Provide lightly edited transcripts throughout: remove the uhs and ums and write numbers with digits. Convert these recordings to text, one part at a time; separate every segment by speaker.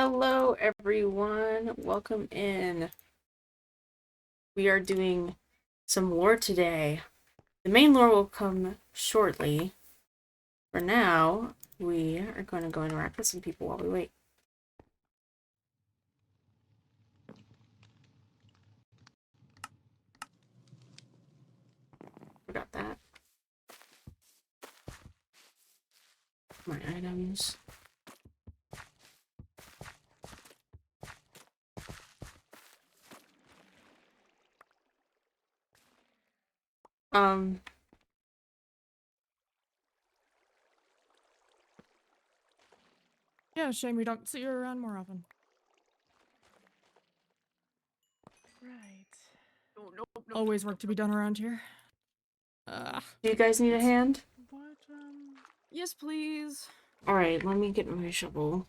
Speaker 1: Hello, everyone. Welcome in. We are doing some lore today. The main lore will come shortly. For now, we are going to go interact with some people while we wait. Forgot that. My items. Um,
Speaker 2: Yeah, shame we don't see you around more often.
Speaker 3: Right.
Speaker 2: Always work to be done around here.
Speaker 1: do you guys need a hand?
Speaker 3: What,
Speaker 2: Yes, please.
Speaker 1: Alright, let me get my shovel.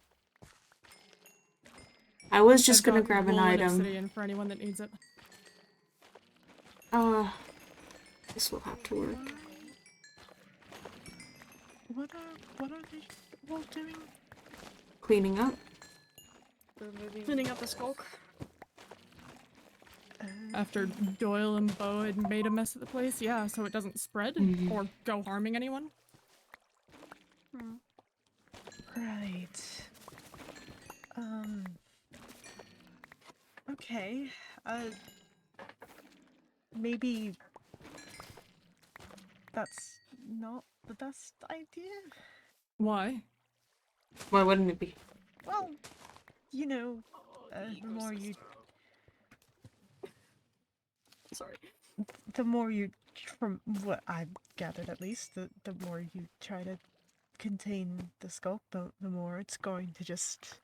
Speaker 1: I was just
Speaker 2: I've
Speaker 1: gonna
Speaker 2: got
Speaker 1: grab an
Speaker 2: wool and
Speaker 1: item.
Speaker 2: obsidian for anyone that needs it.
Speaker 1: This will have to work.
Speaker 3: what are they all doing?
Speaker 1: Cleaning up.
Speaker 2: Cleaning up the skulk.
Speaker 3: Uh,
Speaker 2: After Doyle and Bo had made a mess of the place, yeah, so it doesn't spread or go harming anyone.
Speaker 3: right. Okay. Maybe that's not the best idea?
Speaker 2: Why?
Speaker 1: Why wouldn't it be?
Speaker 3: Well, you know, the more you...
Speaker 2: Sorry.
Speaker 3: The more you, from what I've gathered at least, the more you try to contain the sculpt, the more it's going to just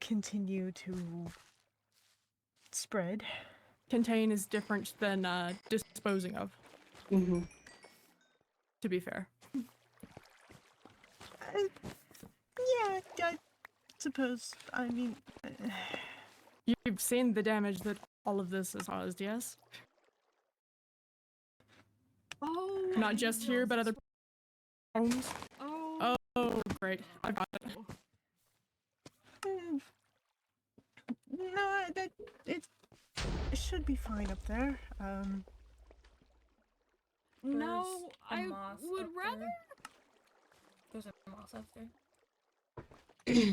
Speaker 3: continue to spread.
Speaker 2: Contain is different than disposing of, to be fair.
Speaker 3: Yeah, I suppose. I mean,
Speaker 2: You've seen the damage that all of this has caused, yes?
Speaker 4: Oh,
Speaker 2: Not just here, but other homes.
Speaker 4: Oh,
Speaker 2: Great. I got it.
Speaker 3: no, it should be fine up there.
Speaker 4: no, I
Speaker 5: moss
Speaker 4: would
Speaker 5: up
Speaker 4: rather.
Speaker 5: there. There's a moss up there.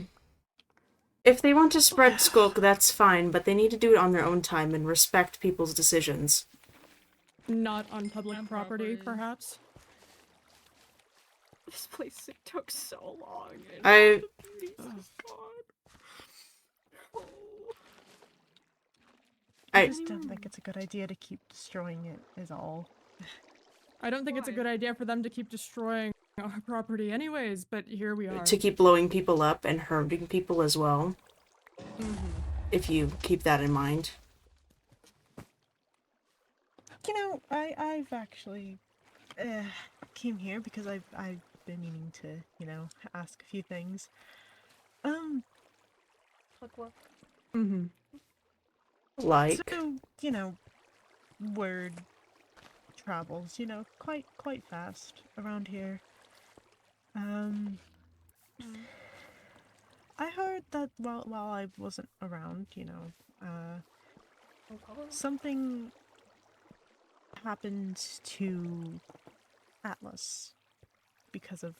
Speaker 1: If they want to spread skulk, that's fine, but they need to do it on their own time and respect people's decisions.
Speaker 2: Not on public
Speaker 5: On
Speaker 2: property,
Speaker 5: property.
Speaker 2: perhaps.
Speaker 4: This place took so long. And
Speaker 1: I-
Speaker 4: the piece is gone. Oh.
Speaker 3: I just don't think it's a good idea to keep destroying it, is all.
Speaker 2: I don't think it's a good idea for them to keep destroying our property anyways, but here we are.
Speaker 1: To keep blowing people up and hurting people as well. If you keep that in mind.
Speaker 3: You know, I've actually came here because I've been meaning to, you know, ask a few things.
Speaker 5: Like what?
Speaker 1: Like,
Speaker 3: So, you know, word travels, you know, quite fast around here. I heard that while I wasn't around, you know, something happened to Atlas because of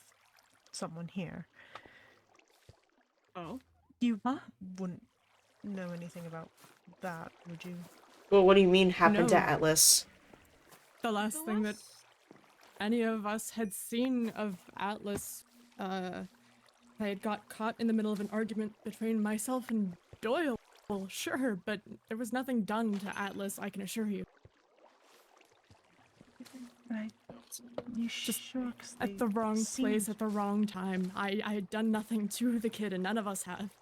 Speaker 3: someone here.
Speaker 2: Oh?
Speaker 3: You
Speaker 2: Huh?
Speaker 3: wouldn't know anything about that, would you?
Speaker 1: well, what do you mean happened to
Speaker 2: No.
Speaker 1: Atlas?
Speaker 2: The last thing that any of us had seen of Atlas, I had got caught in the middle of an argument between myself and Doyle. Well, sure, but there was nothing done to Atlas, I can assure you.
Speaker 3: Right. You
Speaker 2: Just
Speaker 3: sure? 'Cause
Speaker 2: at the
Speaker 3: they
Speaker 2: wrong place
Speaker 3: seemed-
Speaker 2: at the wrong time. I had done nothing to the kid, and none of us have.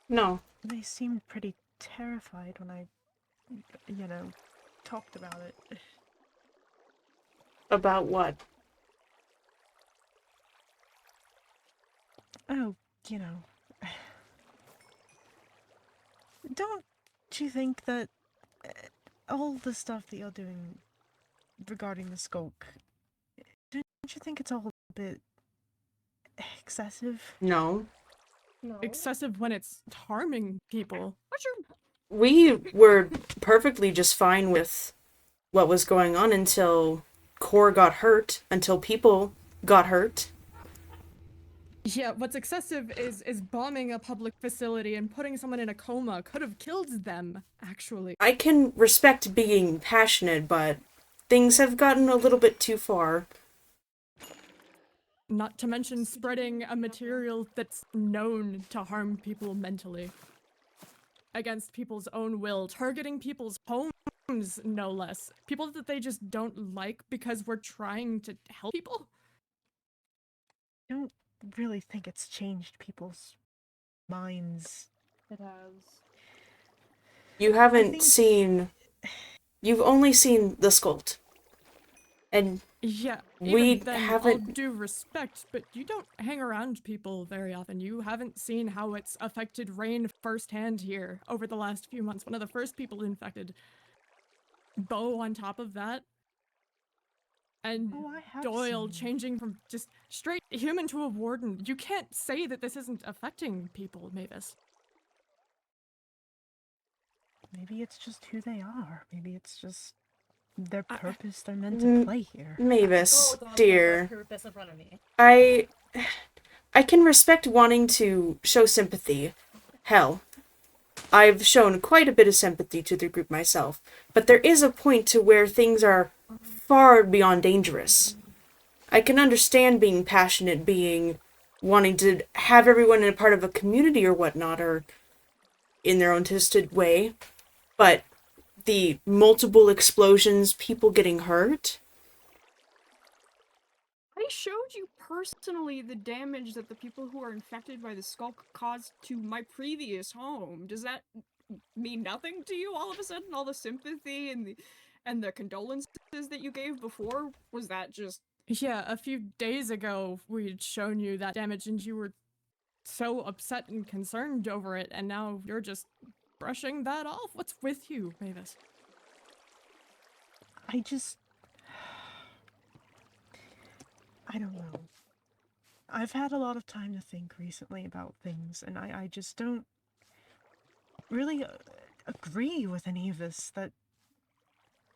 Speaker 1: No.
Speaker 3: They seemed pretty terrified when I, you know, talked about it.
Speaker 1: About what?
Speaker 3: Oh, you know. Don't you think that all the stuff that you're doing regarding the skulk, don't you think it's all a bit excessive?
Speaker 1: No.
Speaker 5: No.
Speaker 2: excessive when it's harming people.
Speaker 5: What's your
Speaker 1: We were perfectly just fine with what was going on until Core got hurt, until people got hurt.
Speaker 2: Yeah, what's excessive is bombing a public facility and putting someone in a coma. Could have killed them, actually.
Speaker 1: I can respect being passionate, but things have gotten a little bit too far.
Speaker 2: Not to mention spreading a material that's known to harm people mentally. Against people's own will, targeting people's homes, no less. People that they just don't like because we're trying to help people.
Speaker 3: I don't really think it's changed people's minds.
Speaker 5: It has.
Speaker 1: You haven't
Speaker 3: think-
Speaker 1: seen... You've only seen the sculpt. And
Speaker 2: Yeah,
Speaker 1: We
Speaker 2: even then, all
Speaker 1: haven't-
Speaker 2: due respect, but you don't hang around people very often. You haven't seen how it's affected Rain firsthand here over the last few months. One of the first people infected. Bo on top of that. And
Speaker 3: Oh, I have
Speaker 2: Doyle
Speaker 3: seen.
Speaker 2: changing from just straight human to a warden. You can't say that this isn't affecting people, Mavis.
Speaker 3: Maybe it's just who they are. Maybe it's just their
Speaker 2: I-
Speaker 3: purpose they're meant to play here.
Speaker 1: Mavis,
Speaker 5: Oh,
Speaker 1: dear,
Speaker 5: purpose in front of me.
Speaker 1: I can respect wanting to show sympathy. Hell, I've shown quite a bit of sympathy to the group myself, but there is a point to where things are far beyond dangerous. I can understand being passionate, wanting to have everyone in a part of a community or whatnot, or in their own twisted way, but the multiple explosions, people getting hurt.
Speaker 4: I showed you personally the damage that the people who are infected by the skulk caused to my previous home. Does that mean nothing to you all of a sudden? All the sympathy and the condolences that you gave before? Was that just...
Speaker 2: Yeah, a few days ago, we'd shown you that damage and you were so upset and concerned over it, and now you're just brushing that off. What's with you, Mavis?
Speaker 3: I don't know. I've had a lot of time to think recently about things, and I just don't really agree with any of this. That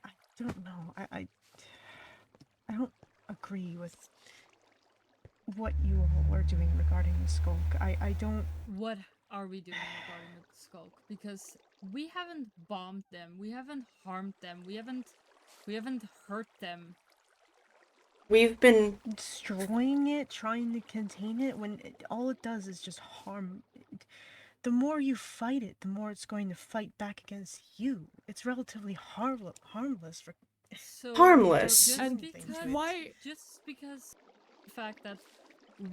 Speaker 3: I don't know. I don't agree with what you all are doing regarding the skulk. I don't.
Speaker 6: What are we doing regarding the skulk? Because we haven't bombed them, we haven't harmed them, we haven't hurt them.
Speaker 1: We've been
Speaker 3: Destroying it, trying to contain it, when all it does is just harm. The more you fight it, the more it's going to fight back against you. It's relatively harmless for
Speaker 6: So
Speaker 1: Harmless.
Speaker 6: Just
Speaker 2: And
Speaker 6: because,
Speaker 2: why-
Speaker 6: Just because the fact that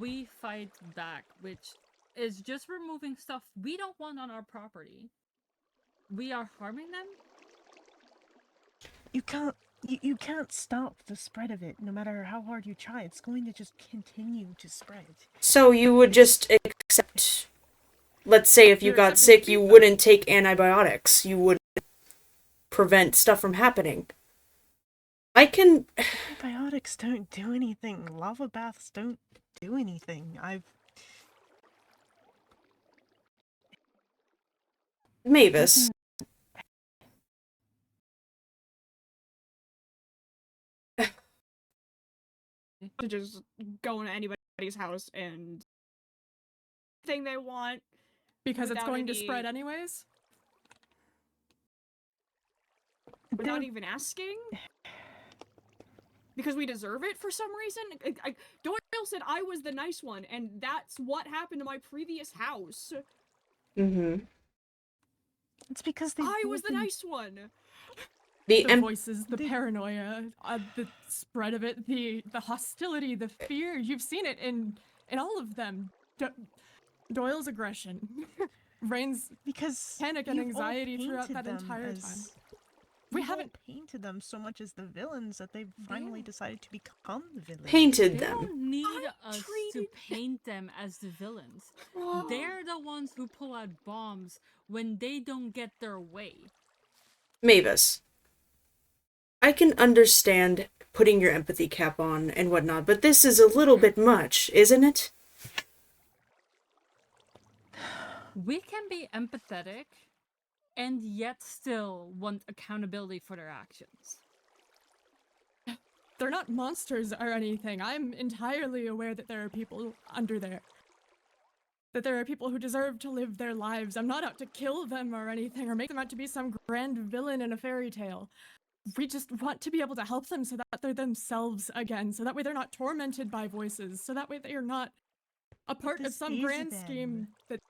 Speaker 6: we fight back, which is just removing stuff we don't want on our property, we are harming them.
Speaker 3: you can't stop the spread of it, no matter how hard you try. It's going to just continue to spread.
Speaker 1: So you would just accept, let's say if you
Speaker 2: You're
Speaker 1: got
Speaker 2: accepting
Speaker 1: sick, you
Speaker 2: feedback.
Speaker 1: wouldn't take antibiotics. You would prevent stuff from happening. I can...
Speaker 3: Antibiotics don't do anything. Lava baths don't do anything.
Speaker 1: Mavis,
Speaker 4: to just go into anybody's house and thing they want
Speaker 2: Because it's
Speaker 4: without
Speaker 2: going to
Speaker 4: any-
Speaker 2: spread anyways?
Speaker 4: without
Speaker 3: Don't-
Speaker 4: even asking? Because we deserve it for some reason? Doyle said I was the nice one, and that's what happened to my previous house.
Speaker 3: It's because they.
Speaker 4: I was the nice one.
Speaker 1: the
Speaker 2: The voices, the paranoia, the spread of it, the hostility, the fear. You've seen it in all of them. Doyle's aggression, Rain's
Speaker 3: Because
Speaker 2: panic and
Speaker 3: you've all
Speaker 2: anxiety throughout
Speaker 3: painted
Speaker 2: that
Speaker 3: them
Speaker 2: entire
Speaker 3: as-
Speaker 2: time. We
Speaker 3: you've all
Speaker 2: haven't
Speaker 3: painted them so much as the villains that they've finally decided to become the villains.
Speaker 1: painted
Speaker 6: They
Speaker 1: them.
Speaker 6: don't need
Speaker 4: I
Speaker 6: us to
Speaker 4: treated-
Speaker 6: paint them as the villains. They're the ones who pull out bombs when they don't get their way.
Speaker 1: Mavis, I can understand putting your empathy cap on and whatnot, but this is a little bit much, isn't it?
Speaker 6: We can be empathetic and yet still want accountability for their actions.
Speaker 2: They're not monsters or anything. I'm entirely aware that there are people under there. That there are people who deserve to live their lives. I'm not out to kill them or anything, or make them out to be some grand villain in a fairy tale. We just want to be able to help them so that they're themselves again, so that way they're not tormented by voices, so that way they are not a part of
Speaker 3: this
Speaker 2: some
Speaker 3: is
Speaker 2: grand
Speaker 3: them.
Speaker 2: scheme that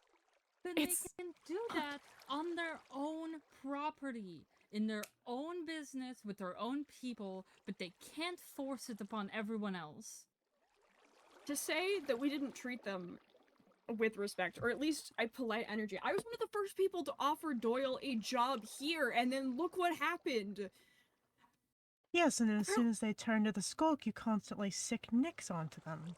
Speaker 6: Then
Speaker 2: It's-
Speaker 6: they can do that on their own property, in their own business, with their own people, but they can't force it upon everyone else.
Speaker 4: To say that we didn't treat them with respect, or at least a polite energy. I was one of the first people to offer Doyle a job here, and then look what happened.
Speaker 3: Yes, and as soon as they turn to the skulk, you constantly sick nicks onto them.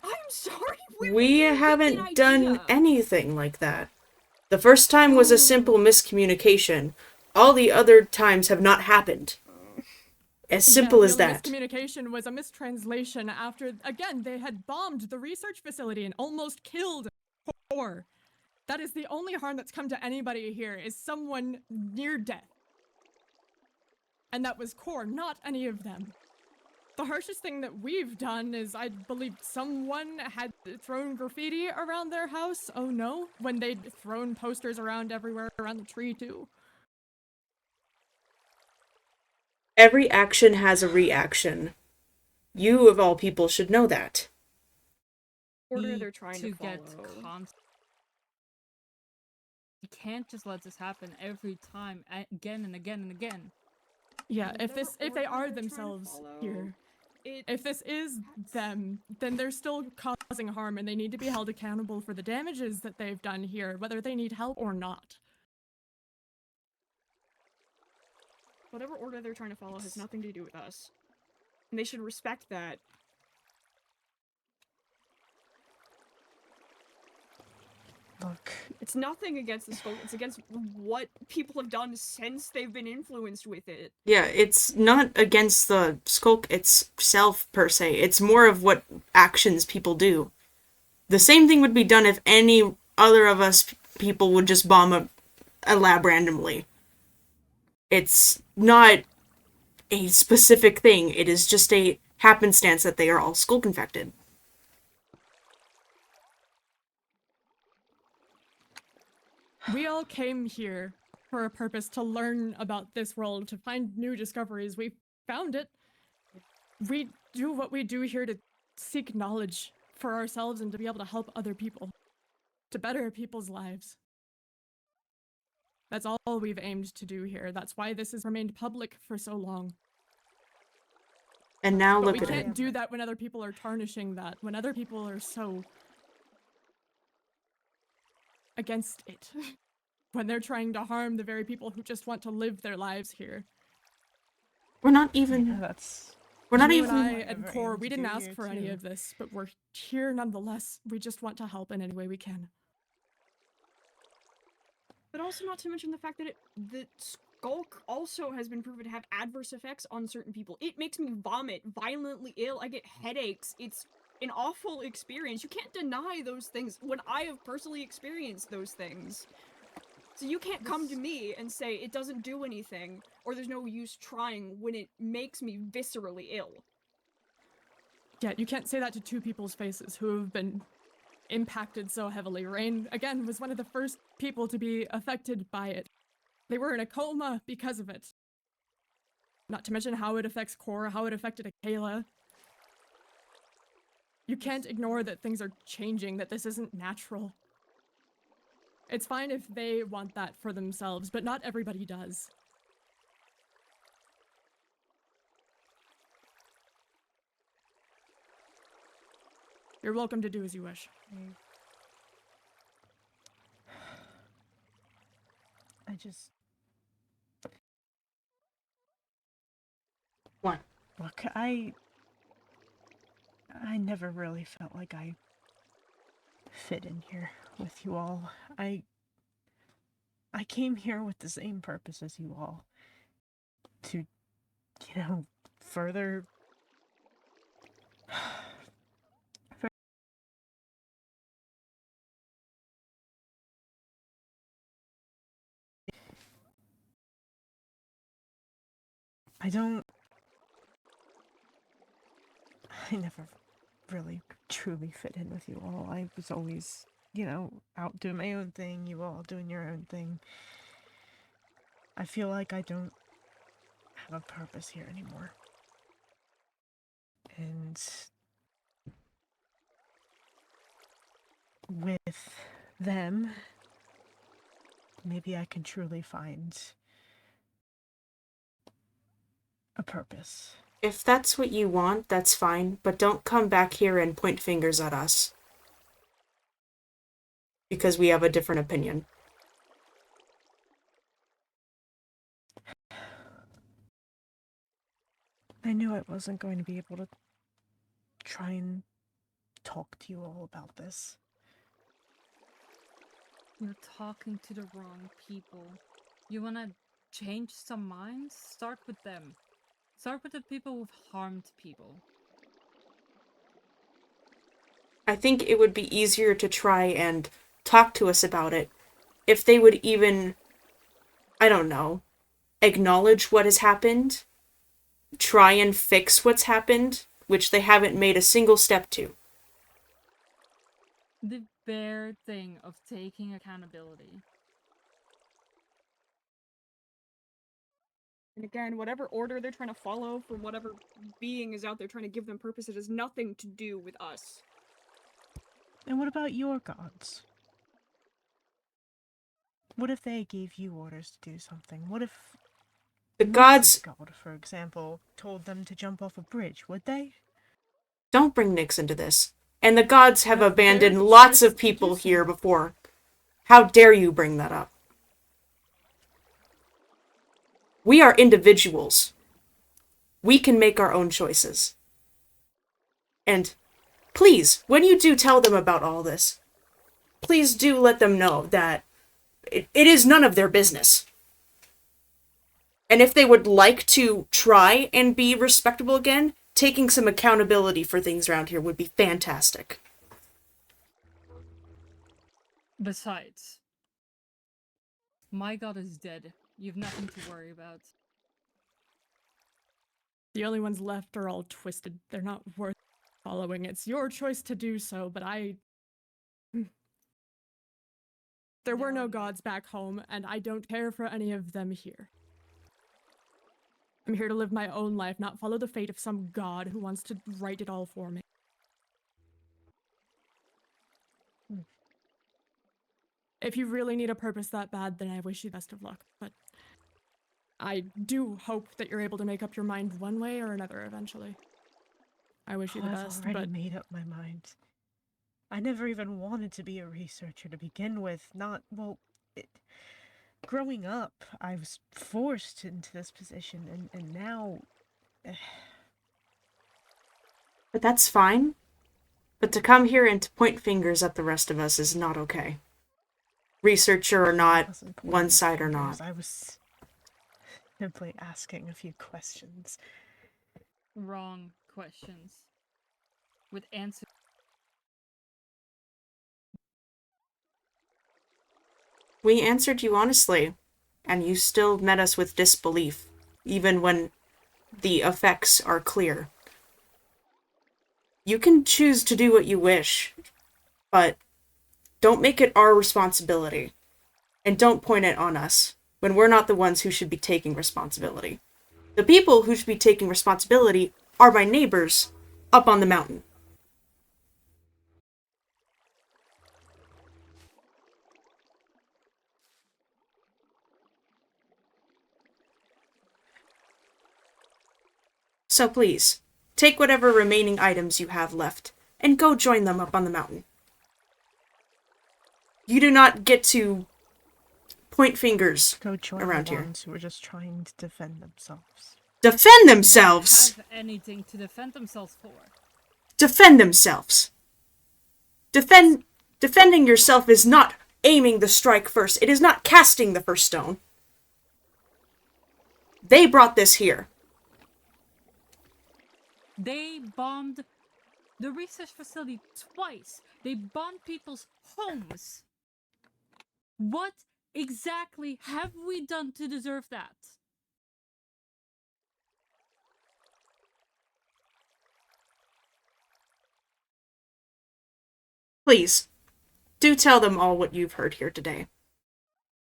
Speaker 4: I'm sorry, where
Speaker 1: We
Speaker 4: did you get the
Speaker 1: haven't done
Speaker 4: idea?
Speaker 1: anything like that. The first time was a simple miscommunication. All the other times have not happened. As simple
Speaker 2: the
Speaker 1: as
Speaker 2: only
Speaker 1: that.
Speaker 2: miscommunication was a mistranslation after, again, they had bombed the research facility and almost killed Core. That is the only harm that's come to anybody here, is someone near death. And that was Core, not any of them. The harshest thing that we've done is, I believe someone had thrown graffiti around their house. Oh no, when they'd thrown posters around everywhere around the tree too.
Speaker 1: Every action has a reaction. You, of all people, should know that.
Speaker 4: Order
Speaker 6: Need
Speaker 4: they're trying to follow.
Speaker 6: You can't just let this happen every time, again and again and again.
Speaker 2: Yeah, if
Speaker 4: Whatever
Speaker 2: they
Speaker 4: order
Speaker 2: are
Speaker 4: they're trying to
Speaker 2: themselves
Speaker 4: follow,
Speaker 2: here,
Speaker 4: it-
Speaker 2: if this is them, then they're still causing harm and they need to be held accountable for the damages that they've done here, whether they need help or not.
Speaker 4: Whatever order they're trying to follow has nothing to do with us. And they should respect that.
Speaker 3: Look,
Speaker 4: It's nothing against the skull, it's against what people have done since they've been influenced with it.
Speaker 1: Yeah, it's not against the skulk itself, per se. It's more of what actions people do. The same thing would be done if any other of us people would just bomb a lab randomly. It's not a specific thing. It is just a happenstance that they are all skulk infected.
Speaker 2: We all came here for a purpose, to learn about this world, to find new discoveries. We found it. We do what we do here to seek knowledge for ourselves and to be able to help other people, to better people's lives. That's all we've aimed to do here. That's why this has remained public for so long.
Speaker 1: And now
Speaker 2: But
Speaker 1: look
Speaker 2: we
Speaker 1: at
Speaker 2: can't
Speaker 1: it.
Speaker 2: do that when other people are tarnishing that, when other people are so against it. When they're trying to harm the very people who just want to live their lives here.
Speaker 1: We're not even...
Speaker 3: yeah, that's...
Speaker 1: We're not
Speaker 2: You
Speaker 1: even...
Speaker 2: and I
Speaker 3: what
Speaker 2: and
Speaker 3: we're
Speaker 2: Core,
Speaker 3: aiming
Speaker 2: we
Speaker 3: to
Speaker 2: didn't
Speaker 3: do
Speaker 2: ask
Speaker 3: here,
Speaker 2: for any
Speaker 3: too.
Speaker 2: of this, but we're here nonetheless. We just want to help in any way we can.
Speaker 4: But also not to mention the fact that the skulk also has been proven to have adverse effects on certain people. It makes me vomit, violently ill, I get headaches. It's an awful experience. You can't deny those things when I have personally experienced those things. So you can't come to me and say it doesn't do anything, or there's no use trying when it makes me viscerally ill.
Speaker 2: Yeah, you can't say that to two people's faces who have been impacted so heavily. Rain, again, was one of the first people to be affected by it. They were in a coma because of it. Not to mention how it affects Core, how it affected Akela. You can't ignore that things are changing, that this isn't natural. It's fine if they want that for themselves, but not everybody does. You're welcome to do as you wish.
Speaker 3: I just...
Speaker 1: What?
Speaker 3: Look, I never really felt like I fit in here with you all. I came here with the same purpose as you all. To, further I don't. I never really truly fit in with you all. I was always, out doing my own thing, you all doing your own thing. I feel like I don't have a purpose here anymore. And with them, maybe I can truly find a purpose.
Speaker 1: If that's what you want, that's fine, but don't come back here and point fingers at us. Because we have a different opinion.
Speaker 3: I knew I wasn't going to be able to try and talk to you all about this.
Speaker 6: You're talking to the wrong people. You wanna change some minds? Start with them. Start with the people who've harmed people.
Speaker 1: I think it would be easier to try and talk to us about it if they would even, I don't know, acknowledge what has happened, try and fix what's happened, which they haven't made a single step to.
Speaker 6: The bare thing of taking accountability.
Speaker 4: And again, whatever order they're trying to follow for whatever being is out there trying to give them purpose, it has nothing to do with us.
Speaker 3: And what about your gods? What if they gave you orders to do something? What if
Speaker 1: The
Speaker 3: Nix's
Speaker 1: gods
Speaker 3: god, for example, told them to jump off a bridge? Would they?
Speaker 1: don't bring Nyx into this. And the gods have
Speaker 2: That's their
Speaker 1: abandoned lots
Speaker 2: choice
Speaker 1: of
Speaker 2: to
Speaker 1: people
Speaker 2: do so.
Speaker 1: here before. How dare you bring that up? We are individuals. We can make our own choices. And please, when you do tell them about all this, please do let them know that it is none of their business. And if they would like to try and be respectable again, taking some accountability for things around here would be fantastic.
Speaker 6: Besides, my god is dead. You've nothing to worry about.
Speaker 2: The only ones left are all twisted. They're not worth following. It's your choice to do so, but there were no gods back home, and I don't care for any of them here. I'm here to live my own life, not follow the fate of some god who wants to write it all for me. If you really need a purpose that bad, then I wish you best of luck, but I do hope that you're able to make up your mind one way or another eventually. I wish you the
Speaker 3: I've
Speaker 2: best,
Speaker 3: already
Speaker 2: but
Speaker 3: made up my mind. I never even wanted to be a researcher to begin with. Growing up, I was forced into this position, and now...
Speaker 1: But that's fine. But to come here and to point fingers at the rest of us is not okay. Researcher or
Speaker 3: I
Speaker 1: not,
Speaker 3: wasn't
Speaker 1: one
Speaker 3: pointing
Speaker 1: side or
Speaker 3: fingers,
Speaker 1: not.
Speaker 3: I was simply asking a few questions.
Speaker 6: Wrong questions. With answers.
Speaker 1: We answered you honestly, and you still met us with disbelief, even when the effects are clear. You can choose to do what you wish, but don't make it our responsibility. And don't point it on us, when we're not the ones who should be taking responsibility. The people who should be taking responsibility are my neighbors up on the mountain. So please, take whatever remaining items you have left, and go join them up on the mountain. You do not get to point fingers
Speaker 3: Go join
Speaker 1: around
Speaker 3: the
Speaker 1: here.
Speaker 3: ones who are just trying to defend themselves.
Speaker 1: Defend
Speaker 6: They
Speaker 1: themselves!
Speaker 6: don't have anything to defend themselves for.
Speaker 1: Defend themselves! Defending yourself is not aiming the strike first. It is not casting the first stone. They brought this here.
Speaker 6: They bombed the research facility twice. They bombed people's homes. What exactly have we done to deserve that?
Speaker 1: please, do tell them all what you've heard here today.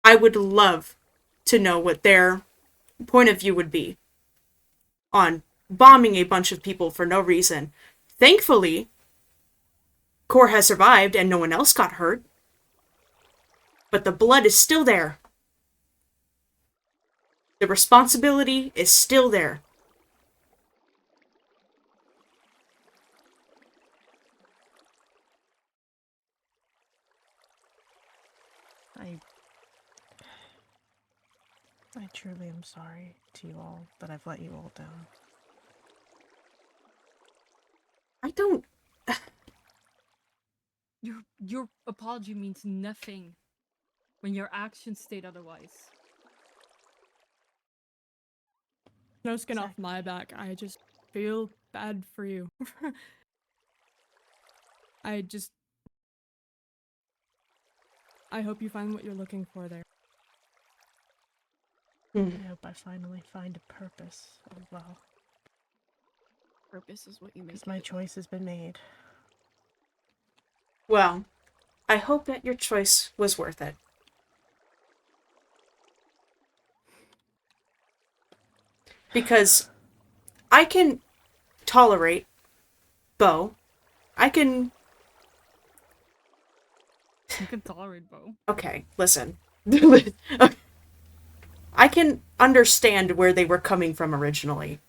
Speaker 1: I would love to know what their point of view would be on bombing a bunch of people for no reason. Thankfully, Core has survived and no one else got hurt. But the blood is still there. The responsibility is still there.
Speaker 3: I truly am sorry to you all that I've let you all down.
Speaker 1: I don't...
Speaker 6: Your apology means nothing when your actions state otherwise.
Speaker 2: No skin off my back. I just feel bad for you. I hope you find what you're looking for there.
Speaker 3: I hope I finally find a purpose as well.
Speaker 4: Purpose is what you make.
Speaker 3: Because my choice has been made.
Speaker 1: Well, I hope that your choice was worth it. Because I can tolerate Bo. I can...
Speaker 6: You can tolerate Bo.
Speaker 1: Okay, listen. I can understand where they were coming from originally.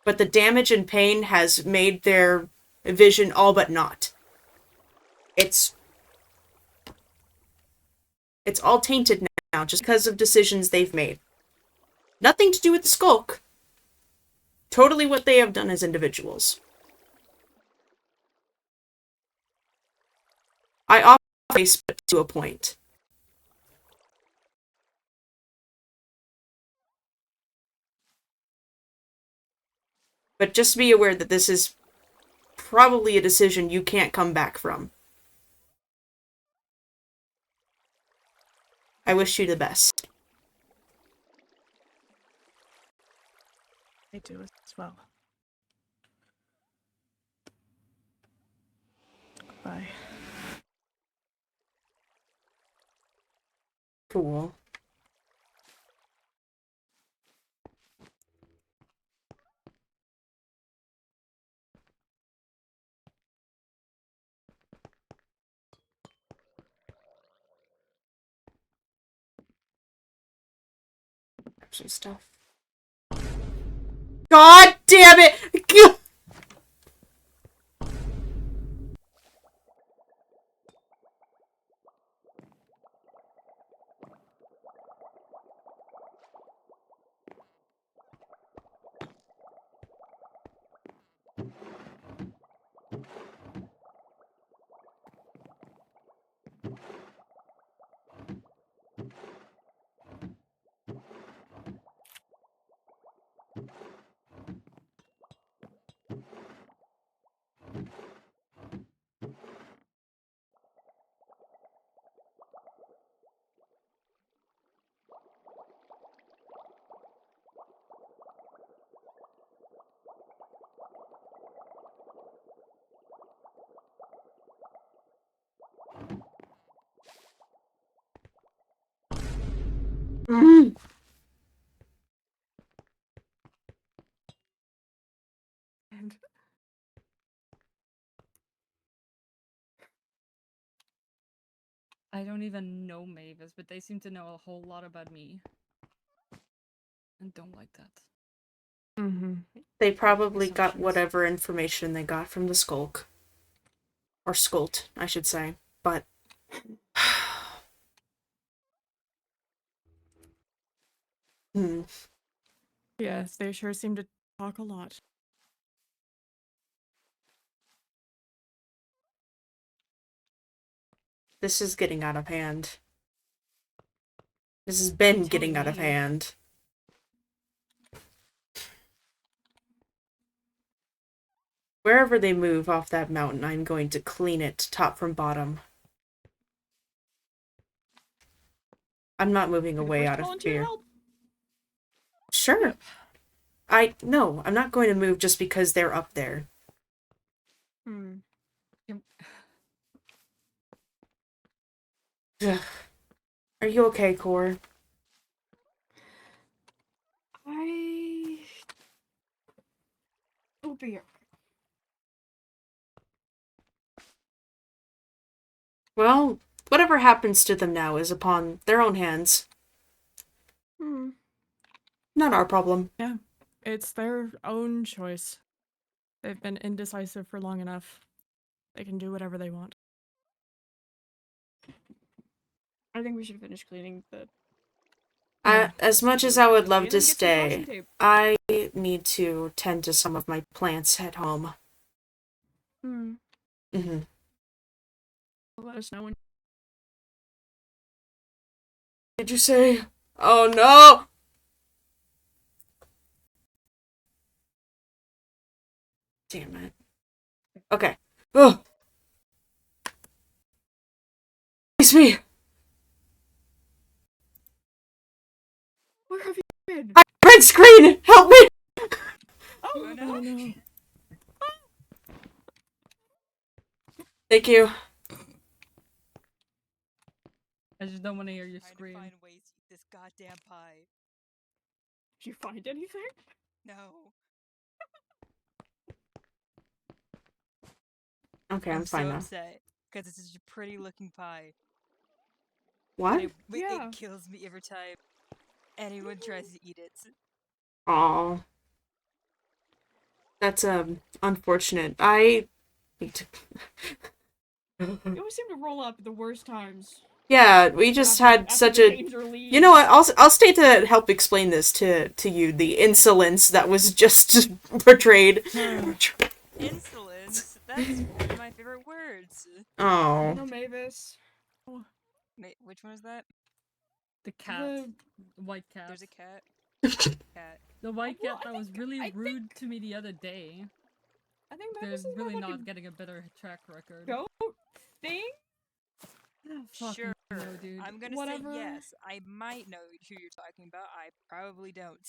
Speaker 1: But the damage and pain has made their vision all but naught. It's all tainted now just because of decisions they've made. Nothing to do with the Skulk. Totally what they have done as individuals. I always put to a point. But just be aware that this is probably a decision you can't come back from. I wish you the best.
Speaker 3: I do as well. Goodbye.
Speaker 1: Cool. Some stuff. God damn it! Mm.
Speaker 4: And
Speaker 6: I don't even know Mavis, but they seem to know a whole lot about me. And don't like that.
Speaker 2: Mm-hmm.
Speaker 1: They probably got
Speaker 4: Assumptions.
Speaker 1: whatever information they got from the Skulk. Or Skult, I should say. But...
Speaker 2: Yes, they sure seem to talk a lot.
Speaker 1: This is getting out of hand. This has been getting out of
Speaker 6: me.
Speaker 1: hand. Wherever they move off that mountain, I'm going to clean it top from bottom. I'm not moving
Speaker 4: Can a
Speaker 1: away
Speaker 4: person
Speaker 1: out of
Speaker 4: volunteer to
Speaker 1: fear.
Speaker 4: help?
Speaker 1: Sure. No, I'm not going to move just because they're up there.
Speaker 4: Hmm.
Speaker 1: Are you okay, Core?
Speaker 4: It'll be okay.
Speaker 1: Well, whatever happens to them now is upon their own hands. Not our problem.
Speaker 2: Yeah, it's their own choice. They've been indecisive for long enough. They can do whatever they want.
Speaker 4: I think we should finish cleaning the.
Speaker 1: As much as I would love
Speaker 4: and
Speaker 1: to
Speaker 4: then get some caution
Speaker 1: stay,
Speaker 4: tape.
Speaker 1: I need to tend to some of my plants at home. Mm-hmm.
Speaker 4: Let us know when.
Speaker 1: Did you say? Oh no! Damn it. Okay. Ugh. Release me!
Speaker 4: Where have you been?
Speaker 1: Red screen! Help me!
Speaker 4: Oh no!
Speaker 1: Thank you.
Speaker 6: I just don't want to hear you
Speaker 7: Trying
Speaker 6: scream.
Speaker 7: to find ways to eat this goddamn pie.
Speaker 4: Did you find anything?
Speaker 7: No.
Speaker 1: Okay, I'm fine
Speaker 7: so
Speaker 1: now.
Speaker 7: upset because it's such a pretty looking pie.
Speaker 1: What?
Speaker 4: Yeah.
Speaker 7: It kills me every time anyone tries to eat it.
Speaker 1: Aw. That's, unfortunate. I need to...
Speaker 4: It always seemed to roll up at the worst times.
Speaker 1: Yeah, we just had
Speaker 4: after
Speaker 1: such
Speaker 4: the
Speaker 1: a...
Speaker 4: games are leaves.
Speaker 1: You know what, I'll stay to help explain this to you, the insolence that was just portrayed.
Speaker 7: Insolence? That's one of my favorite words.
Speaker 1: Oh.
Speaker 4: No, Mavis.
Speaker 7: Which one is that?
Speaker 6: The cat.
Speaker 4: The
Speaker 6: White cat.
Speaker 7: There's a cat. Cat.
Speaker 6: The white
Speaker 4: Well,
Speaker 6: cat that was really rude to me the other day.
Speaker 4: I think
Speaker 6: They're
Speaker 4: Mavis is
Speaker 6: really
Speaker 4: like
Speaker 6: not getting a better track record.
Speaker 4: goat thing.
Speaker 6: Fucking
Speaker 7: Sure.
Speaker 6: no, dude.
Speaker 7: I'm gonna
Speaker 4: Whatever.
Speaker 7: say yes. I might know who you're talking about. I probably don't.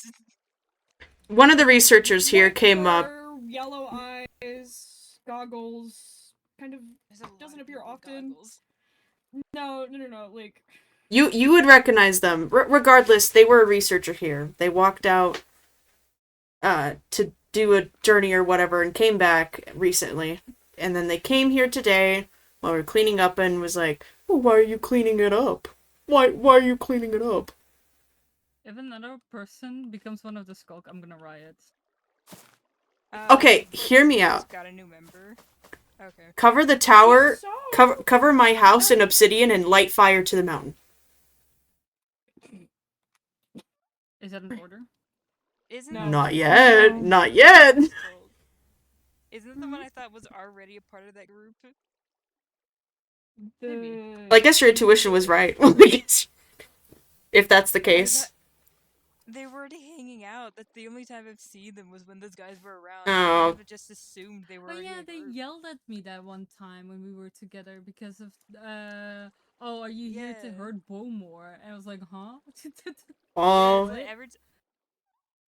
Speaker 1: One of the researchers here came up.
Speaker 4: Hair, yellow eyes, goggles. Kind of
Speaker 7: There's a lot
Speaker 4: doesn't
Speaker 7: of
Speaker 4: appear
Speaker 7: people with
Speaker 4: often.
Speaker 7: goggles.
Speaker 4: No. Like
Speaker 1: You would recognize them. Regardless, they were a researcher here. They walked out to do a journey or whatever and came back recently. And then they came here today while we were cleaning up and was like, oh, why are you cleaning it up? Why are you cleaning it up?
Speaker 6: If another person becomes one of the skulk, I'm gonna riot.
Speaker 1: Okay, hear me out.
Speaker 7: Got a new member. Okay.
Speaker 1: Cover the tower,
Speaker 4: so.
Speaker 1: cover my house in obsidian and light fire to the mountain.
Speaker 6: Is that an order?
Speaker 7: Isn't
Speaker 4: No.
Speaker 7: that
Speaker 1: Not
Speaker 7: the
Speaker 1: yet.
Speaker 4: No.
Speaker 1: Not yet.
Speaker 7: Isn't that the one I thought was already a part of that group?
Speaker 1: I guess your intuition was right. If that's the case.
Speaker 7: They were already hanging out. That's the only time I've seen them was when those guys were around.
Speaker 1: Oh.
Speaker 7: I would have just assumed they were.
Speaker 6: Oh
Speaker 7: in
Speaker 6: yeah,
Speaker 7: a
Speaker 6: they
Speaker 7: group.
Speaker 6: yelled at me that one time when we were together because of oh, are you here to
Speaker 7: Yeah.
Speaker 6: herd Bowmore? And I was like, huh?
Speaker 1: Oh.
Speaker 7: But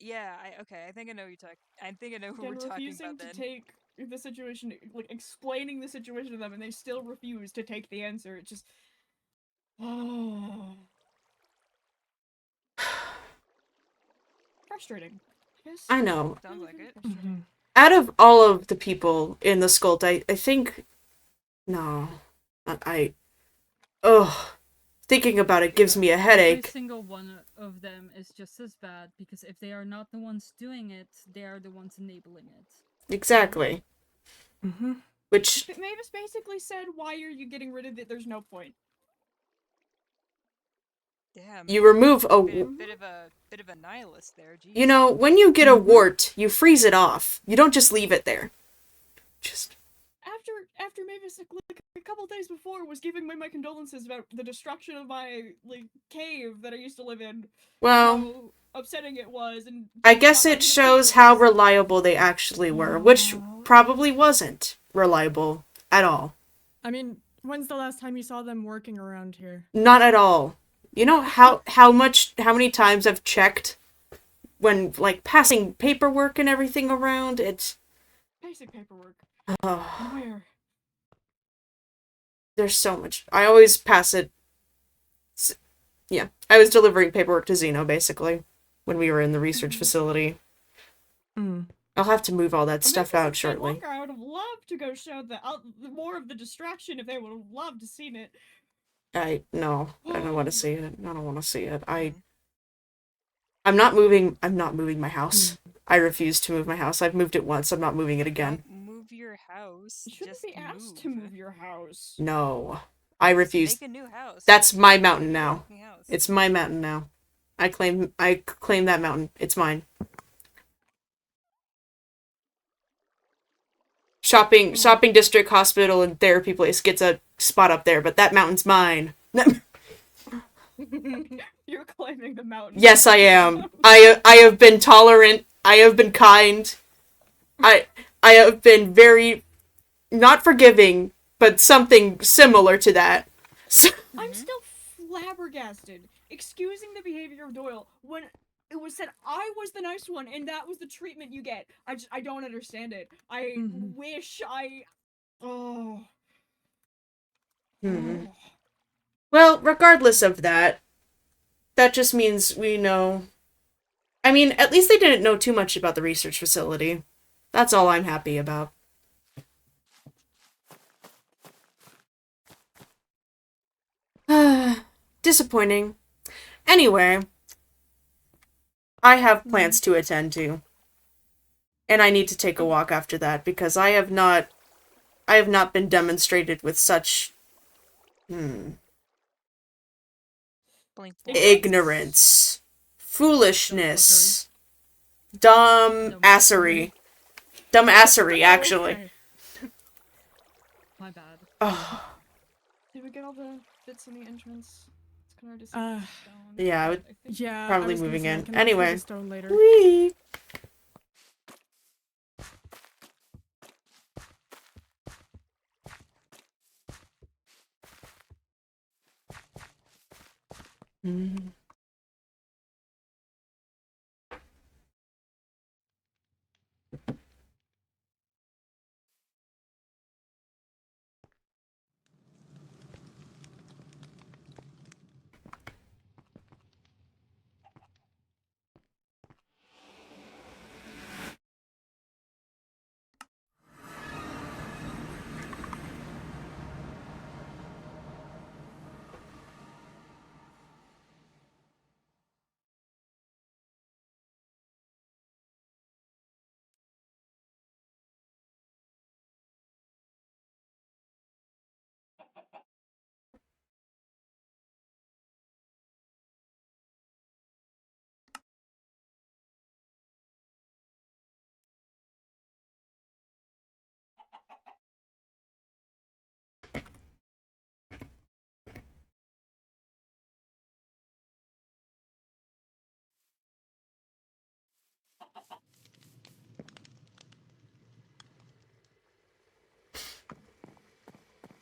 Speaker 7: yeah, I think I know who you're talking. I think I know who
Speaker 4: Again,
Speaker 7: we're talking
Speaker 4: refusing
Speaker 7: about
Speaker 4: to
Speaker 7: then.
Speaker 4: take the situation, like explaining the situation to them, and they still refuse to take the answer. It just. Frustrating. Yes.
Speaker 1: I know.
Speaker 7: Sounds like it.
Speaker 4: Frustrating.
Speaker 1: Out of all of the people in the Skult, I think... No. Ugh. Thinking about it gives me a
Speaker 6: Every
Speaker 1: headache.
Speaker 6: single one of them is just as bad because if they are not the ones doing it, they are the ones enabling it.
Speaker 1: Exactly. Which...
Speaker 4: Mavis basically said, "Why are you getting rid of it? There's no point."
Speaker 7: Damn.
Speaker 1: You remove a...
Speaker 7: bit of a nihilist there. Geez.
Speaker 1: You know, when you get a wart, you freeze it off. You don't just leave it there. Just...
Speaker 4: After Mavis, like a couple days before, was giving me my condolences about the destruction of my cave that I used to live in.
Speaker 1: Well...
Speaker 4: How upsetting it was, and
Speaker 1: I guess
Speaker 4: not
Speaker 1: it
Speaker 4: having
Speaker 1: shows
Speaker 4: the
Speaker 1: how
Speaker 4: pictures.
Speaker 1: reliable they actually were, which probably wasn't reliable at all.
Speaker 2: I mean, when's the last time you saw them working around here?
Speaker 1: Not at all. You know how many times I've checked when, like, passing paperwork and everything around? It's...
Speaker 4: Basic paperwork.
Speaker 1: Oh,
Speaker 4: Where?
Speaker 1: there's so much. I always pass it Yeah, I was delivering paperwork to Zeno, basically, when we were in the research facility.
Speaker 3: Mm.
Speaker 1: I'll have to move all that
Speaker 4: I mean,
Speaker 1: stuff
Speaker 4: if this
Speaker 1: out
Speaker 4: is
Speaker 1: shortly.
Speaker 4: Skywalker, I would have loved to go show the more of the distraction if they would have loved to seen it.
Speaker 1: No, I don't want to see it. I don't want to see it.
Speaker 7: Mm.
Speaker 1: I'm not moving my house. I refuse to move my house. I've moved it once. I'm not moving it again.
Speaker 7: Don't move your house.
Speaker 4: You shouldn't
Speaker 7: Just
Speaker 4: be asked
Speaker 7: move.
Speaker 4: to move your house.
Speaker 1: No. I refuse.
Speaker 7: Make a new house.
Speaker 1: That's my mountain
Speaker 7: Make a
Speaker 1: now.
Speaker 7: fucking house.
Speaker 1: It's my mountain now. I claim that mountain. It's mine. Shopping district, hospital, and therapy place gets a spot up there, but that mountain's mine.
Speaker 4: You're claiming the mountain.
Speaker 1: Yes, I am. I have been tolerant. I have been kind. I have been very not forgiving, but something similar to that. So,
Speaker 4: I'm still flabbergasted, excusing the behavior of Doyle when it was said I was the nice one and that was the treatment you get. I don't understand it. I wish I. Oh.
Speaker 1: hmm. Well, regardless of that, that just means we know. I mean, at least they didn't know too much about the research facility. That's all I'm happy about. Disappointing. Anyway, I have plans to attend to. And I need to take a walk after that because I have not been demonstrated with such
Speaker 7: Blink
Speaker 1: ignorance, foolishness, dumbassery, actually.
Speaker 6: Okay. My bad.
Speaker 1: Oh,
Speaker 4: Did we get all the bits in the entrance? It's kind of just
Speaker 2: Uh,
Speaker 4: stone.
Speaker 1: yeah, I would
Speaker 2: Yeah,
Speaker 1: probably
Speaker 2: I was gonna
Speaker 1: moving
Speaker 2: say, I
Speaker 1: in.
Speaker 2: can look through
Speaker 1: Anyway.
Speaker 2: the stone later.
Speaker 1: wee. Mm.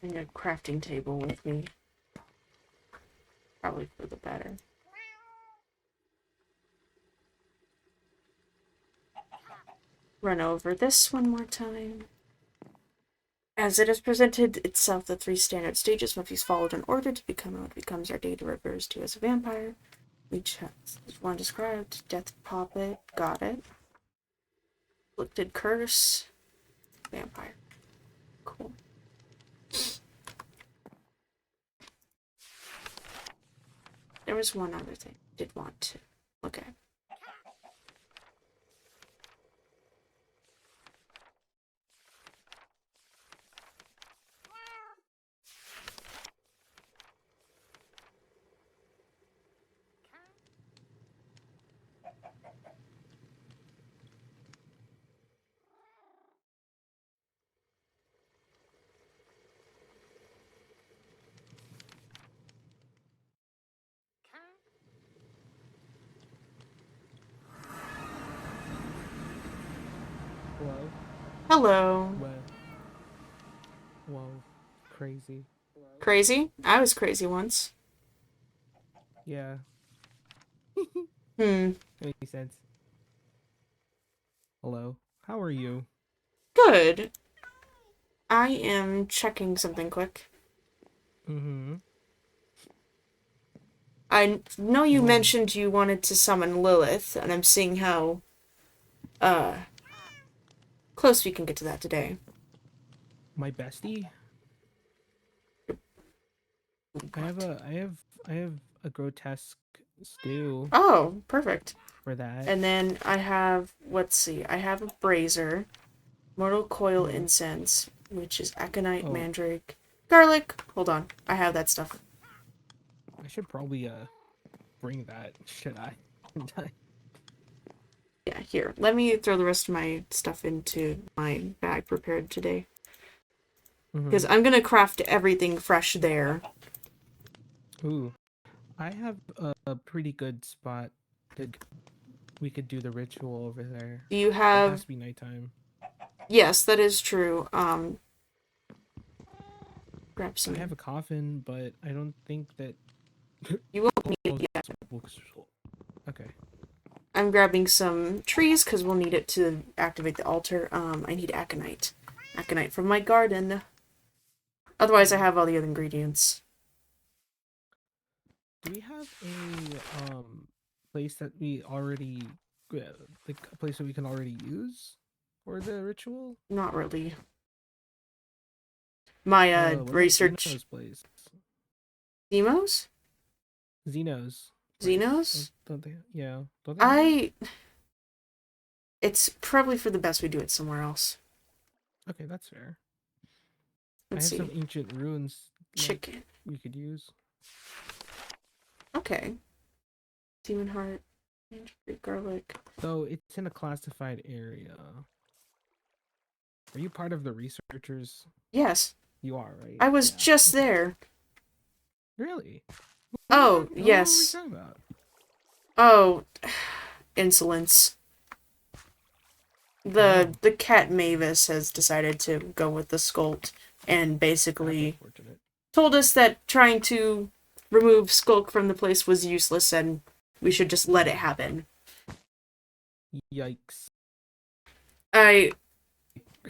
Speaker 1: Bring a crafting table with me. Probably for the better. Run over this one more time. As it has presented itself, the 3 standard stages must be followed in order to become what becomes our data refers to as a vampire. Each has one described. Death Puppet, got it. Afflicted Curse, vampire. Cool. There was one other thing I did want to look at.
Speaker 8: Hello?
Speaker 1: Hello.
Speaker 8: What? Whoa. Crazy.
Speaker 1: Crazy? I was crazy once.
Speaker 8: Yeah,
Speaker 1: Hmm.
Speaker 8: that makes sense. Hello? How are you?
Speaker 1: Good. I am checking something quick.
Speaker 8: Mm-hmm.
Speaker 1: I know you
Speaker 8: Whoa.
Speaker 1: mentioned you wanted to summon Lilith, and I'm seeing how close we can get to that today.
Speaker 8: My bestie. I have a grotesque stew
Speaker 1: Oh, perfect.
Speaker 8: for that.
Speaker 1: And then I have, let's see, I have a brazier, mortal coil
Speaker 8: Mhm.
Speaker 1: incense, which is aconite,
Speaker 8: Oh.
Speaker 1: mandrake, garlic. Hold on, I have that stuff.
Speaker 8: I should probably bring that. Should I?
Speaker 1: Yeah, here. Let me throw the rest of my stuff into my bag prepared today. Because I'm gonna craft everything fresh there.
Speaker 8: Ooh, I have a pretty good spot that we could do the ritual over there.
Speaker 1: Do you
Speaker 8: But it has
Speaker 1: have...
Speaker 8: to be nighttime.
Speaker 1: Yes, that is true. Grab
Speaker 8: I
Speaker 1: some...
Speaker 8: have a coffin, but I don't think that.
Speaker 1: You won't need it yet.
Speaker 8: Okay.
Speaker 1: I'm grabbing some trees because we'll need it to activate the altar. I need aconite. Aconite from my garden. Otherwise, I have all the other ingredients.
Speaker 8: Do we have a place that we already like a place that we can already use for the ritual?
Speaker 1: Not really. My
Speaker 8: What about
Speaker 1: research...
Speaker 8: Zeno's place?
Speaker 1: Demos?
Speaker 8: Zeno's place.
Speaker 1: Xenos?
Speaker 8: Don't they? Yeah. Don't they have one?
Speaker 1: It's probably for the best we do it somewhere else.
Speaker 8: Okay, that's fair.
Speaker 1: Let's
Speaker 8: I have
Speaker 1: see.
Speaker 8: some ancient runes
Speaker 1: Chicken.
Speaker 8: we could use.
Speaker 1: Okay. Demon heart. Garlic.
Speaker 8: So it's in a classified area. Are you part of the researchers?
Speaker 1: Yes.
Speaker 8: You are, right?
Speaker 1: I was
Speaker 8: Yeah.
Speaker 1: just there.
Speaker 8: Really?
Speaker 1: Oh,
Speaker 8: What were we
Speaker 1: yes.
Speaker 8: talking about?
Speaker 1: Oh, insolence.
Speaker 8: Oh.
Speaker 1: The cat Mavis has decided to go with the Skulk and
Speaker 8: That's
Speaker 1: basically
Speaker 8: unfortunate.
Speaker 1: told us that trying to remove Skulk from the place was useless and we should just let it happen.
Speaker 8: Yikes.
Speaker 1: I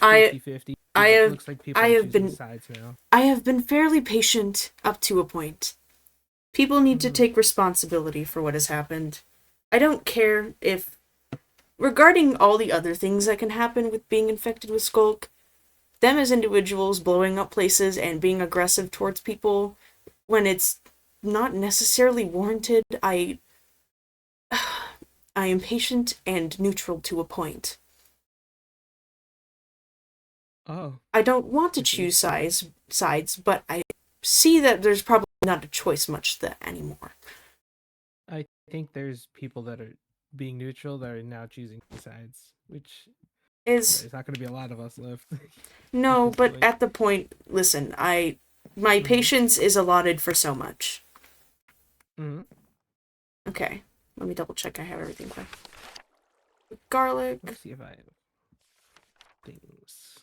Speaker 8: 50-50.
Speaker 1: I
Speaker 8: It
Speaker 1: have-
Speaker 8: looks like people
Speaker 1: I
Speaker 8: are
Speaker 1: have
Speaker 8: choosing
Speaker 1: been-
Speaker 8: sides now.
Speaker 1: I have been fairly patient up to a point. People need to take responsibility for what has happened. I don't care if... Regarding all the other things that can happen with being infected with Skulk, them as individuals blowing up places and being aggressive towards people when it's not necessarily warranted, I am patient and neutral to a point.
Speaker 8: Oh.
Speaker 1: I don't want to
Speaker 8: I see.
Speaker 1: choose sides, but I see that there's probably not a choice much that anymore.
Speaker 8: I think there's people that are being neutral that are now choosing sides, which
Speaker 1: Is
Speaker 8: there's not going to be a lot of us left.
Speaker 1: no,
Speaker 8: this
Speaker 1: but
Speaker 8: point.
Speaker 1: at the point, listen, my patience is allotted for so much.
Speaker 8: Mhm.
Speaker 1: Okay, let me double check I have everything correct. Garlic.
Speaker 8: Let's see if I have things.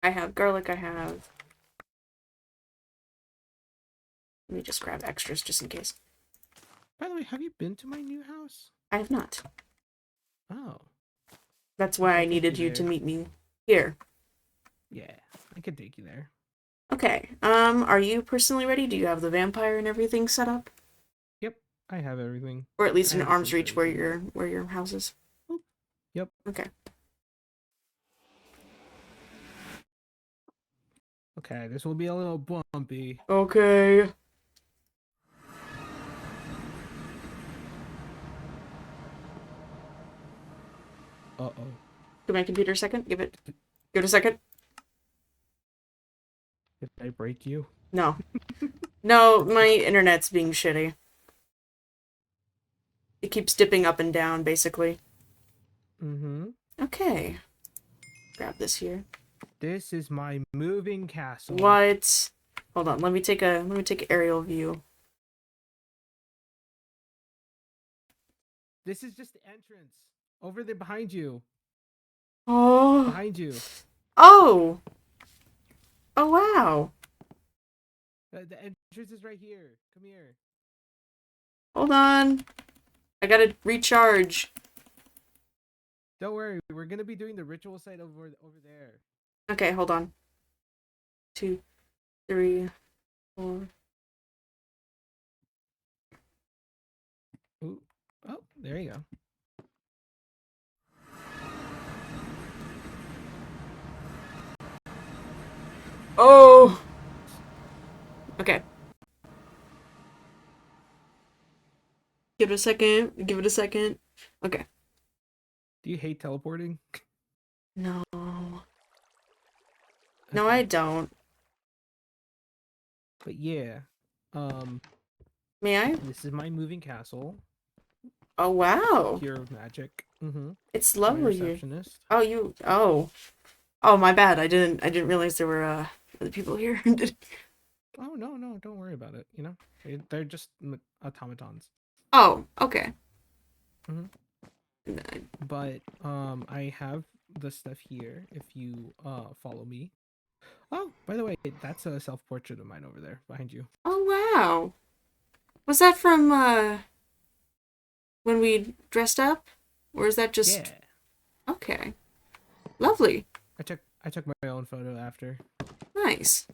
Speaker 1: I have garlic, I have... Let me just grab extras just in case.
Speaker 8: By the way, have you been to my new house?
Speaker 1: I have not.
Speaker 8: Oh.
Speaker 1: That's why I
Speaker 8: take
Speaker 1: needed
Speaker 8: you
Speaker 1: you to
Speaker 8: there.
Speaker 1: meet me here.
Speaker 8: Yeah, I could take you there.
Speaker 1: Okay, are you personally ready? Do you have the vampire and everything set up?
Speaker 8: Yep, I have everything.
Speaker 1: Or at least
Speaker 8: I
Speaker 1: in
Speaker 8: have a
Speaker 1: arm's
Speaker 8: key for
Speaker 1: reach where
Speaker 8: everything.
Speaker 1: your house is?
Speaker 8: Yep.
Speaker 1: Okay.
Speaker 8: Okay, this will be a little bumpy.
Speaker 1: Okay.
Speaker 8: Uh-oh.
Speaker 1: Give my computer a second. Give it a second.
Speaker 8: Did I break you?
Speaker 1: No. No, my internet's being shitty. It keeps dipping up and down, basically.
Speaker 8: Mm-hmm.
Speaker 1: Okay. Grab this here.
Speaker 8: This is my moving castle.
Speaker 1: What? Hold on, let me take an aerial view.
Speaker 8: This is just the entrance. Over there behind you.
Speaker 1: Oh.
Speaker 8: Behind you.
Speaker 1: Oh. Oh, wow.
Speaker 8: The entrance is right here. Come here.
Speaker 1: Hold on. I gotta recharge.
Speaker 8: Don't worry. We're going to be doing the ritual site over there.
Speaker 1: Okay, hold on. 2, 3, 4.
Speaker 8: There you go.
Speaker 1: Oh! Okay. Give it a second. Give it a second. Okay.
Speaker 8: Do you hate teleporting?
Speaker 1: No. No,
Speaker 8: Okay.
Speaker 1: I don't.
Speaker 8: But yeah, um,
Speaker 1: May I?
Speaker 8: this is my moving castle.
Speaker 1: Oh, wow.
Speaker 8: Pure magic. Mm-hmm.
Speaker 1: It's
Speaker 8: My
Speaker 1: lovely here.
Speaker 8: receptionist.
Speaker 1: Oh, you. Oh. Oh, my bad. I didn't realize there were, other people here.
Speaker 8: Oh no, don't worry about it. You know, they're just automatons.
Speaker 1: Oh, okay.
Speaker 8: Mm-hmm. But I have the stuff here. If you follow me. Oh, by the way, that's a self-portrait of mine over there behind you.
Speaker 1: Oh, wow. Was that from, when we dressed up? Or is that just...
Speaker 8: Yeah,
Speaker 1: Okay. Lovely.
Speaker 8: I took my own photo after.
Speaker 1: Nice.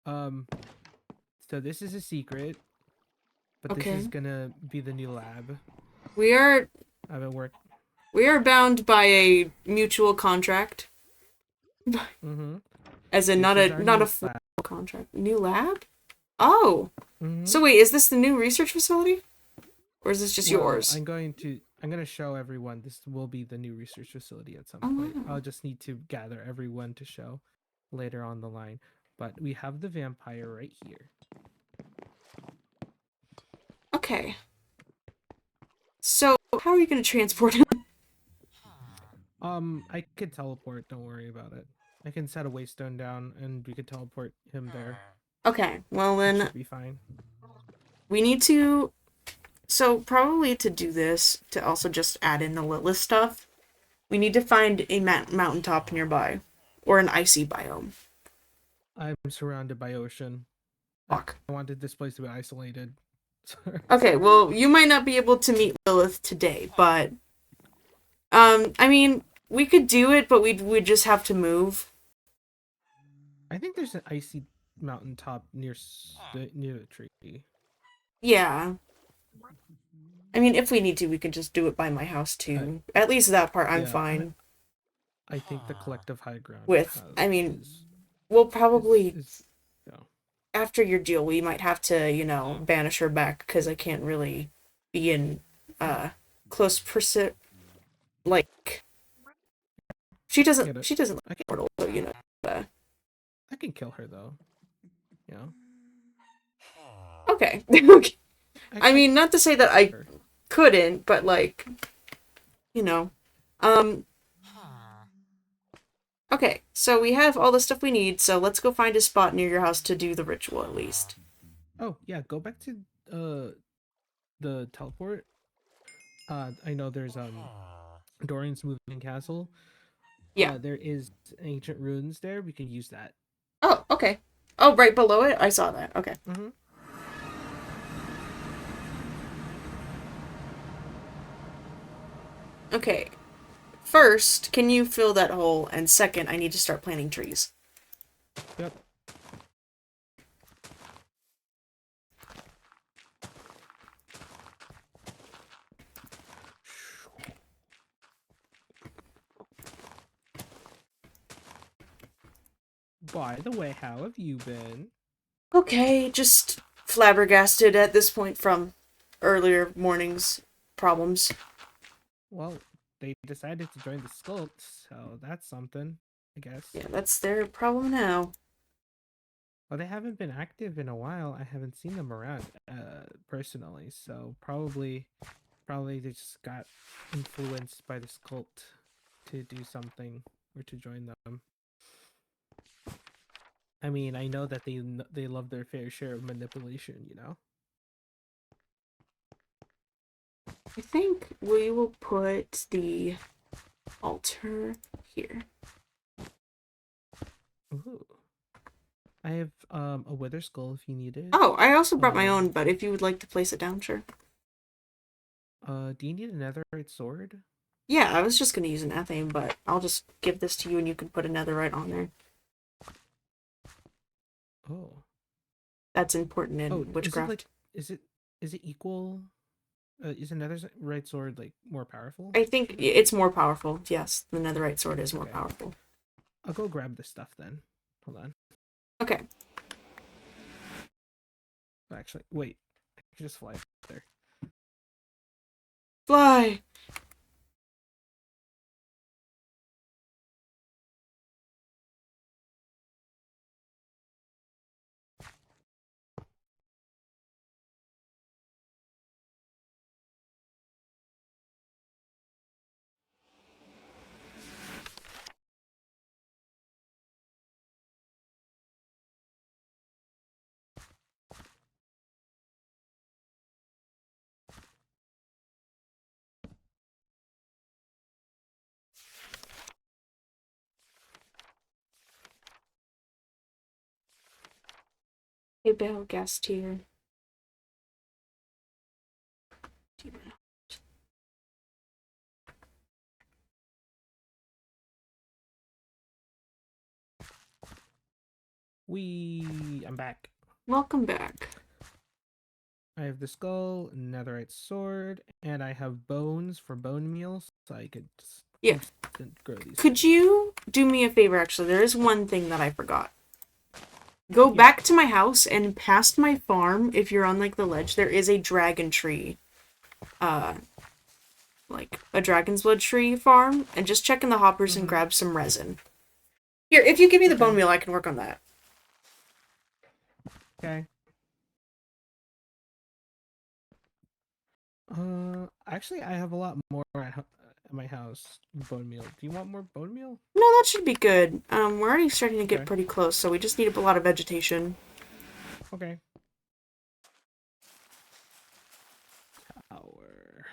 Speaker 8: Um, so this is a secret, but this
Speaker 1: Okay.
Speaker 8: is gonna be the new lab.
Speaker 1: We are
Speaker 8: I've been work.
Speaker 1: bound by a mutual contract.
Speaker 8: Mm-hmm.
Speaker 1: As in
Speaker 8: This
Speaker 1: not
Speaker 8: is
Speaker 1: a
Speaker 8: our
Speaker 1: not
Speaker 8: new
Speaker 1: a full
Speaker 8: lab.
Speaker 1: contract. New lab? Oh.
Speaker 8: Mm-hmm.
Speaker 1: So wait, is this the new research facility? Or is this just
Speaker 8: Well,
Speaker 1: yours?
Speaker 8: I'm gonna show everyone this will be the new research facility at some
Speaker 1: Oh,
Speaker 8: point.
Speaker 1: wow.
Speaker 8: I'll just need to gather everyone to show later on the line. But we have the vampire right here.
Speaker 1: Okay. So how are you gonna transport him?
Speaker 8: I could teleport, don't worry about it. I can set a waystone down and we could teleport him there.
Speaker 1: Okay, well
Speaker 8: It
Speaker 1: then
Speaker 8: should be fine.
Speaker 1: we need to, so probably to do this, to also just add in the Lilith stuff, we need to find a mountaintop nearby. Or an icy biome.
Speaker 8: I'm surrounded by ocean.
Speaker 1: Fuck.
Speaker 8: I wanted this place to be isolated.
Speaker 1: Okay, well, you might not be able to meet Lilith today, but I mean, we could do it, but we'd just have to move.
Speaker 8: I think there's an icy mountaintop near the tree.
Speaker 1: Yeah. I mean, if we need to, we can just do it by my house too. At least that part I'm
Speaker 8: Yeah,
Speaker 1: fine
Speaker 8: I think the collective high ground
Speaker 1: with. I mean, we'll probably
Speaker 8: you know,
Speaker 1: after your deal, we might have to, banish her back because I can't really be in close like
Speaker 8: get it.
Speaker 1: she doesn't
Speaker 8: I
Speaker 1: like
Speaker 8: can,
Speaker 1: mortal, so
Speaker 8: I can kill her though. You know.
Speaker 1: okay. Okay. I
Speaker 8: I
Speaker 1: mean, not to say that I
Speaker 8: her.
Speaker 1: couldn't, but like, you know. Um Okay, so we have all the stuff we need, so let's go find a spot near your house to do the ritual at least.
Speaker 8: Oh yeah, go back to the teleport. I know there's Dorian's moving castle.
Speaker 1: Yeah.
Speaker 8: There is ancient ruins there. We can use that.
Speaker 1: Oh, okay. Oh, right below it? I saw that. Okay.
Speaker 8: Mm-hmm.
Speaker 1: Okay. First, can you fill that hole? And second, I need to start planting trees.
Speaker 8: Yep. By the way, how have you been?
Speaker 1: Okay, just flabbergasted at this point from earlier morning's problems.
Speaker 8: Well, they decided to join the Skulk, so that's something, I guess.
Speaker 1: Yeah, that's their problem now.
Speaker 8: Well, they haven't been active in a while. I haven't seen them around, personally. So probably they just got influenced by this cult to do something or to join them. I mean, I know that they love their fair share of manipulation, you know.
Speaker 1: I think we will put the altar here.
Speaker 8: Ooh. I have a wither skull if you need it.
Speaker 1: Oh, I also brought my own, but if you would like to place it down, sure.
Speaker 8: Do you need a netherite sword?
Speaker 1: Yeah, I was just gonna use an ethane, but I'll just give this to you and you can put a netherite on there.
Speaker 8: Oh.
Speaker 1: That's important in
Speaker 8: Oh,
Speaker 1: witchcraft.
Speaker 8: is it equal? Is another right sword like more powerful?
Speaker 1: I think it's more powerful. Yes, the netherite sword is more
Speaker 8: Okay.
Speaker 1: powerful.
Speaker 8: I'll go grab this stuff then. Hold on.
Speaker 1: Okay.
Speaker 8: Actually, wait. I can just fly there.
Speaker 1: Fly! Hey, Bell, guest here.
Speaker 8: I'm back.
Speaker 1: Welcome back.
Speaker 8: I have the skull, netherite sword, and I have bones for bone meal, so I could just
Speaker 1: Yeah.
Speaker 8: grow these.
Speaker 1: Could
Speaker 8: things.
Speaker 1: you do me a favor, actually? There is one thing that I forgot. Go
Speaker 8: Yeah.
Speaker 1: back to my house and past my farm, if you're on, like, the ledge, there is a dragon tree. Like, a dragon's blood tree farm, and just check in the hoppers and grab some resin. Here, if you give me the bone
Speaker 8: Okay.
Speaker 1: meal, I can work on that.
Speaker 8: Okay. Actually, I have a lot more at my house. Bone meal. Do you want more bone meal?
Speaker 1: No, that should be good. We're already starting to get
Speaker 8: Okay.
Speaker 1: pretty close, so we just need a lot of vegetation.
Speaker 8: Okay. Tower.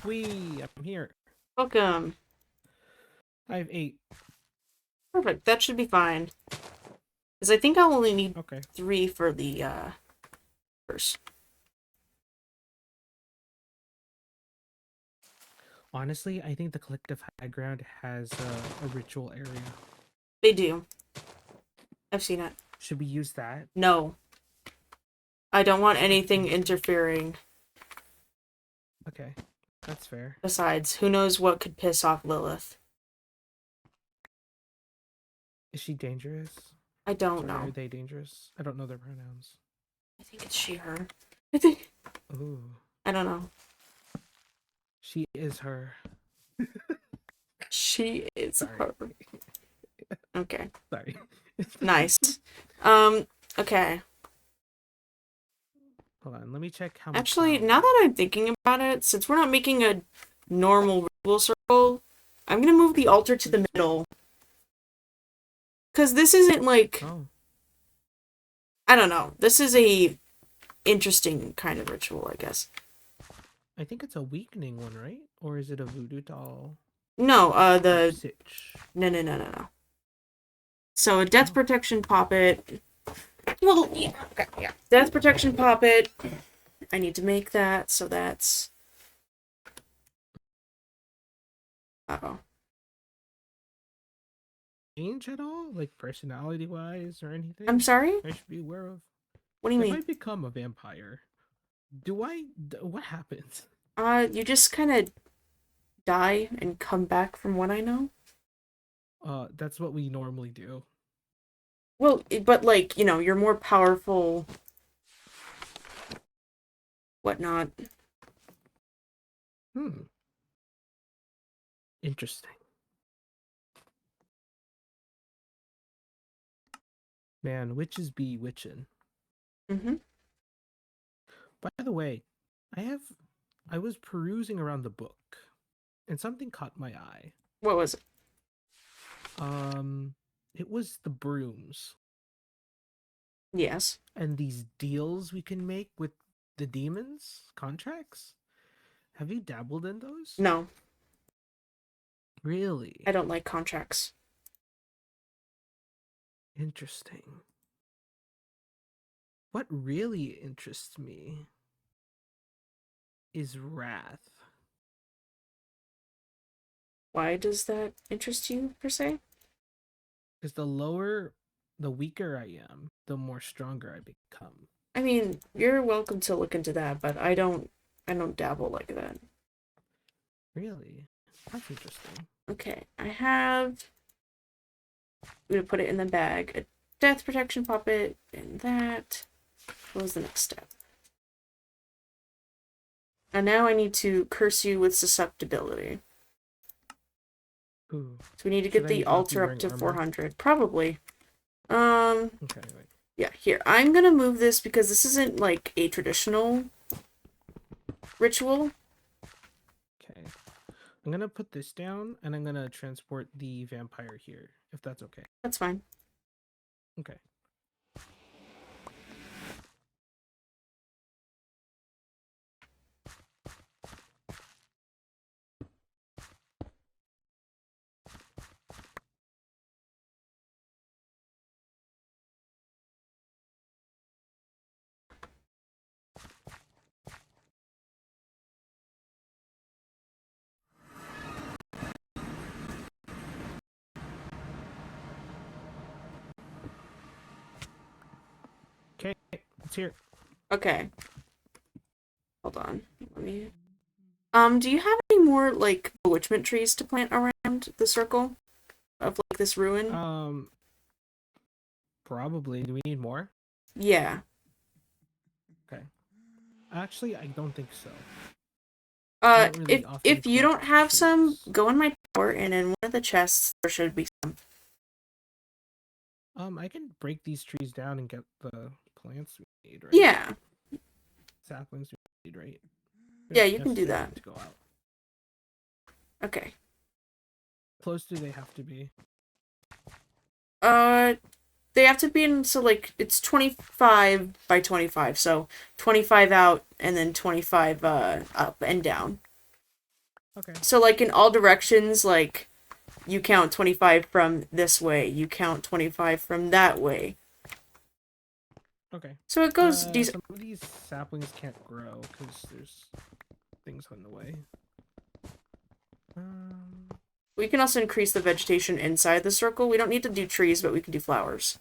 Speaker 8: I'm here.
Speaker 1: Welcome.
Speaker 8: I have 8.
Speaker 1: Perfect. That should be fine. Because I think I'll only need
Speaker 8: Okay.
Speaker 1: 3 for the, first.
Speaker 8: Honestly, I think the collective high ground has a ritual area.
Speaker 1: They do. I've seen it.
Speaker 8: Should we use that?
Speaker 1: No. I don't want anything interfering.
Speaker 8: Okay, that's fair.
Speaker 1: Besides, who knows what could piss off Lilith?
Speaker 8: Is she dangerous?
Speaker 1: I don't
Speaker 8: Sorry,
Speaker 1: know.
Speaker 8: are they dangerous? I don't know their pronouns.
Speaker 1: I think it's she, her. I think.
Speaker 8: Ooh.
Speaker 1: I don't know.
Speaker 8: She is her.
Speaker 1: She is
Speaker 8: Sorry.
Speaker 1: her. Okay.
Speaker 8: Sorry.
Speaker 1: Nice. Okay.
Speaker 8: Hold on, let me check how much.
Speaker 1: Actually, now that I'm thinking about it, since we're not making a normal ritual circle, I'm gonna move the altar to the middle. Because this isn't like...
Speaker 8: Oh.
Speaker 1: I don't know. This is a interesting kind of ritual, I guess.
Speaker 8: I think it's a weakening one, right? Or is it a voodoo doll?
Speaker 1: No, the...
Speaker 8: Sitch.
Speaker 1: No. So, a death protection poppet. Well, yeah, okay, yeah. Death protection poppet. I need to make that, so that's... Uh-oh.
Speaker 8: Change at all? Like personality-wise or anything?
Speaker 1: I'm sorry?
Speaker 8: I should be aware of.
Speaker 1: What do you
Speaker 8: If I
Speaker 1: mean?
Speaker 8: become a vampire, what happens?
Speaker 1: You just kind of die and come back from what I know.
Speaker 8: That's what we normally do.
Speaker 1: Well, but like, you're more powerful, whatnot.
Speaker 8: Hmm. Interesting. Man, witches be witchin'.
Speaker 1: Mm-hmm.
Speaker 8: By the way, I was perusing around the book and something caught my eye.
Speaker 1: What was it?
Speaker 8: Um, it was the brooms
Speaker 1: Yes.
Speaker 8: and these deals we can make with the demons, contracts. Have you dabbled in those?
Speaker 1: No,
Speaker 8: Really?
Speaker 1: I don't like contracts.
Speaker 8: Interesting. What really interests me is wrath.
Speaker 1: Why does that interest you, per se?
Speaker 8: Because the weaker I am, the more stronger I become.
Speaker 1: I mean, you're welcome to look into that, but I don't dabble like that.
Speaker 8: Really? That's interesting.
Speaker 1: Okay, I'm gonna put it in the bag. A death protection puppet, and that. What was the next step? And now I need to curse you with susceptibility.
Speaker 8: Ooh.
Speaker 1: So we need to
Speaker 8: Should
Speaker 1: get
Speaker 8: I
Speaker 1: the
Speaker 8: not be
Speaker 1: altar up
Speaker 8: wearing
Speaker 1: to
Speaker 8: armor?
Speaker 1: 400. Probably.
Speaker 8: Okay, wait.
Speaker 1: Yeah, here. I'm gonna move this because this isn't like a traditional ritual.
Speaker 8: Okay. I'm gonna put this down and I'm gonna transport the vampire here, if that's okay.
Speaker 1: That's fine.
Speaker 8: Okay. Okay, it's here.
Speaker 1: Okay. Hold on. Let me. Do you have any more like bewitchment trees to plant around the circle of like this ruin?
Speaker 8: Probably. Do we need more?
Speaker 1: Yeah.
Speaker 8: Okay. Actually, I don't think so. I don't really
Speaker 1: If
Speaker 8: often
Speaker 1: if you
Speaker 8: collect
Speaker 1: don't have some,
Speaker 8: trees.
Speaker 1: go in my tower, and in one of the chests there should be some.
Speaker 8: I can break these trees down and get the plants we need, right?
Speaker 1: Yeah.
Speaker 8: Saplings we need, right? We
Speaker 1: Yeah,
Speaker 8: don't
Speaker 1: you can do
Speaker 8: necessarily
Speaker 1: that.
Speaker 8: need to go out.
Speaker 1: Okay.
Speaker 8: Close do they have to be?
Speaker 1: Uh, they have to be in, so like it's 25 by 25, so 25 out and then 25 up and down.
Speaker 8: Okay.
Speaker 1: So like in all directions, like you count 25 from this way, you count 25 from that way.
Speaker 8: Okay.
Speaker 1: So it goes decent.
Speaker 8: Some of these saplings can't grow because there's things in the way.
Speaker 1: We can also increase the vegetation inside the circle. We don't need to do trees, but we can do flowers.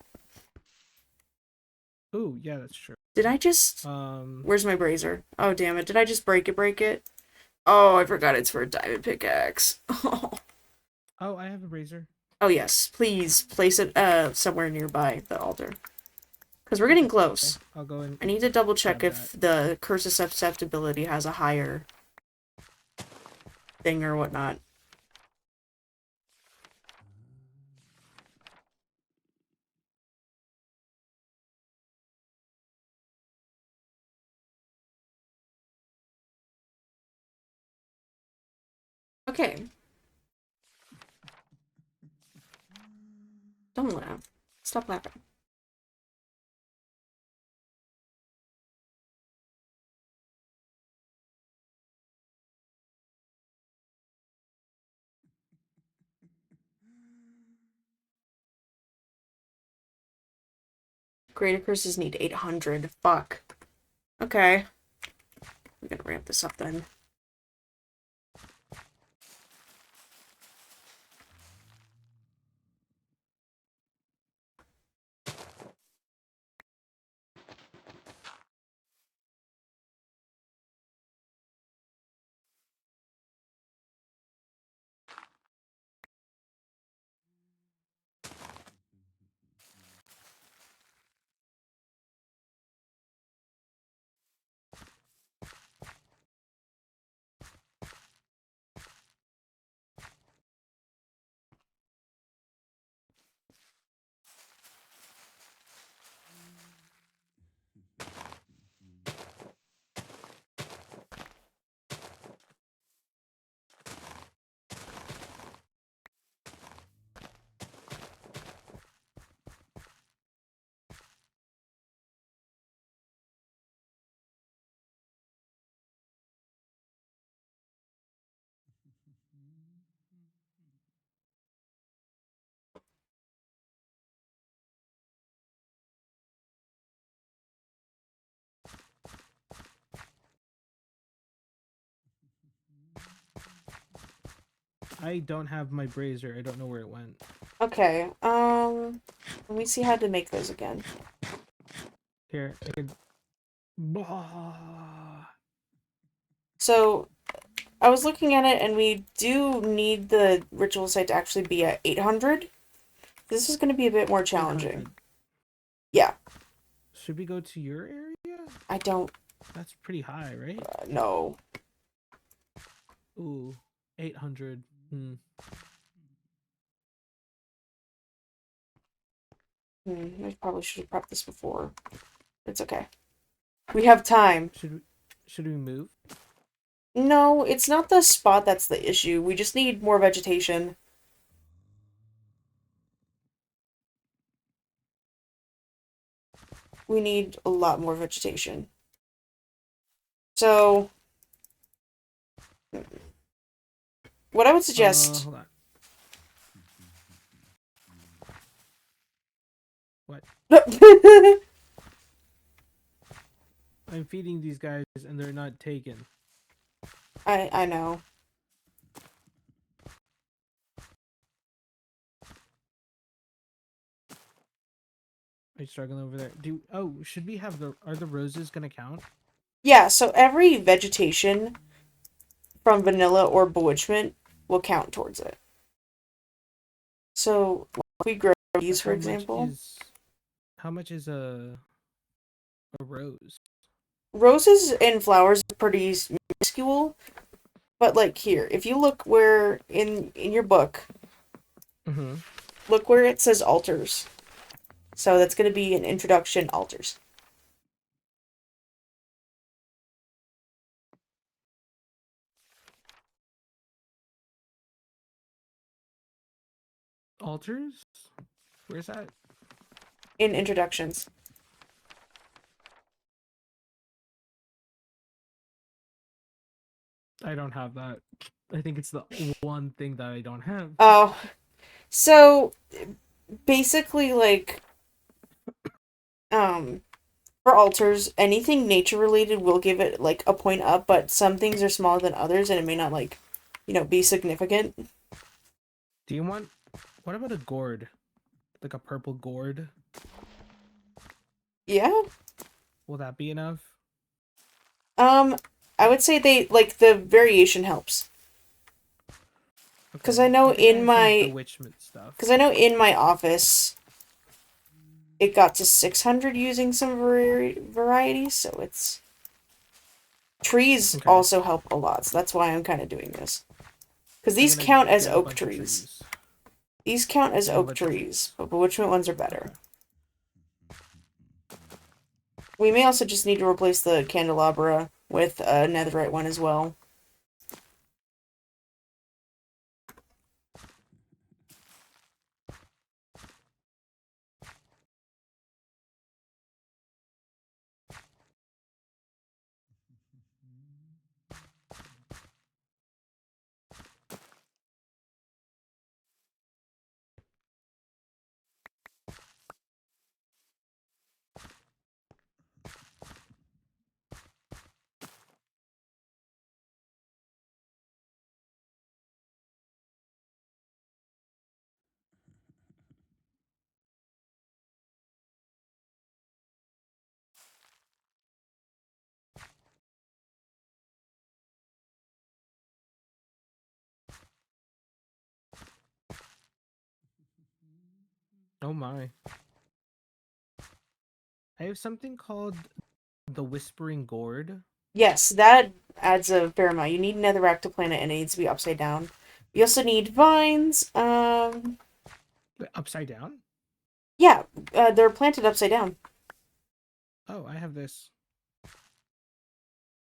Speaker 8: Oh, yeah, that's true.
Speaker 1: Did I just... Where's my brazier? Oh, damn it. Did I just break it? Oh, I forgot it's for a diamond pickaxe.
Speaker 8: Oh, I have a razor.
Speaker 1: Oh, yes. Please place it somewhere nearby the altar. Because we're getting close.
Speaker 8: Okay. I'll go in.
Speaker 1: I need to double check
Speaker 8: grab
Speaker 1: if the curse of susceptibility has a higher thing or whatnot. Okay. Don't laugh. Stop laughing. Greater curses need 800. Fuck. Okay. I'm gonna ramp this up then.
Speaker 8: I don't have my brazier. I don't know where it went.
Speaker 1: Okay, let me see how to make those again.
Speaker 8: Here, I can. Bah.
Speaker 1: So, I was looking at it, and we do need the ritual site to actually be at 800. This is going to be a bit more challenging.
Speaker 8: 800.
Speaker 1: Yeah.
Speaker 8: Should we go to your area?
Speaker 1: I don't
Speaker 8: That's pretty high, right?
Speaker 1: know.
Speaker 8: Ooh, 800.
Speaker 1: I probably should have prepped this before. It's okay. We have time.
Speaker 8: Should we move?
Speaker 1: No, it's not the spot that's the issue. We just need more vegetation. We need a lot more vegetation. So, what I would suggest...
Speaker 8: Hold on. What? I'm feeding these guys and they're not taken.
Speaker 1: I know.
Speaker 8: Are you struggling over there? Should we have are the roses gonna count?
Speaker 1: Yeah, so every vegetation from vanilla or bewitchment will count towards it. So, if we grow these, for example.
Speaker 8: How much is a rose?
Speaker 1: Roses and flowers are pretty minuscule, but like here, if you look where in your book, look where it says altars. So that's going to be an introduction altars.
Speaker 8: Altars? Where's that?
Speaker 1: In introductions.
Speaker 8: I don't have that. I think it's the one thing that I don't have.
Speaker 1: Oh, so basically, like, for altars, anything nature related will give it like a point up, but some things are smaller than others, and it may not like, be significant.
Speaker 8: Do you want? What about a gourd? Like a purple gourd?
Speaker 1: Yeah.
Speaker 8: Will that be enough?
Speaker 1: I would say the variation helps. Because I know in my office, it got to 600 using some variety, so it's... Trees also help a lot, so that's why I'm kind of doing this. Because these count as oak trees. These count as oak trees, but bewitchment ones are better. We may also just need to replace the candelabra with a netherite one as well.
Speaker 8: Oh my. I have something called the Whispering Gourd.
Speaker 1: Yes, that adds a fair amount. You need netherrack to plant it, and it needs to be upside down. You also need vines.
Speaker 8: Upside down?
Speaker 1: Yeah, they're planted upside down.
Speaker 8: Oh, I have this.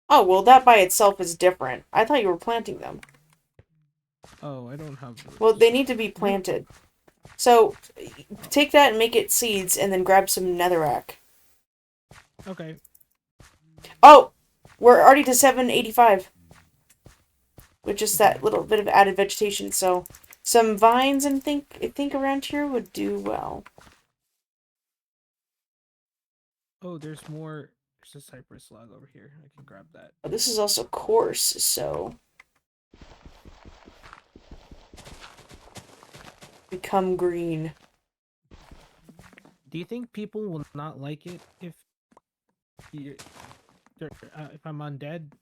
Speaker 1: Oh, well, that by itself is different. I thought you were planting them.
Speaker 8: Oh, I don't have those.
Speaker 1: Well, they need to be planted. So, take that and make it seeds, and then grab some netherrack.
Speaker 8: Okay.
Speaker 1: Oh! We're already to 785. With just that little bit of added vegetation, so... Some vines and I think around here would do well.
Speaker 8: Oh, there's more. There's a cypress log over here. I can grab that.
Speaker 1: This is also coarse, so... become green.
Speaker 8: Do you think people will not like it if if I'm undead?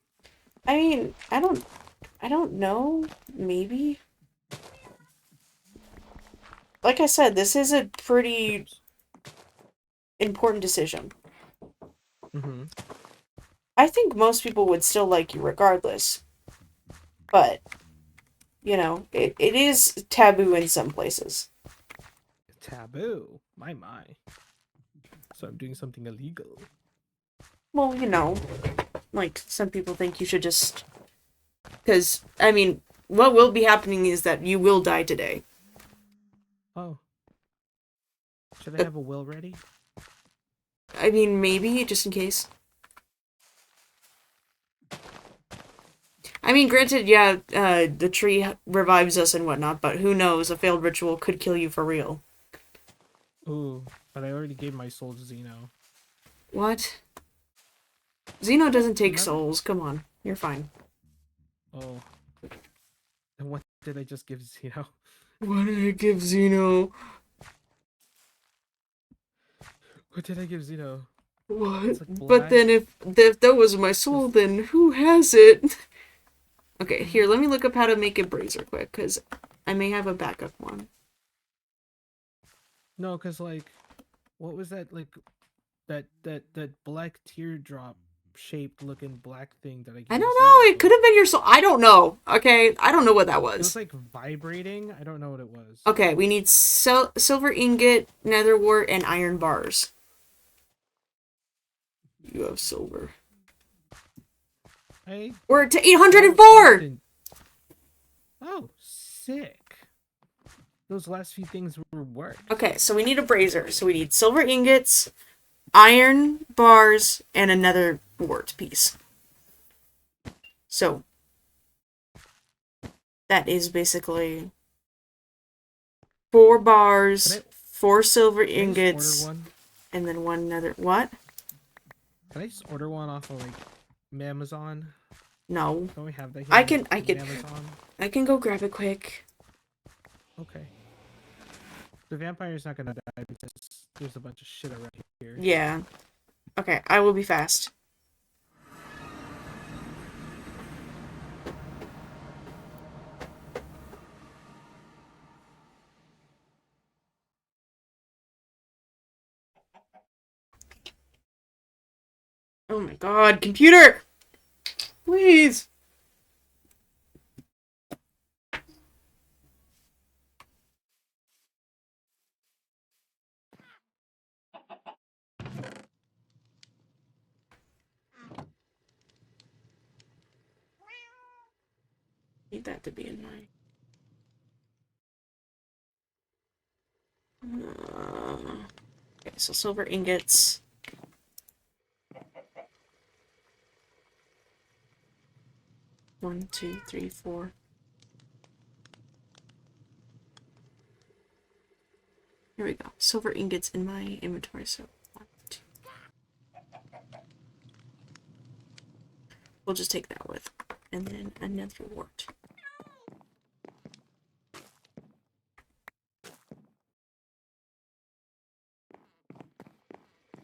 Speaker 1: I mean, I don't know. Maybe. Like I said, this is a pretty important decision.
Speaker 8: Mm-hmm.
Speaker 1: I think most people would still like you regardless. But, you know, it is taboo in some places.
Speaker 8: Taboo. My. So I'm doing something illegal.
Speaker 1: Well, you know, like, some people think you should just... Because, I mean, what will be happening is that you will die today.
Speaker 8: Oh. Should I have a will ready?
Speaker 1: I mean, maybe, just in case. I mean, granted, yeah, the tree revives us and whatnot, but who knows, a failed ritual could kill you for real.
Speaker 8: Ooh, but I already gave my soul to Zeno.
Speaker 1: What? Zeno doesn't take
Speaker 8: Remember?
Speaker 1: souls, come on, you're fine.
Speaker 8: Oh. And what did I just give Zeno?
Speaker 1: What did I give Zeno?
Speaker 8: What did I give Zeno?
Speaker 1: What?
Speaker 8: It's like
Speaker 1: But then
Speaker 8: black.
Speaker 1: if that was my soul, then who has it? Okay, here, let me look up how to make a brazier quick, because I may have a backup one.
Speaker 8: No, because like, what was that like? That black teardrop shaped looking black thing that I gave
Speaker 1: I don't
Speaker 8: Zeno
Speaker 1: know, it
Speaker 8: for?
Speaker 1: could have been your soul. I don't know, okay? I don't know what that
Speaker 8: It was
Speaker 1: was.
Speaker 8: like vibrating. I don't know what it was.
Speaker 1: Okay, we need silver ingot, nether wart, and iron bars. You have silver. We're to 804!
Speaker 8: Oh, sick. Those last few things were work.
Speaker 1: Okay, so we need a brazier. So we need silver ingots, iron bars, and a nether wart piece. So that is basically 4 bars, 4 silver ingots, and then 1 nether... What?
Speaker 8: Can I just order one off of like Amazon?
Speaker 1: No.
Speaker 8: Don't we have that here?
Speaker 1: I can
Speaker 8: Amazon?
Speaker 1: I can go grab it quick.
Speaker 8: Okay. The vampire's not gonna die because there's a bunch of shit around here.
Speaker 1: Yeah. Okay, I will be fast. Oh my god, computer! Please! Need that to be in my... okay, so silver ingots. One, two, three, four. Here we go. Silver ingots in my inventory, so 1, 2. We'll just take that with. And then another wart.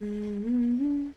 Speaker 1: Mm-hmm.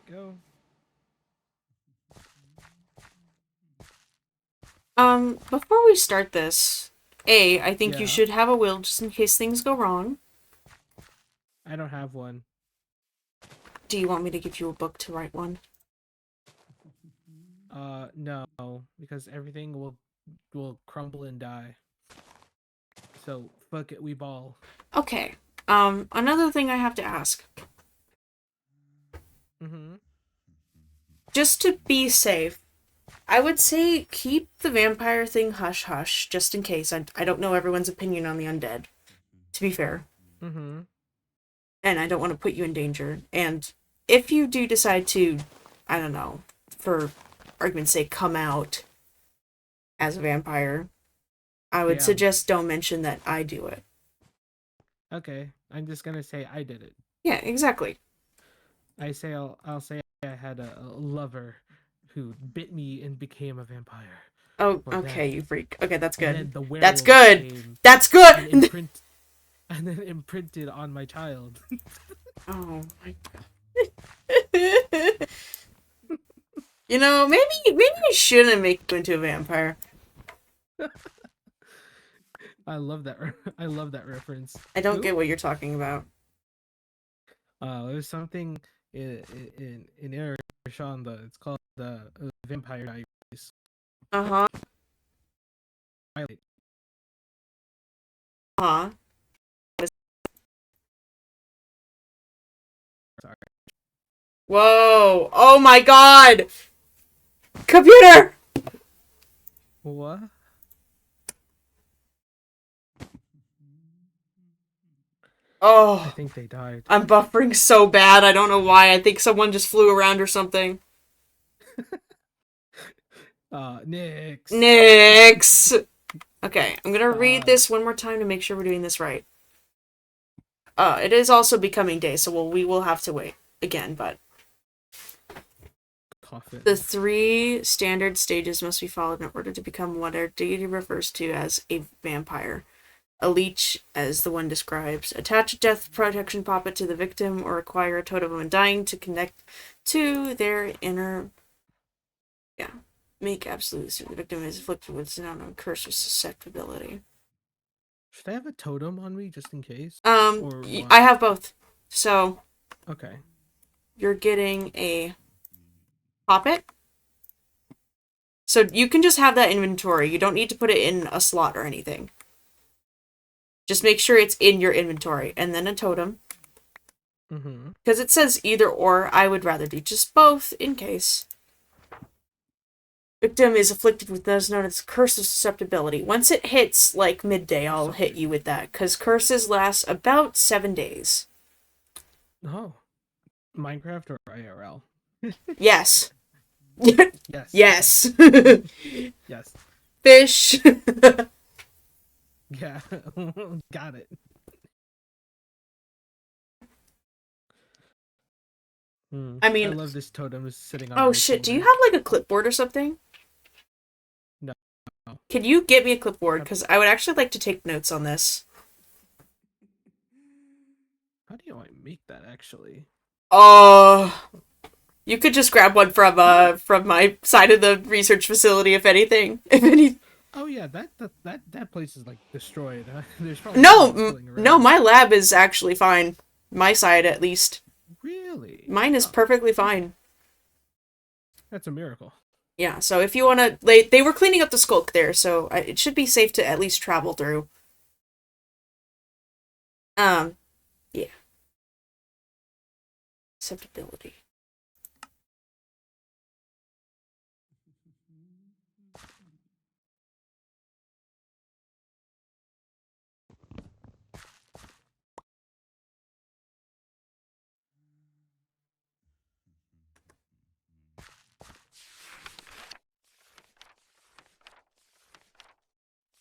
Speaker 8: There we go.
Speaker 1: Before we start this, I think you
Speaker 8: Yeah.
Speaker 1: should have a will just in case things go wrong.
Speaker 8: I don't have one.
Speaker 1: Do you want me to give you a book to write one?
Speaker 8: No, because everything will crumble and die. So fuck it, we ball.
Speaker 1: Okay. Another thing I have to ask.
Speaker 8: Mm-hmm.
Speaker 1: Just to be safe, I would say keep the vampire thing hush hush, just in case. I don't know everyone's opinion on the undead, to be fair.
Speaker 8: Mm-hmm.
Speaker 1: And I don't want to put you in danger. And if you do decide to, I don't know, for argument's sake, come out as a vampire, I would
Speaker 8: Yeah.
Speaker 1: suggest don't mention that I do it.
Speaker 8: Okay. I'm just gonna say I did it.
Speaker 1: Yeah, exactly.
Speaker 8: I'll say I had a lover who bit me and became a vampire.
Speaker 1: Oh,
Speaker 8: Or
Speaker 1: okay,
Speaker 8: then
Speaker 1: you freak. Okay, that's
Speaker 8: and
Speaker 1: good.
Speaker 8: then the
Speaker 1: That's
Speaker 8: werewolves
Speaker 1: good.
Speaker 8: came
Speaker 1: That's
Speaker 8: and
Speaker 1: good.
Speaker 8: then imprinted on my child.
Speaker 1: Oh my god. You know, maybe you shouldn't make you into a vampire.
Speaker 8: I love that. I love that reference.
Speaker 1: I don't
Speaker 8: Who?
Speaker 1: get what you're talking about.
Speaker 8: It was something in Air Shonda. It's called the Vampire Diaries.
Speaker 1: Uh-huh.
Speaker 8: Twilight.
Speaker 1: Uh-huh.
Speaker 8: Sorry.
Speaker 1: Whoa. Oh my god. Computer.
Speaker 8: What? I
Speaker 1: Oh,
Speaker 8: think they died.
Speaker 1: I'm buffering so bad. I don't know why. I think someone just flew around or something.
Speaker 8: Nix.
Speaker 1: Nix. Okay, I'm gonna read
Speaker 8: Uh,
Speaker 1: this one more time to make sure we're doing this right. It is also becoming day, so we will have to wait again, but
Speaker 8: Coffin.
Speaker 1: the 3 standard stages must be followed in order to become what our deity refers to as a vampire. A leech, as the one describes. Attach a death protection puppet to the victim or acquire a totem of undying to connect to their inner... Yeah. Make absolute certain the victim is afflicted with a curse of susceptibility.
Speaker 8: Should I have a totem on me just in case? Or what?
Speaker 1: I have both. So,
Speaker 8: Okay.
Speaker 1: you're getting a poppet. So you can just have that inventory. You don't need to put it in a slot or anything. Just make sure it's in your inventory. And then a totem.
Speaker 8: Mm-hmm.
Speaker 1: Because it says either or. I would rather do just both in case. Victim is afflicted with what is known as curse of susceptibility. Once it hits like midday, I'll hit you with that. Because curses last about 7 days.
Speaker 8: Oh. Minecraft or IRL?
Speaker 1: Yes.
Speaker 8: Yes.
Speaker 1: Yes.
Speaker 8: Okay. Yes.
Speaker 1: Fish.
Speaker 8: Yeah. Got it.
Speaker 1: I mean,
Speaker 8: I love this totem is sitting on
Speaker 1: oh
Speaker 8: my
Speaker 1: shit, do you
Speaker 8: shoulder.
Speaker 1: have like a clipboard or something?
Speaker 8: No.
Speaker 1: Can you get me a clipboard? Because I would actually like to take notes on this.
Speaker 8: How do I make that actually?
Speaker 1: Oh, you could just grab one from my side of the research facility, if anything. If any.
Speaker 8: Oh yeah, that place is like destroyed. There's probably
Speaker 1: No,
Speaker 8: someone fooling around.
Speaker 1: no, my lab is actually fine. My side, at least.
Speaker 8: Really?
Speaker 1: Mine is perfectly fine.
Speaker 8: That's a miracle.
Speaker 1: Yeah, so if you want to... They were cleaning up the skulk there, so it should be safe to at least travel through. Yeah. Acceptability.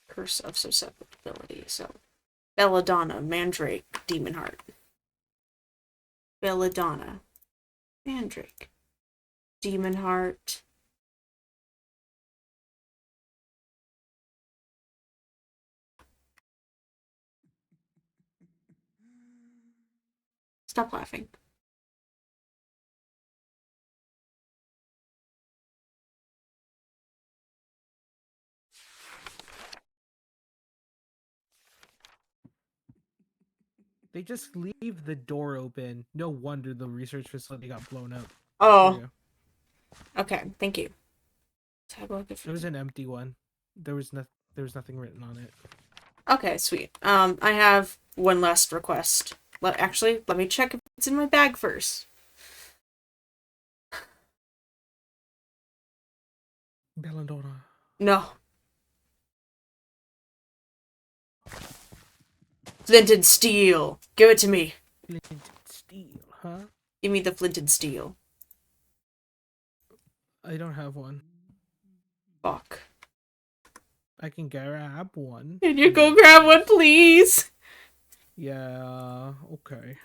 Speaker 1: Curse of susceptibility, so... Belladonna, Mandrake, Demon Heart. Belladonna, Mandrake, Demon Heart. Stop laughing.
Speaker 8: They just leave the door open. No wonder the research facility got blown up.
Speaker 1: Oh. Okay, thank you. Tableau.
Speaker 8: It was an empty one. There was nothing written on it.
Speaker 1: Okay, sweet. I have one last request. Actually, let me check if it's in my bag first.
Speaker 8: Belladonna.
Speaker 1: No. Flint and steel. Give it to me.
Speaker 8: Flint and steel, huh?
Speaker 1: Give me the flint and steel.
Speaker 8: I don't have one.
Speaker 1: Fuck.
Speaker 8: I can grab one.
Speaker 1: Can you go grab one, please?
Speaker 8: Yeah, okay.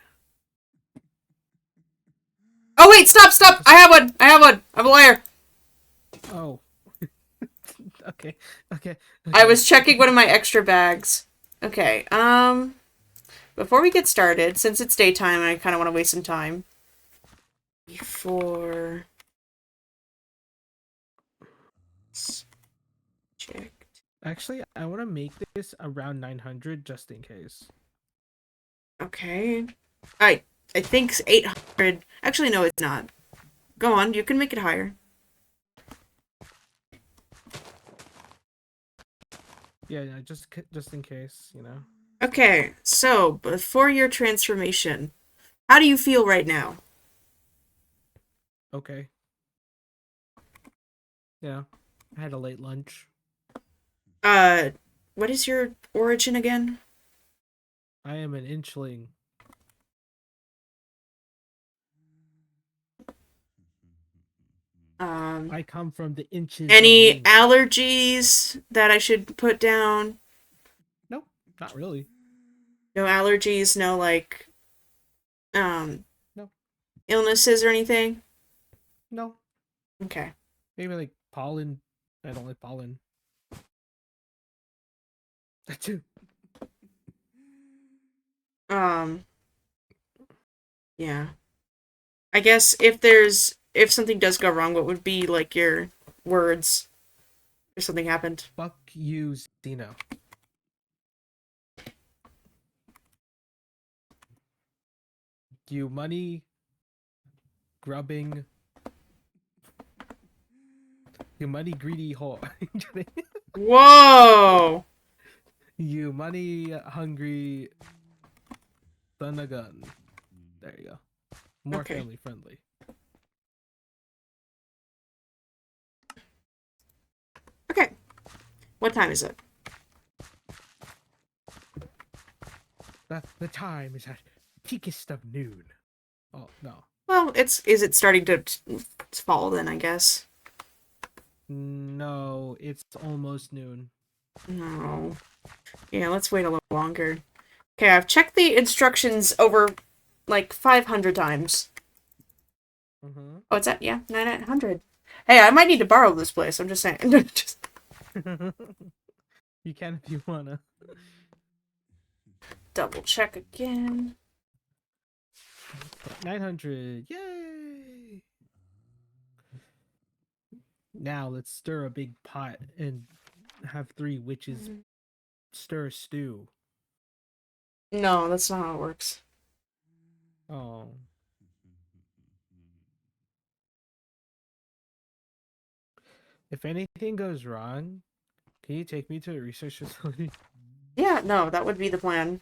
Speaker 1: Oh wait, stop! I have one! I'm a liar.
Speaker 8: Oh. Okay.
Speaker 1: I was checking one of my extra bags. Okay, before we get started, since it's daytime, I kind of want to waste some time. Before... Checked.
Speaker 8: Actually, I want to make this around 900 just in case.
Speaker 1: Okay. I think 800. Actually, no, it's not. Go on, you can make it higher.
Speaker 8: Yeah, just in case, you know.
Speaker 1: Okay, so before your transformation, how do you feel right now?
Speaker 8: Okay. Yeah, I had a late lunch.
Speaker 1: What is your origin again?
Speaker 8: I am an inchling. I come from the inches.
Speaker 1: Any
Speaker 8: of
Speaker 1: allergies that I should put down?
Speaker 8: Nope, not really.
Speaker 1: No allergies, no like,
Speaker 8: No.
Speaker 1: illnesses or anything?
Speaker 8: No.
Speaker 1: Okay.
Speaker 8: Maybe like pollen. I don't like pollen. That too.
Speaker 1: Yeah. I guess if something does go wrong, what would be like your words if something happened?
Speaker 8: Fuck you, Zeno. You money grubbing. You money greedy whore.
Speaker 1: Whoa!
Speaker 8: You money hungry son of a gun. There you go. More
Speaker 1: Okay.
Speaker 8: family friendly.
Speaker 1: Okay. What time is it?
Speaker 8: The time is at peakest of noon. Oh no.
Speaker 1: Well, is it starting to fall then, I guess?
Speaker 8: No, it's almost noon.
Speaker 1: No. Yeah, let's wait a little longer. Okay, I've checked the instructions over like 500 times.
Speaker 8: Mm-hmm.
Speaker 1: Oh, it's at, yeah, 900. Hey, I might need to borrow this place. I'm just saying. Just
Speaker 8: You can if you wanna.
Speaker 1: double check again.
Speaker 8: 900. Yay! Now let's stir a big pot and have 3 witches stir a stew.
Speaker 1: No, that's not how it works.
Speaker 8: Oh. If anything goes wrong, can you take me to a research facility?
Speaker 1: Yeah, no, that would be the plan.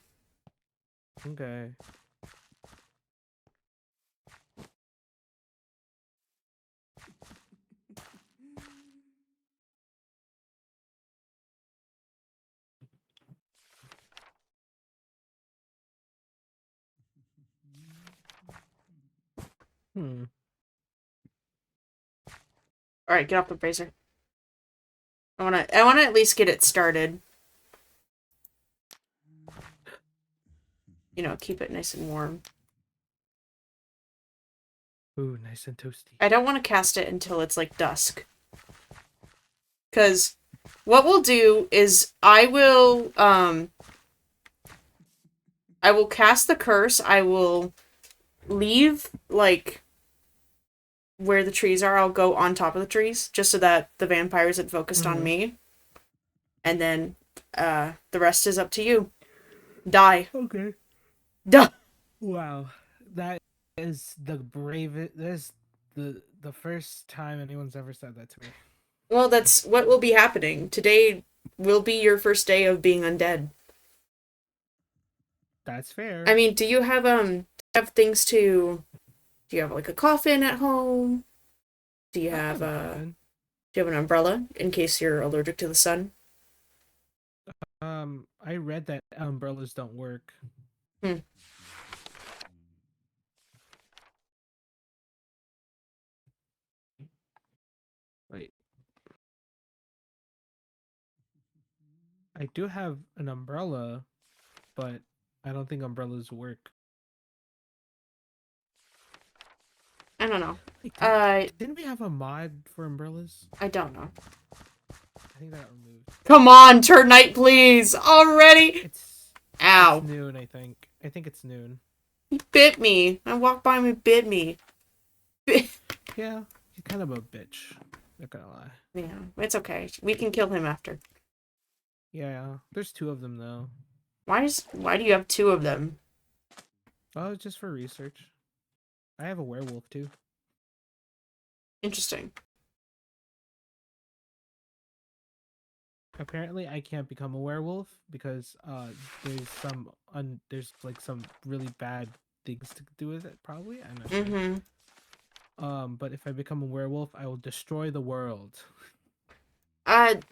Speaker 8: Okay.
Speaker 1: Alright, get off the brazier. I wanna at least get it started. You know, keep it nice and warm.
Speaker 8: Ooh, nice and toasty.
Speaker 1: I don't want to cast it until it's like dusk. Because what we'll do is I will cast the curse. I will leave like where the trees are. I'll go on top of the trees just so that the vampires had focused on me. And then the rest is up to you. Die.
Speaker 8: Okay.
Speaker 1: Die.
Speaker 8: Wow. That is the bravest. That is the first time anyone's ever said that to me.
Speaker 1: Well, that's what will be happening. Today will be your first day of being undead.
Speaker 8: That's fair.
Speaker 1: I mean, do you have things to do you have like a coffin at home? Do you
Speaker 8: I
Speaker 1: have
Speaker 8: have a coffin.
Speaker 1: do you have an umbrella in case you're allergic to the sun?
Speaker 8: I read that umbrellas don't work.
Speaker 1: Hmm.
Speaker 8: Wait, I do have an umbrella, but I don't think umbrellas work.
Speaker 1: I don't know.
Speaker 8: Wait,
Speaker 1: Uh,
Speaker 8: didn't we have a mod for umbrellas?
Speaker 1: I don't know.
Speaker 8: I think that got removed.
Speaker 1: Come on, turn night, please. Already.
Speaker 8: It's
Speaker 1: Ow.
Speaker 8: noon, I think. I think it's noon.
Speaker 1: He bit me. I walked by him and bit me.
Speaker 8: Yeah, he's kind of a bitch. Not gonna lie.
Speaker 1: Yeah, it's okay. We can kill him after.
Speaker 8: Yeah, there's two of them though.
Speaker 1: Why do you have two of them?
Speaker 8: Oh, it's just for research. I have a werewolf too.
Speaker 1: Interesting.
Speaker 8: Apparently, I can't become a werewolf because there's like some really bad things to do with it. Probably, I'm not sure. But if I become a werewolf, I will destroy the world.
Speaker 1: I've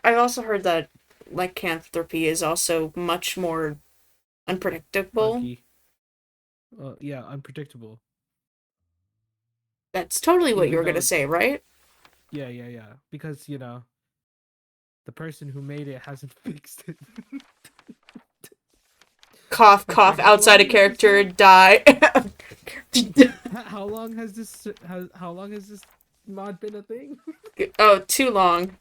Speaker 1: also heard that lycanthropy is also much more unpredictable.
Speaker 8: Funky. Yeah, unpredictable.
Speaker 1: That's totally what you
Speaker 8: Even
Speaker 1: were gonna
Speaker 8: though,
Speaker 1: say, right?
Speaker 8: yeah, because the person who made it hasn't fixed it.
Speaker 1: Cough,
Speaker 8: My
Speaker 1: cough,
Speaker 8: friend, how
Speaker 1: outside
Speaker 8: long
Speaker 1: a
Speaker 8: has this
Speaker 1: character,
Speaker 8: been?
Speaker 1: die.
Speaker 8: How long has this mod been a thing?
Speaker 1: Oh, too long.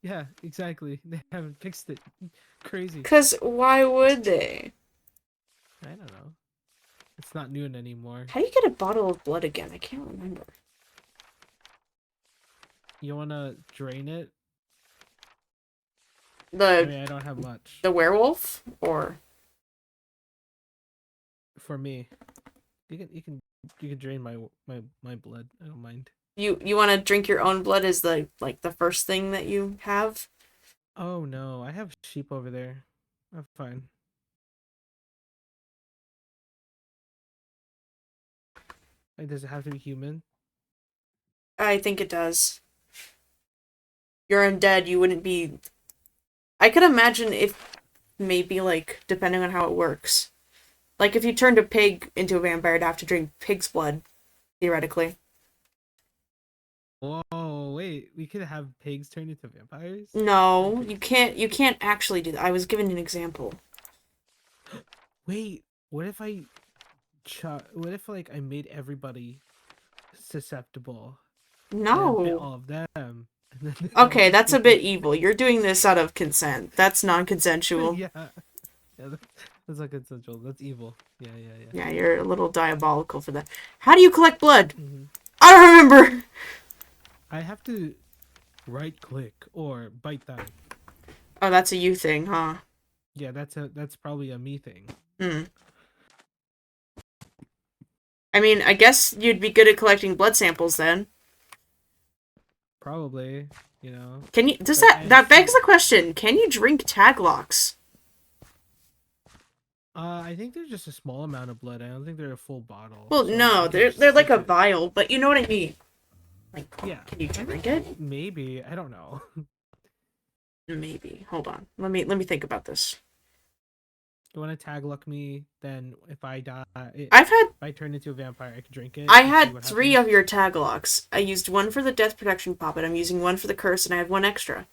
Speaker 8: Yeah, exactly. They haven't fixed it. Crazy.
Speaker 1: Cause why would they?
Speaker 8: I don't know. It's not noon anymore.
Speaker 1: How do you get a bottle of blood again? I can't remember.
Speaker 8: You wanna drain it? I
Speaker 1: The
Speaker 8: mean, I don't have much.
Speaker 1: the werewolf or
Speaker 8: For me, you can drain my blood. I don't mind.
Speaker 1: you want to drink your own blood as the first thing that you have?
Speaker 8: Oh no, I have sheep over there. I'm fine. Like, does it have to be human?
Speaker 1: I think it does. You're undead, you wouldn't be. I could imagine if maybe like depending on how it works. Like if you turned a pig into a vampire, it'd have to drink pig's blood, theoretically.
Speaker 8: Whoa, wait. We could have pigs turn into vampires?
Speaker 1: No, you can't. You can't actually do that. I was given an example.
Speaker 8: Wait, what if what if like I made everybody susceptible and then bit
Speaker 1: No.
Speaker 8: all of them and then they all
Speaker 1: Okay, that's a
Speaker 8: became
Speaker 1: bit evil. You're doing this out of consent. That's non-consensual.
Speaker 8: yeah. Yeah, that's not consensual. That's evil. Yeah.
Speaker 1: Yeah, you're a little diabolical for that. How do you collect blood?
Speaker 8: Hmm.
Speaker 1: I don't remember.
Speaker 8: I have to right click or bite them.
Speaker 1: Oh, that's a you thing, huh?
Speaker 8: Yeah, that's probably a me thing.
Speaker 1: Hmm. I mean, I guess you'd be good at collecting blood samples then.
Speaker 8: Probably, you know.
Speaker 1: Can you? Does
Speaker 8: But
Speaker 1: that begs the question? Can you drink taglocks?
Speaker 8: I think there's just a small amount of blood. I don't think they're a full bottle.
Speaker 1: Well,
Speaker 8: So
Speaker 1: no,
Speaker 8: I could
Speaker 1: they're
Speaker 8: just
Speaker 1: like a
Speaker 8: sip it.
Speaker 1: vial, but you know what I mean. Like,
Speaker 8: Yeah.
Speaker 1: can you drink it?
Speaker 8: Maybe. I don't know.
Speaker 1: Maybe. Hold on. Let me think about this.
Speaker 8: You want to tag luck me? Then if I die, if
Speaker 1: I've had
Speaker 8: I turn into a vampire, I can drink it.
Speaker 1: I
Speaker 8: and see
Speaker 1: had
Speaker 8: what
Speaker 1: 3
Speaker 8: happens.
Speaker 1: of your taglocks. I used one for the death protection puppet. I'm using one for the curse, and I have one extra.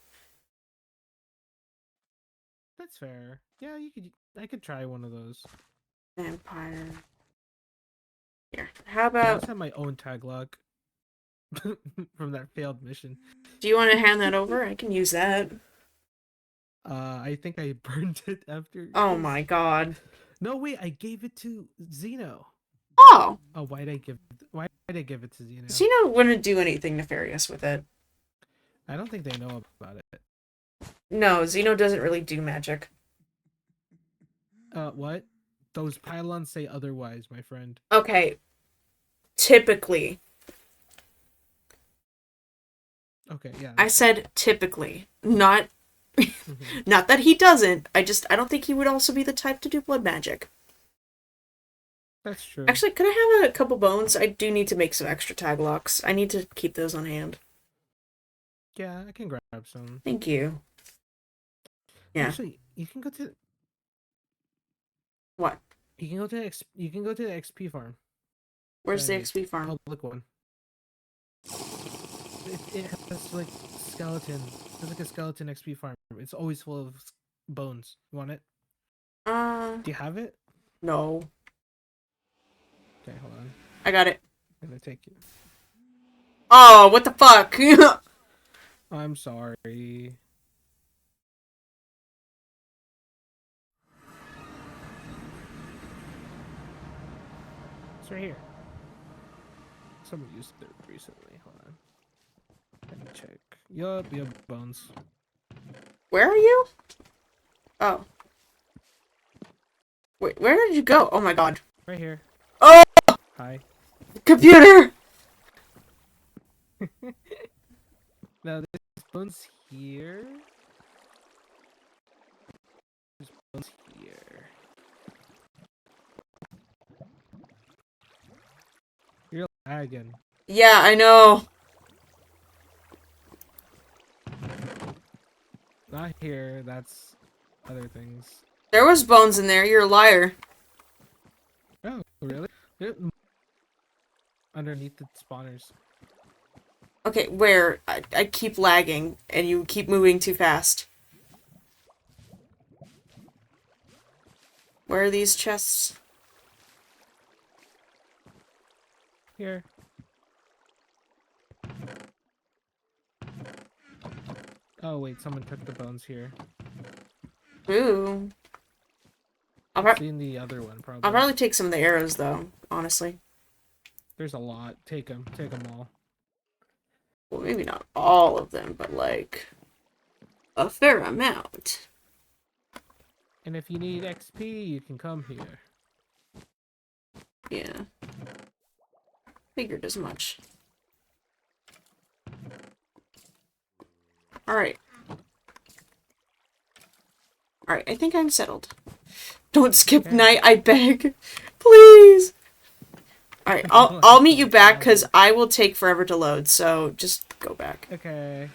Speaker 8: That's fair. Yeah, you could. I could try one of those.
Speaker 1: Vampire. Here. How
Speaker 8: I
Speaker 1: about?
Speaker 8: also have my own tag luck from that failed mission.
Speaker 1: Do you want to hand that over? I can use that.
Speaker 8: I think I burned it after.
Speaker 1: Oh my god.
Speaker 8: No, wait. I gave it to Zeno.
Speaker 1: Oh,
Speaker 8: Oh, Why did I give it to Zeno?
Speaker 1: Xena wouldn't do anything nefarious with it.
Speaker 8: I don't think they know about it.
Speaker 1: No, Xeno doesn't really do magic.
Speaker 8: What? Those pylons say otherwise, my friend.
Speaker 1: Okay. Typically.
Speaker 8: Okay, yeah.
Speaker 1: I said typically, not
Speaker 8: Mhm.
Speaker 1: not that he doesn't. I don't think he would also be the type to do blood magic.
Speaker 8: That's true.
Speaker 1: Actually, could I have a couple bones? I do need to make some extra tag locks. I need to keep those on hand.
Speaker 8: Yeah, I can grab some.
Speaker 1: Thank you. Yeah.
Speaker 8: Actually, you can go to
Speaker 1: What?
Speaker 8: you can go to the XP farm.
Speaker 1: Where's the
Speaker 8: The
Speaker 1: XP farm?
Speaker 8: public one. It has like skeleton. It's like a skeleton XP farm. It's always full of bones. You want it? Do you have it?
Speaker 1: No.
Speaker 8: Okay, hold on.
Speaker 1: I got it.
Speaker 8: I'm gonna take it.
Speaker 1: Oh, what the fuck?
Speaker 8: I'm sorry. It's right here. Someone used it recently. Hold on. Let me check. Yup, you have bones.
Speaker 1: Where are you? Oh. Wait, where did you go? Oh my god.
Speaker 8: Right here.
Speaker 1: Oh!
Speaker 8: Hi.
Speaker 1: Computer!
Speaker 8: Now there's bones here. There's bones here. You're lagging.
Speaker 1: Yeah, I know.
Speaker 8: Not here. That's other things.
Speaker 1: There was bones in there. You're a liar.
Speaker 8: Oh, really? Yep. Underneath the spawners.
Speaker 1: Okay, where? I keep lagging, and you keep moving too fast. Where are these chests?
Speaker 8: Here. Oh wait, someone took the bones here.
Speaker 1: Ooh.
Speaker 8: I've seen the other one probably.
Speaker 1: I'll probably take some of the arrows, though, honestly.
Speaker 8: There's a lot. Take them. Take them all.
Speaker 1: Well, maybe not all of them, but, like, a fair amount.
Speaker 8: And if you need XP, you can come here.
Speaker 1: Yeah. Figured as much. Alright. Alright, I think I'm settled. Don't skip
Speaker 8: Okay.
Speaker 1: night, I beg. Please! Alright, I'll meet you back, because I will take forever to load, so just go back.
Speaker 8: Okay.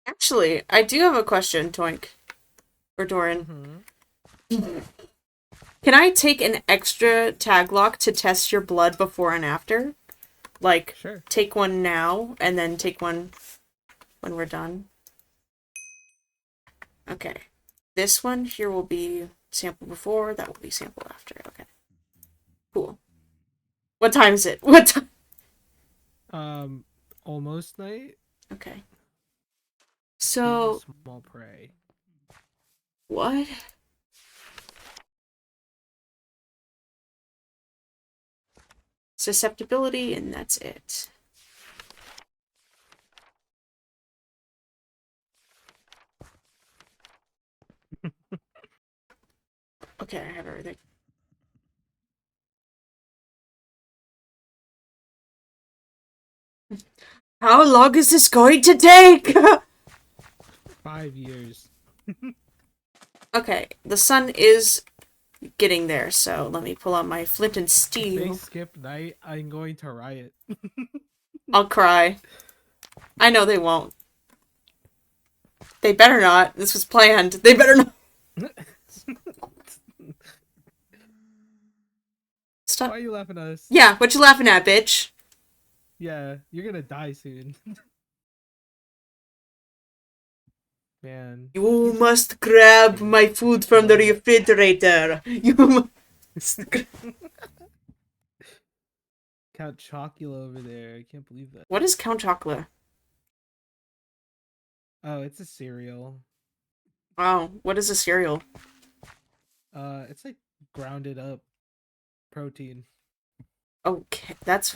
Speaker 1: Actually, I do have a question, Toink. Or Doran.
Speaker 8: Mm-hmm.
Speaker 1: Can I take an extra tag lock to test your blood before and after? Like,
Speaker 8: Sure.
Speaker 1: take one now, and then take one when we're done? Okay. This one here will be sample before, that will be sample after. Okay. Cool. What time is it? What time?
Speaker 8: Almost night.
Speaker 1: Okay.
Speaker 8: Being
Speaker 1: So,
Speaker 8: a small prey.
Speaker 1: what? Susceptibility, and that's it. Okay, I have everything. How long is this going to take?
Speaker 8: 5 years.
Speaker 1: Okay, the sun is getting there, so let me pull out my flint and
Speaker 8: If they
Speaker 1: steel.
Speaker 8: skip night, I'm going to riot.
Speaker 1: I'll cry. I know they won't. They better not. This was planned. They better not.
Speaker 8: Why
Speaker 1: Stop.
Speaker 8: are you laughing at us?
Speaker 1: Yeah, what you laughing at, bitch?
Speaker 8: Yeah, you're gonna die soon. Man.
Speaker 1: You must grab my food from the refrigerator. You must.
Speaker 8: Count Chocula over there. I can't believe that.
Speaker 1: What is Count Chocula?
Speaker 8: Oh, it's a cereal.
Speaker 1: Oh, what is a cereal?
Speaker 8: It's like grounded up protein.
Speaker 1: Okay, that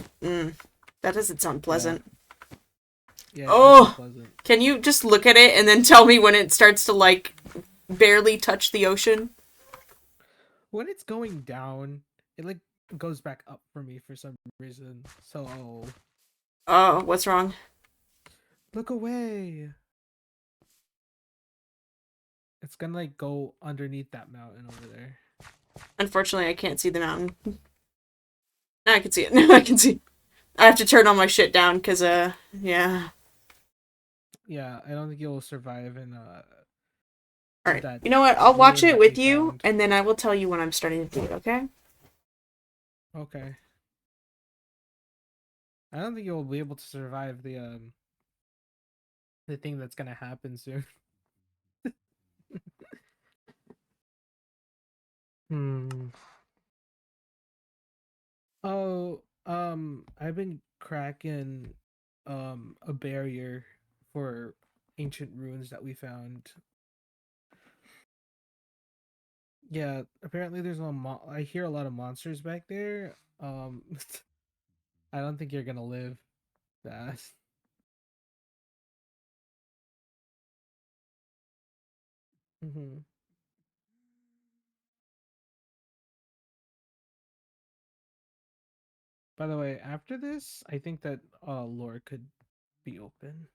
Speaker 1: doesn't sound pleasant.
Speaker 8: Yeah, it is
Speaker 1: Oh,
Speaker 8: unpleasant.
Speaker 1: can you just look at it and then tell me when it starts to like barely touch the ocean?
Speaker 8: When it's going down, it like goes back up for me for some reason. So
Speaker 1: Oh, what's wrong?
Speaker 8: look away. It's gonna like go underneath that mountain over there.
Speaker 1: Unfortunately, I can't see the mountain. Now I can see it. Now I can see. I have to turn all my shit down because yeah.
Speaker 8: Yeah, I don't think you'll survive
Speaker 1: All
Speaker 8: in
Speaker 1: right.
Speaker 8: that
Speaker 1: You know what? I'll watch
Speaker 8: ruin
Speaker 1: it
Speaker 8: that we
Speaker 1: with you,
Speaker 8: found.
Speaker 1: and then I will tell you when I'm starting to do it. Okay?
Speaker 8: Okay. I don't think you'll be able to survive the thing that's gonna happen soon. Hmm. Oh, I've been cracking a barrier for ancient ruins that we found. Yeah, apparently there's I hear a lot of monsters back there. I don't think you're gonna live that. Hmm. By the way, after this, I think that lore could be open.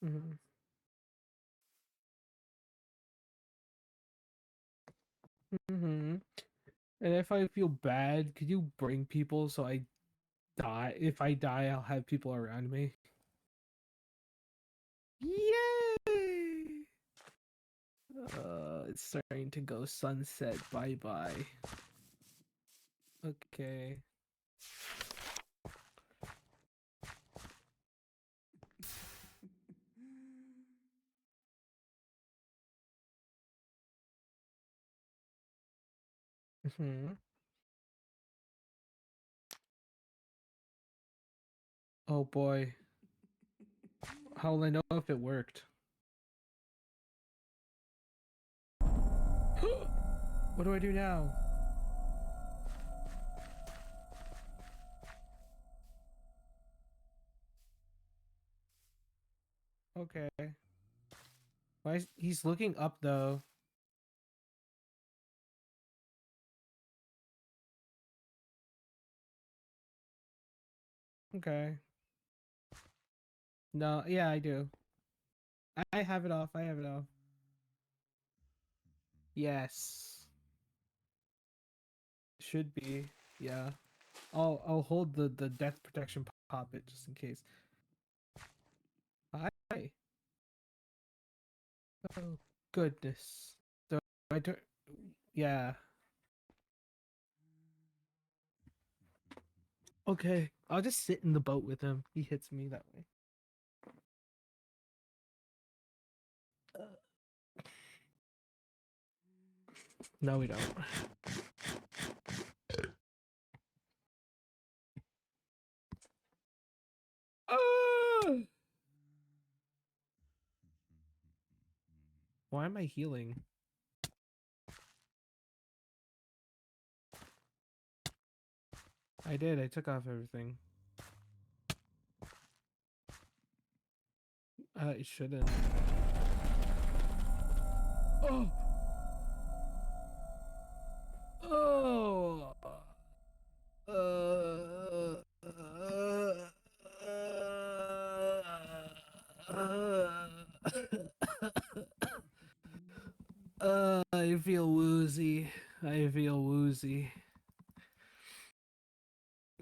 Speaker 8: Hmm. Hmm. And if I feel bad, could you bring people so I die? If I die, I'll have people around me. Yay! It's starting to go sunset. Bye bye. Okay. Hmm. Oh boy. How will I know if it worked? What do I do now? Okay. He's looking up though? Okay. No, yeah, I do. I have it off. I have it off. Yes. Should be. Yeah. I'll hold the death protection poppet just in case. Hi. Oh goodness. So I don't. Yeah. Okay. I'll just sit in the boat with him. He hits me that way. No, we don't. Ah! Why am I healing? I did. I took off everything. It shouldn't. Oh. Oh. I feel woozy. I feel woozy.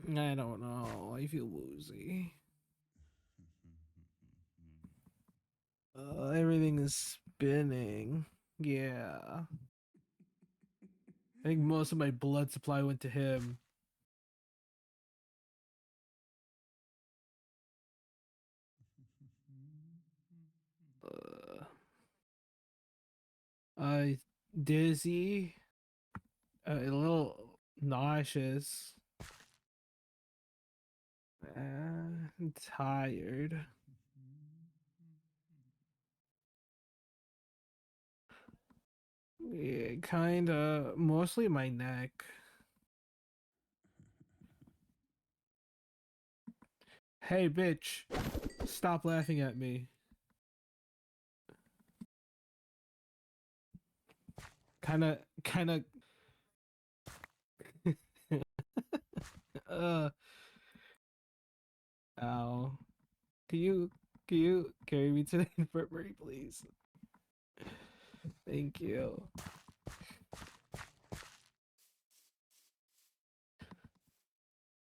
Speaker 8: I don't know. I feel woozy. Everything is spinning. Yeah. I think most of my blood supply went to him. Uh, I dizzy, a little nauseous, tired. Yeah, kinda. Mostly my neck. Hey, bitch. Stop laughing at me. Kinda. uh. Ow. Can you carry me to the infirmary, please? Thank you.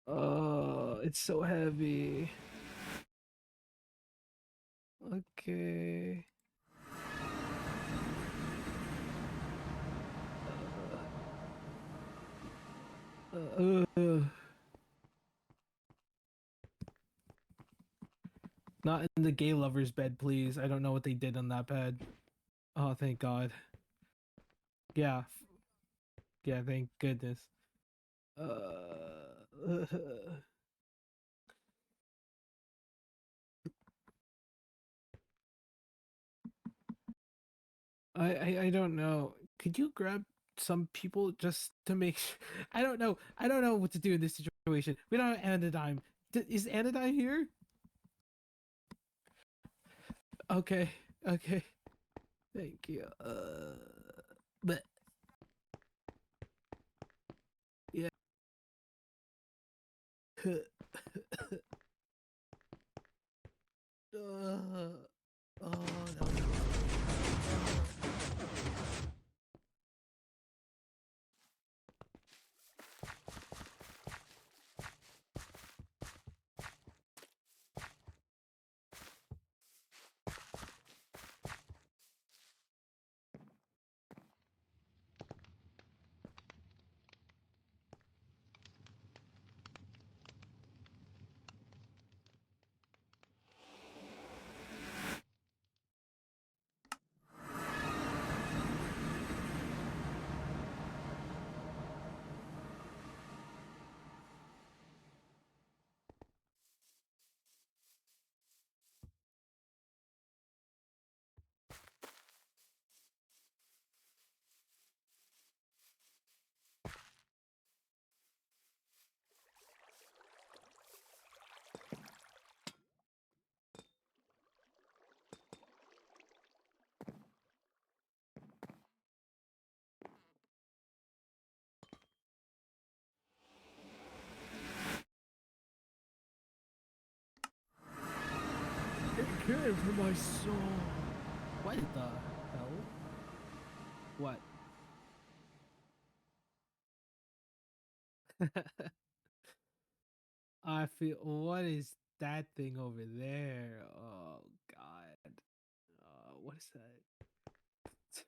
Speaker 8: Oh, it's so heavy. Okay. Uh, not in the gay lover's bed, please. I don't know what they did on that bed. Oh, thank God. Yeah. Yeah, thank goodness. Uh, I don't know. Could you grab some people just to make sure? I don't know. I don't know what to do in this situation. We don't have anodyne. Is anodyne here? Okay. Okay. Thank you. But yeah. Oh no. It came for my soul. What the hell? What? I feel. What is that thing over there? Oh God. What is that?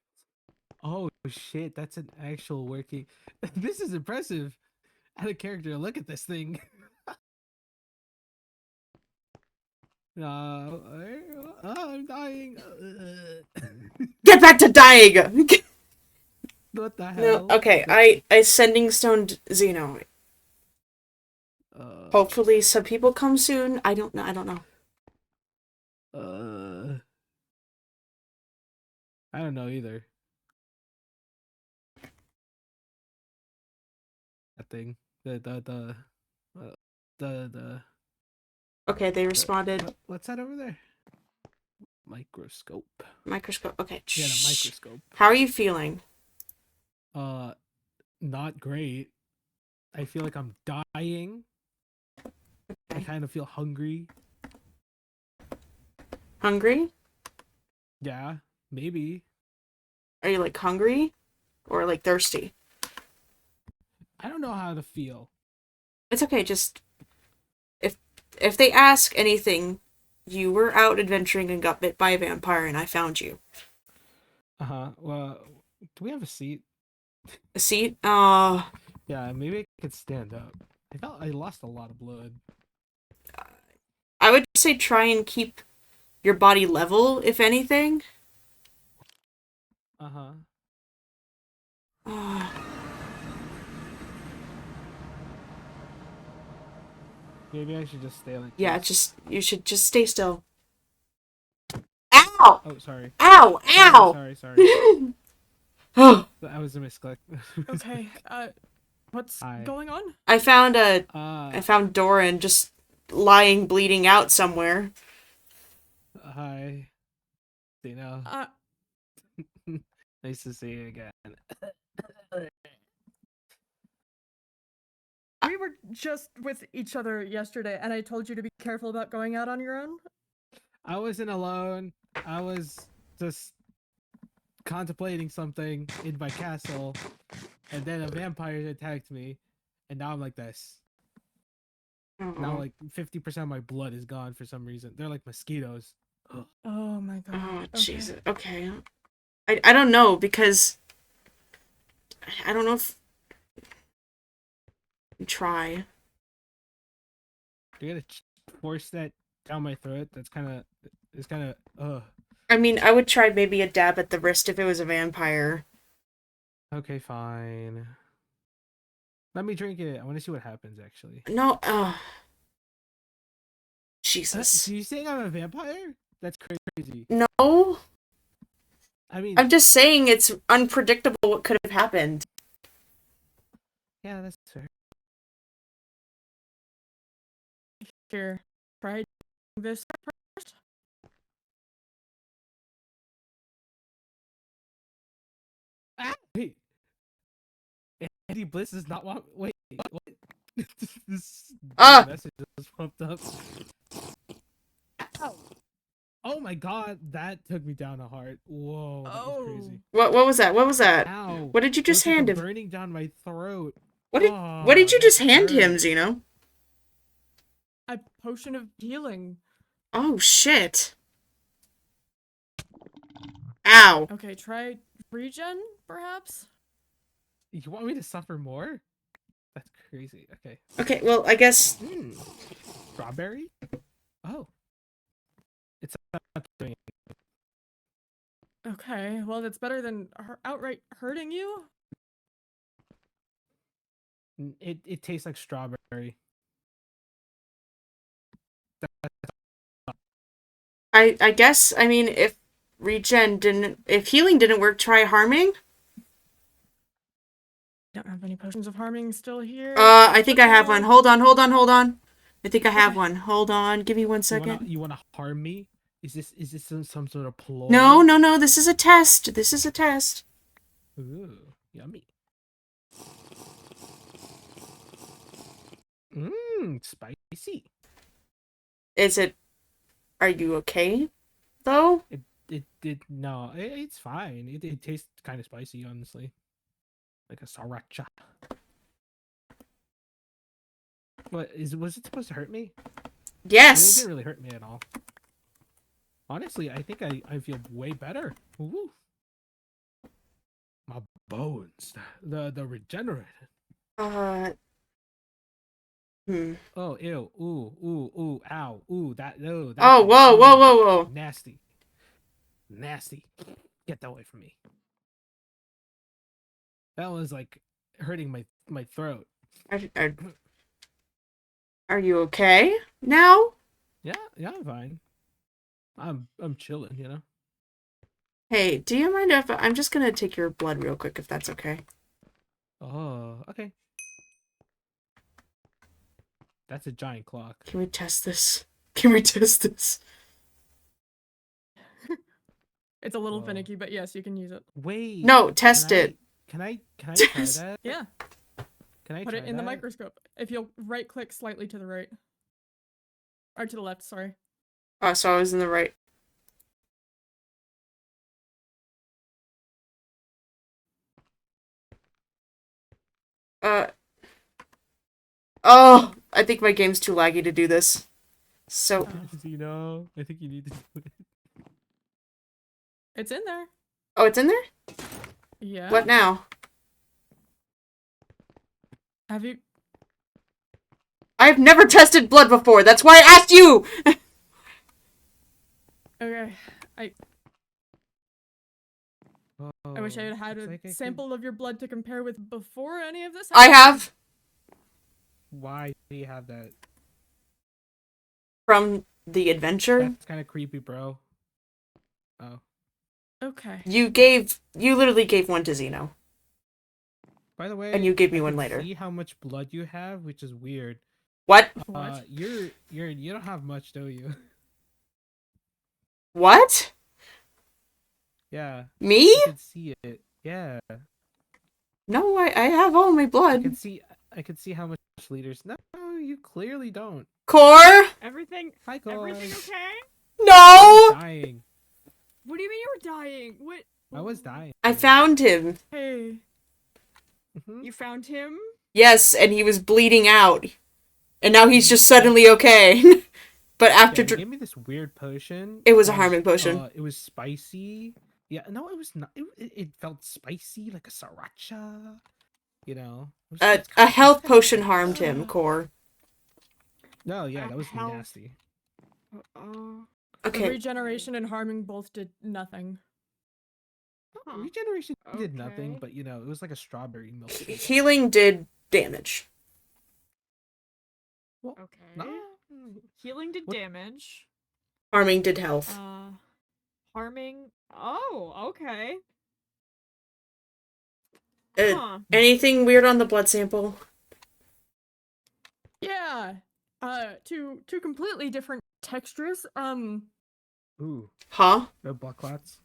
Speaker 8: Oh shit! That's an actual working. This is impressive. Add a character. Look at this thing. No, I'm dying.
Speaker 1: Get back to dying.
Speaker 8: What the
Speaker 1: No,
Speaker 8: hell?
Speaker 1: okay. I sending stoned Xeno.
Speaker 8: Uh,
Speaker 1: Hopefully, some people come soon. I don't know. I don't know.
Speaker 8: uh, I don't know either. That thing. The uh, the
Speaker 1: Okay, they
Speaker 8: the
Speaker 1: responded.
Speaker 8: what's that over there? Microscope.
Speaker 1: Microscope. Okay.
Speaker 8: Yeah, the
Speaker 1: Shh.
Speaker 8: microscope.
Speaker 1: How are you feeling?
Speaker 8: Uh, not great. I feel like I'm dying. I kind of feel hungry.
Speaker 1: Hungry?
Speaker 8: Yeah, maybe.
Speaker 1: Are you like hungry or like thirsty?
Speaker 8: I don't know how to feel.
Speaker 1: It's okay. Just if if they ask anything, you were out adventuring and got bit by a vampire, and I found you.
Speaker 8: Uh-huh. Well, do we have a seat?
Speaker 1: A seat?
Speaker 8: Yeah, maybe I could stand up. I lost a lot of blood.
Speaker 1: I would say try and keep your body level, if anything.
Speaker 8: Uh-huh. Maybe I should just stay like
Speaker 1: Yeah,
Speaker 8: this.
Speaker 1: you should just stay still. Ow!
Speaker 8: Oh, sorry.
Speaker 1: Ow!
Speaker 8: Sorry,
Speaker 1: Ow!
Speaker 8: sorry, sorry. That was a misclick.
Speaker 2: Okay, what's
Speaker 8: Hi.
Speaker 2: going on?
Speaker 1: I found
Speaker 8: Uh,
Speaker 1: Doran just lying, bleeding out somewhere.
Speaker 8: hi, Dino.
Speaker 2: Uh,
Speaker 8: Nice to see you again.
Speaker 2: we were just with each other yesterday, and I told you to be careful about going out on your own.
Speaker 8: I wasn't alone. I was just contemplating something in my castle, and then a vampire attacked me, and now I'm like this. Now,
Speaker 1: Oh,
Speaker 8: like 50% of my blood is gone for some reason. They're like mosquitoes. Ugh.
Speaker 2: Oh my god.
Speaker 1: oh,
Speaker 2: Okay.
Speaker 1: Jesus. Okay. I don't know because I don't know if try.
Speaker 8: You're gonna force that down my throat. That's kind of. It's kind of. Ugh.
Speaker 1: I mean, I would try maybe a dab at the wrist if it was a vampire.
Speaker 8: Okay, fine. Let me drink it. I want to see what happens. Actually.
Speaker 1: No. Jesus.
Speaker 8: So you saying I'm a vampire? That's crazy.
Speaker 1: No.
Speaker 8: I mean,
Speaker 1: I'm just saying it's unpredictable what could have happened.
Speaker 8: yeah, that's fair.
Speaker 2: Here, try this first.
Speaker 8: Ah! Wait, Andy Bliss is not want. Wait, what? This
Speaker 1: Ah!
Speaker 8: message just popped up. Ow! Oh my god, that took me down a heart. Whoa, that was crazy.
Speaker 1: What was that? What was that?
Speaker 8: Ow!
Speaker 1: What did you
Speaker 8: It
Speaker 1: just
Speaker 8: was like
Speaker 1: hand
Speaker 8: a
Speaker 1: him?
Speaker 8: burning down my throat.
Speaker 1: What
Speaker 8: Oh,
Speaker 1: did you
Speaker 8: that
Speaker 1: just hand him,
Speaker 8: hurt.
Speaker 1: Zeno?
Speaker 2: A potion of healing.
Speaker 1: Oh shit. Ow.
Speaker 2: Okay, try regen, perhaps?
Speaker 8: You want me to suffer more? That's crazy. Okay.
Speaker 1: Okay, well, I guess
Speaker 8: Strawberry? Oh. It's not doing it.
Speaker 2: Okay, well, that's better than outright hurting you.
Speaker 8: It tastes like strawberry.
Speaker 1: I guess I mean if healing didn't work, try harming.
Speaker 2: Don't have any potions of harming still here.
Speaker 1: I think I have one. Hold on, hold on, hold on. I think I have
Speaker 2: Okay.
Speaker 1: one. Hold on, give me 1 second.
Speaker 8: You wanna harm me? Is this some sort of ploy?
Speaker 1: No, no, no. This is a test. This is a test.
Speaker 8: Ooh, yummy. Mmm, spicy.
Speaker 1: Is it? Are you okay, though?
Speaker 8: It did no. It's fine. It tastes kind of spicy, honestly, like a sriracha. What was it supposed to hurt me? It
Speaker 1: Yes.
Speaker 8: didn't really hurt me at all. Honestly, I think I feel way better. Ooh. My bones, the regenerated.
Speaker 1: Uh. Hmm.
Speaker 8: Oh, ew, ooh, ow, ooh, that, no, that.
Speaker 1: Oh, whoa, whoa, whoa, whoa.
Speaker 8: Nasty, nasty. Get that away from me. That was like hurting my throat.
Speaker 1: Are you okay now?
Speaker 8: Yeah, I'm fine. I'm chilling, you know.
Speaker 1: Hey, do you mind if I'm just gonna take your blood real quick, if that's okay?
Speaker 8: Oh, okay. That's a giant clock.
Speaker 1: Can we test this? Can we test this?
Speaker 2: It's a little
Speaker 8: Whoa.
Speaker 2: finicky, but yes, you can use it.
Speaker 8: Wait.
Speaker 1: No, test it.
Speaker 8: Can I try
Speaker 1: Test-
Speaker 8: that?
Speaker 2: Yeah,
Speaker 8: Can I
Speaker 2: put
Speaker 8: try
Speaker 2: it in the
Speaker 8: that?
Speaker 2: microscope. If you'll right click slightly to the right. Or to the left, sorry.
Speaker 1: Oh, so I was in the right. Uh. Oh, I think my game's too laggy to do this. So.
Speaker 8: Zeno, I think you need to do it.
Speaker 2: It's in there.
Speaker 1: Oh, it's in there?
Speaker 2: Yeah.
Speaker 1: What now?
Speaker 2: Have you?
Speaker 1: I've never tested blood before. That's why I asked you.
Speaker 2: Okay. I wish I
Speaker 8: Oh,
Speaker 2: had had
Speaker 8: looks
Speaker 2: a
Speaker 8: like I could-
Speaker 2: sample of your blood to compare with before any of this
Speaker 1: I
Speaker 2: happened.
Speaker 1: have
Speaker 8: Why do you have that?
Speaker 1: from the adventure.
Speaker 8: That's kind of creepy, bro. Oh.
Speaker 2: Okay.
Speaker 1: You literally gave one to Zeno.
Speaker 8: By the way,
Speaker 1: And you gave me
Speaker 8: I
Speaker 1: one
Speaker 8: can
Speaker 1: later.
Speaker 8: see how much blood you have, which is weird.
Speaker 1: What?
Speaker 2: What?
Speaker 8: You don't have much, do you?
Speaker 1: What?
Speaker 8: Yeah,
Speaker 1: Me?
Speaker 8: I can see it. Yeah,
Speaker 1: No, I have all my
Speaker 8: I
Speaker 1: blood.
Speaker 8: can see how much liters. No, you clearly don't.
Speaker 1: Core?
Speaker 4: Everything
Speaker 8: Hi,
Speaker 4: everything
Speaker 8: guys.
Speaker 4: okay?
Speaker 8: I was
Speaker 1: No!
Speaker 8: dying.
Speaker 4: What do you mean you were dying? What?
Speaker 8: I was dying.
Speaker 1: I found him.
Speaker 2: Hey.
Speaker 8: Mhm.
Speaker 4: You found him?
Speaker 1: Yes, and he was bleeding out. And now he's just
Speaker 8: Yeah.
Speaker 1: suddenly okay. But after
Speaker 8: Yeah, he gave me this weird potion.
Speaker 1: it was a harming potion.
Speaker 8: It was spicy. Yeah, no, it was not. It felt spicy like a sriracha. You know,
Speaker 1: A health potion harmed him, Core.
Speaker 8: No, yeah, that was
Speaker 4: Health.
Speaker 8: nasty.
Speaker 2: The
Speaker 1: Okay.
Speaker 2: regeneration and harming both did nothing.
Speaker 4: Huh.
Speaker 8: Regeneration did nothing,
Speaker 4: Okay.
Speaker 8: but you know, it was like a strawberry milkshake.
Speaker 1: Healing did damage.
Speaker 8: Well,
Speaker 4: Okay.
Speaker 8: no.
Speaker 4: Healing did
Speaker 8: What-
Speaker 4: damage.
Speaker 1: Harming did health.
Speaker 4: Harming. Oh, okay.
Speaker 1: Uh,
Speaker 4: Huh.
Speaker 1: anything weird on the blood sample?
Speaker 2: Yeah. Two completely different textures.
Speaker 8: Ooh,
Speaker 1: Huh?
Speaker 8: no blood clots.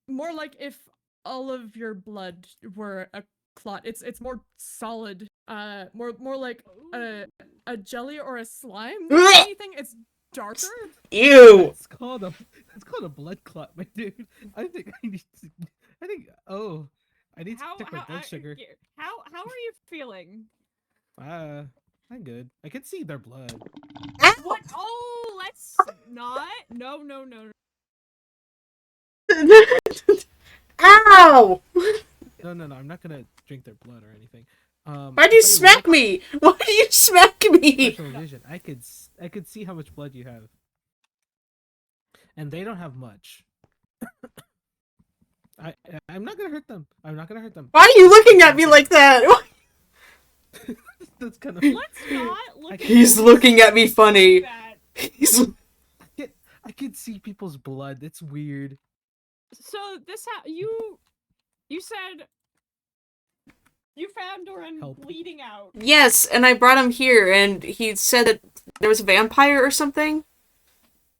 Speaker 2: More like if all of your blood were a clot. It's more solid. More like a jelly or a slime than
Speaker 1: Ugh!
Speaker 2: anything. It's darker.
Speaker 1: Ew!
Speaker 8: That's called a blood clot, my dude. I think I need to. I think. Oh, I need to check my blood sugar.
Speaker 4: How are you feeling?
Speaker 8: I'm good. I can see their blood.
Speaker 4: What? Oh, let's not. No, no, no.
Speaker 1: Ow!
Speaker 8: No, I'm not gonna drink their blood or anything.
Speaker 1: Why'd you
Speaker 8: I'll tell
Speaker 1: smack
Speaker 8: what,
Speaker 1: me? Why do you smack me?
Speaker 8: Special vision. I could see how much blood you have, and they don't have much. I'm not gonna hurt them. I'm not gonna hurt them.
Speaker 1: Why are you looking at me like that?
Speaker 8: That's kind of.
Speaker 4: Let's not look.
Speaker 1: He's looking at me funny. He's
Speaker 8: I can see people's blood. It's weird.
Speaker 4: So this you said you found Doran
Speaker 8: Help.
Speaker 4: bleeding out.
Speaker 1: yes, and I brought him here, and he said that there was a vampire or something.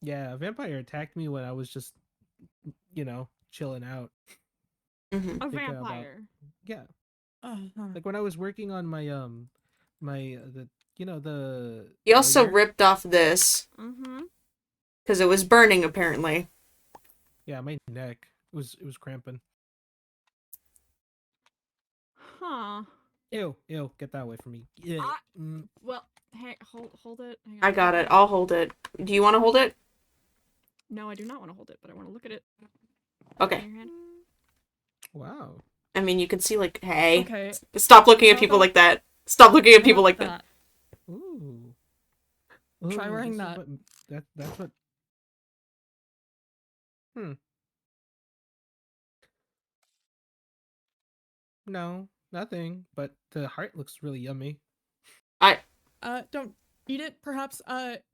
Speaker 8: Yeah, a vampire attacked me when I was just, you know, chilling out.
Speaker 1: Mm-hmm.
Speaker 4: A
Speaker 8: Thinking about-
Speaker 4: vampire.
Speaker 8: Yeah,
Speaker 2: Uh-huh.
Speaker 8: like when I was working on my the the.
Speaker 1: He also
Speaker 8: boiler.
Speaker 1: ripped off this
Speaker 4: Mm-hmm.
Speaker 1: because it was burning, apparently.
Speaker 8: Yeah, my neck it was cramping.
Speaker 4: Huh.
Speaker 8: Ew, get that away from me. Yeah.
Speaker 4: Well, hey, hold it. Hang on.
Speaker 1: I got it. I'll hold it. Do you want to hold it?
Speaker 4: No, I do not want to hold it, but I want to look at it.
Speaker 1: Okay.
Speaker 4: In your hand.
Speaker 8: Wow.
Speaker 1: I mean, you can see, like, hey.
Speaker 2: Okay.
Speaker 1: Stop looking at
Speaker 2: How
Speaker 1: people
Speaker 2: about-
Speaker 1: like that. Stop looking at
Speaker 2: How
Speaker 1: people
Speaker 2: about
Speaker 1: like that.
Speaker 8: Ooh.
Speaker 2: Try wearing
Speaker 8: this is
Speaker 2: that.
Speaker 8: That's what. No, nothing. But the heart looks really yummy.
Speaker 2: Don't eat it, perhaps.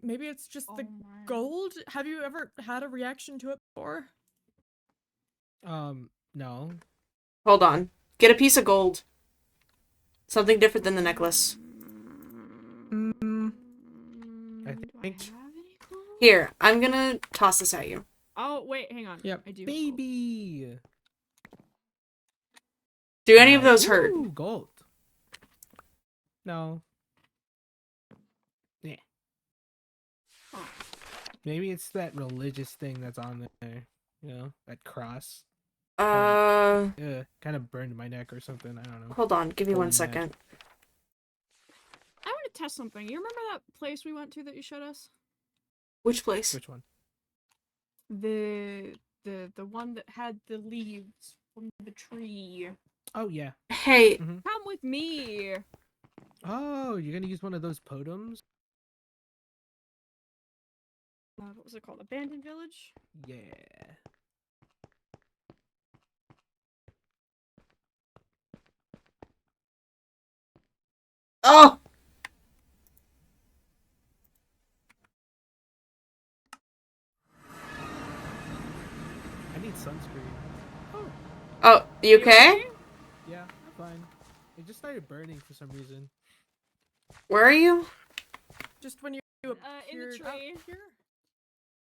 Speaker 2: Maybe it's just the
Speaker 4: my.
Speaker 2: gold? Have you ever had a reaction to it before?
Speaker 8: No.
Speaker 1: Hold on. Get a piece of gold. Something different than the necklace.
Speaker 2: Mm.
Speaker 8: I
Speaker 4: Do
Speaker 8: think-
Speaker 4: have any gold?
Speaker 1: Here, I'm gonna toss this at you.
Speaker 4: Oh wait, hang on.
Speaker 2: Yep.
Speaker 4: I do. have gold.
Speaker 8: Baby.
Speaker 1: Do any of those hurt?
Speaker 8: Ooh, gold. No. Yeah.
Speaker 4: Huh.
Speaker 8: Maybe it's that religious thing that's on there. You know, that cross.
Speaker 1: Uh,
Speaker 8: Kind of burned my neck or something. I don't know.
Speaker 1: hold on. Give me
Speaker 8: Holy
Speaker 1: one second.
Speaker 4: I want to test something. You remember that place we went to that you showed us?
Speaker 1: Which place?
Speaker 8: Which one?
Speaker 4: The one that had the leaves from the tree.
Speaker 8: Oh yeah.
Speaker 1: Hey,
Speaker 4: Come with me.
Speaker 8: Oh, you're gonna use one of those podums?
Speaker 4: What was it called? Abandoned Village?
Speaker 8: Yeah.
Speaker 1: oh! You okay?
Speaker 8: Yeah, I'm fine. It just started burning for some reason.
Speaker 1: Where are you?
Speaker 2: Just when you
Speaker 4: In the
Speaker 2: appeared out
Speaker 4: tree.
Speaker 2: here.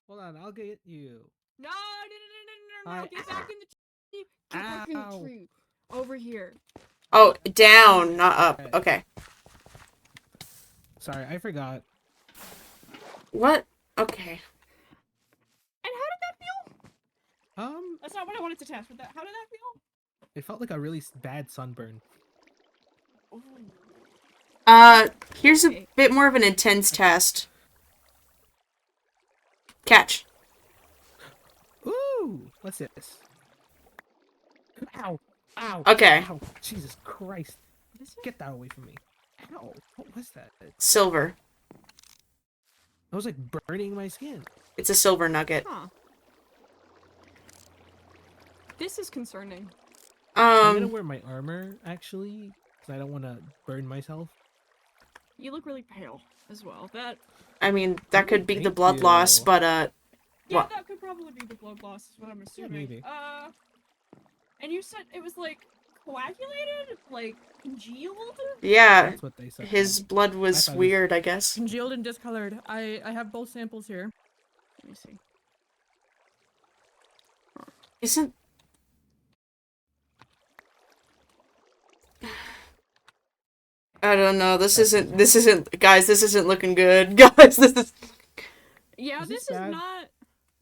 Speaker 8: Hold on, I'll get you.
Speaker 4: No,
Speaker 8: I-
Speaker 4: get back in the tree. Get back in the
Speaker 8: Ow.
Speaker 4: tree. Over here.
Speaker 1: Oh, down, not up.
Speaker 8: Okay.
Speaker 1: Okay.
Speaker 8: Sorry, I forgot.
Speaker 1: What? Okay.
Speaker 4: And how did that feel?
Speaker 8: Um,
Speaker 4: That's not what I wanted to test, but how did that feel?
Speaker 8: it felt like a really bad sunburn.
Speaker 1: Here's a
Speaker 4: Okay.
Speaker 1: bit more of an intense test. Catch.
Speaker 8: Ooh, what's this? Ow! Ow!
Speaker 1: Okay.
Speaker 8: Ow! Jesus Christ!
Speaker 4: What is it?
Speaker 8: Get that away from me! Ow! What was that?
Speaker 1: Silver.
Speaker 8: It was like burning my skin.
Speaker 1: It's a silver nugget.
Speaker 4: Huh. This is concerning.
Speaker 8: I'm gonna wear my armor actually, because I don't want to burn myself.
Speaker 4: You look really pale as well. That
Speaker 1: I mean, that could be the
Speaker 8: Thank
Speaker 1: blood loss,
Speaker 8: you.
Speaker 1: but,
Speaker 4: yeah,
Speaker 1: What?
Speaker 4: that could probably be the blood loss, is what I'm assuming.
Speaker 8: maybe.
Speaker 4: And you said it was like coagulated, like congealed.
Speaker 1: yeah,
Speaker 8: That's what they said.
Speaker 1: his blood was
Speaker 8: thought it was-
Speaker 1: weird, I guess.
Speaker 2: Congealed and discolored. I have both samples here.
Speaker 4: Let me see.
Speaker 1: Isn't... I don't know, this isn't, guys, this isn't looking good. Guys, this is...
Speaker 4: Yeah,
Speaker 8: Is
Speaker 4: this
Speaker 8: this
Speaker 4: is
Speaker 8: bad?
Speaker 4: not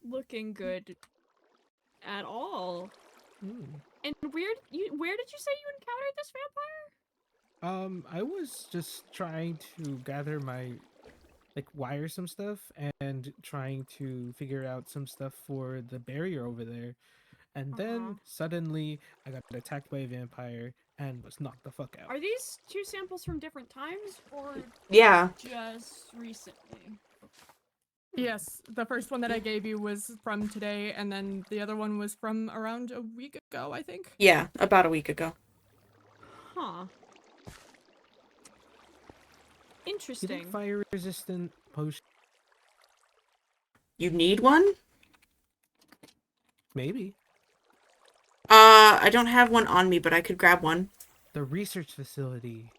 Speaker 4: looking good at all.
Speaker 8: Hmm.
Speaker 4: And where did you say you encountered this vampire?
Speaker 8: I was just trying to gather my, like, wire some stuff and trying to figure out some stuff for the barrier over there. And
Speaker 4: Uh-huh.
Speaker 8: then suddenly I got attacked by a vampire and was knocked the fuck out.
Speaker 4: Are these two samples from different times or
Speaker 1: Yeah.
Speaker 4: just recently?
Speaker 2: Yes, the first one that I gave you was from today, and then the other one was from around a week ago, I think.
Speaker 1: Yeah, about a week ago.
Speaker 4: Huh.
Speaker 8: You
Speaker 4: Interesting.
Speaker 8: think fire resistant potion?
Speaker 1: You need one?
Speaker 8: Maybe.
Speaker 1: I don't have one on me, but I could grab one.
Speaker 8: The research facility.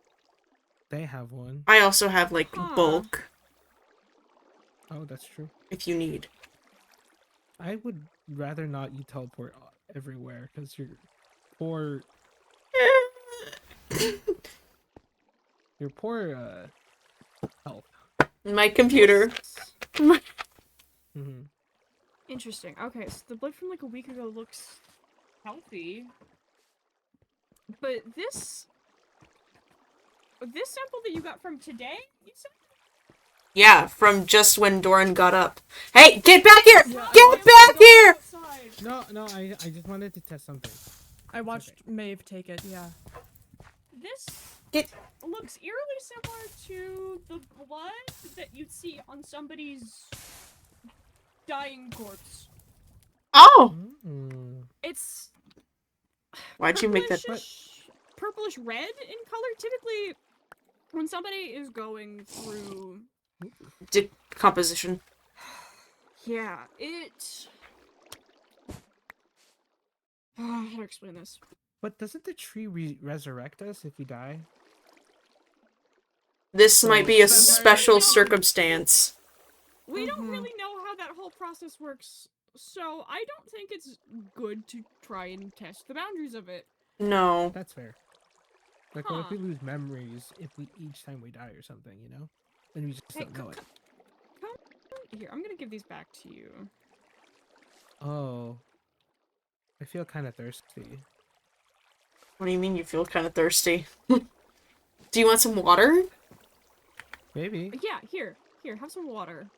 Speaker 8: They have one.
Speaker 1: I also have, like,
Speaker 4: Huh.
Speaker 1: bulk,
Speaker 8: Oh, that's true.
Speaker 1: if you need.
Speaker 8: I would rather not you teleport everywhere because your poor health.
Speaker 1: My computer.
Speaker 8: Hmm.
Speaker 4: Interesting. Okay, so the blood from like a week ago looks healthy. But this sample that you got from today, you said?
Speaker 1: Yeah, from just when Doran got up. Hey, get back here!
Speaker 2: Yeah,
Speaker 1: Get back here!
Speaker 4: Outside.
Speaker 8: No, I just wanted to test something.
Speaker 2: I watched Maeve take it, yeah.
Speaker 4: This
Speaker 1: Get-
Speaker 4: looks eerily similar to the blood that you'd see on somebody's dying corpse.
Speaker 1: Oh!
Speaker 8: Mm.
Speaker 4: It's
Speaker 1: Why'd you make that?
Speaker 4: purplish red in color. Typically, when somebody is going through,
Speaker 1: Decomposition.
Speaker 4: yeah, it. How to explain this?
Speaker 8: But doesn't the tree resurrect us if we die?
Speaker 1: This
Speaker 8: So-
Speaker 1: might be a
Speaker 2: Vampire-
Speaker 1: special circumstance.
Speaker 4: We don't
Speaker 2: Mhm.
Speaker 4: really know how that whole process works, so I don't think it's good to try and test the boundaries of it.
Speaker 1: No.
Speaker 8: That's fair. Like, what if
Speaker 4: Huh.
Speaker 8: we lose memories if we each time we die or something, you know? Then we just
Speaker 4: Hey,
Speaker 8: don't know it.
Speaker 4: Here, I'm gonna give these back to you.
Speaker 8: Oh. I feel kind of thirsty.
Speaker 1: What do you mean you feel kind of thirsty? Do you want some water?
Speaker 8: Maybe.
Speaker 4: Yeah, here, have some water.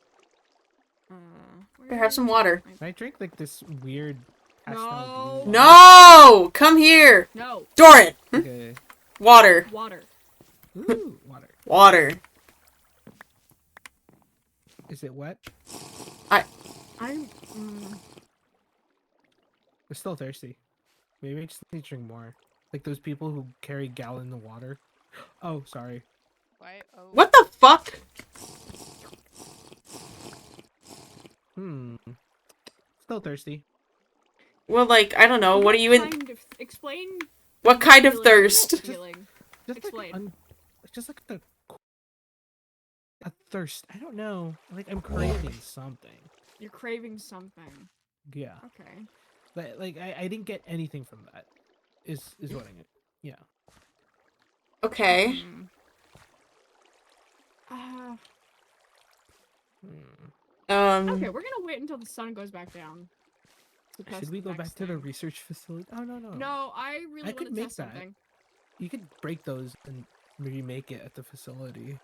Speaker 1: Here, have some water.
Speaker 8: I drink like this weird pastel
Speaker 4: No.
Speaker 8: blue
Speaker 1: No! Come here!
Speaker 4: No,
Speaker 1: Doran!
Speaker 8: water. Okay.
Speaker 1: Water.
Speaker 4: water.
Speaker 8: Ooh, water.
Speaker 1: Water.
Speaker 8: Is it wet?
Speaker 4: I'm.
Speaker 8: I'm still thirsty. Maybe I just need to drink more. Like those people who carry gallons of water. Oh, sorry.
Speaker 7: Why? Oh.
Speaker 1: What the fuck?
Speaker 8: Still thirsty.
Speaker 1: Well, like, I don't know. What are you in?
Speaker 4: Kind of explain.
Speaker 1: What kind of
Speaker 4: feeling-
Speaker 1: thirst?
Speaker 4: Feeling.
Speaker 8: Just
Speaker 4: Explain.
Speaker 8: just like a thirst. I don't know. Like I'm craving something.
Speaker 4: You're craving something.
Speaker 8: Yeah.
Speaker 4: Okay.
Speaker 8: But like I didn't get anything from that. Is what I get. Yeah.
Speaker 1: Okay.
Speaker 4: Hmm. Okay, we're gonna wait until the sun goes back down. to test
Speaker 8: Should we
Speaker 4: the
Speaker 8: go
Speaker 4: next
Speaker 8: back to the
Speaker 4: thing.
Speaker 8: research facility? Oh no.
Speaker 4: No, I really want
Speaker 8: could
Speaker 4: to
Speaker 8: make
Speaker 4: test
Speaker 8: that.
Speaker 4: something.
Speaker 8: You could break those and remake it at the facility.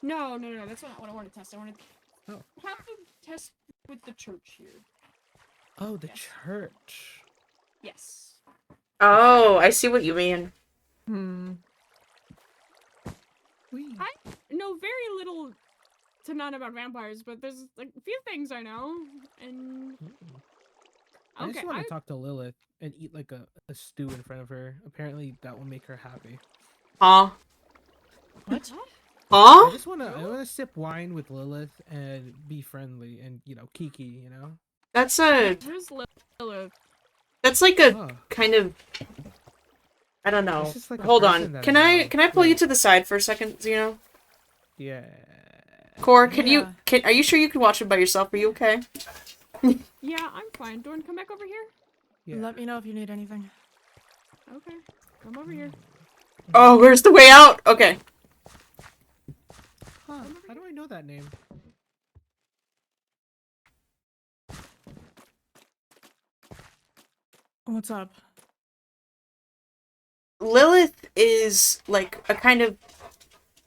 Speaker 4: No, that's not what I want to test. I want to
Speaker 8: Oh.
Speaker 4: have them test with the church here.
Speaker 8: Oh, the
Speaker 4: Yes.
Speaker 8: church.
Speaker 4: Yes.
Speaker 1: Oh, I see what you mean.
Speaker 8: Whee.
Speaker 4: I know very little to none about vampires, but there's like a few things I know, and
Speaker 8: I
Speaker 4: okay,
Speaker 8: just want to talk to Lilith and eat like a stew in front of her. Apparently, that will make her happy.
Speaker 1: Huh?
Speaker 3: What?
Speaker 1: Huh?
Speaker 8: I want to sip wine with Lilith and be friendly and kiki.
Speaker 1: That's
Speaker 4: Who's Lilith?
Speaker 1: that's like a
Speaker 8: Oh,
Speaker 1: kind of, I don't know.
Speaker 8: it's just like a
Speaker 1: Hold
Speaker 8: person
Speaker 1: on.
Speaker 8: that
Speaker 1: Can
Speaker 8: I
Speaker 1: I
Speaker 8: know.
Speaker 1: pull you
Speaker 8: Wait.
Speaker 1: to the side for a second, Zeno?
Speaker 8: Yeah.
Speaker 1: Core,
Speaker 2: Yeah.
Speaker 1: are you sure you can watch it by yourself? Are you okay?
Speaker 4: Yeah, I'm fine. Do you want to come back over here?
Speaker 8: Yeah.
Speaker 2: Let me know if you need anything.
Speaker 4: Okay, come over here.
Speaker 1: Oh, where's the way out? Okay.
Speaker 8: Huh. How do I know that name?
Speaker 2: What's up?
Speaker 1: Lilith is like a kind of,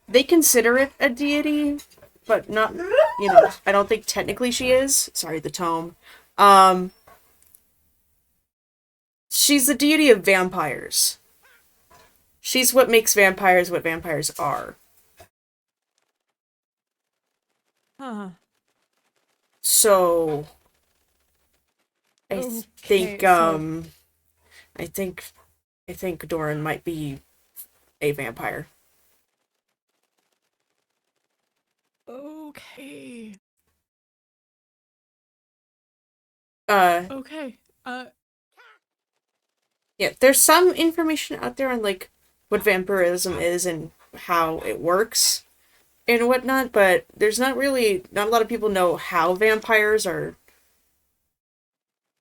Speaker 1: they consider it a deity, but not, I don't think technically she is. Sorry, the tome. She's the deity of vampires. She's what makes vampires what vampires are.
Speaker 2: Huh.
Speaker 1: So I
Speaker 2: Okay,
Speaker 1: think
Speaker 2: so-
Speaker 1: I think Doran might be a vampire.
Speaker 2: Okay.
Speaker 1: Okay. Yeah, there's some information out there on like what vampirism is and how it works and whatnot, but there's not a lot of people know how vampires are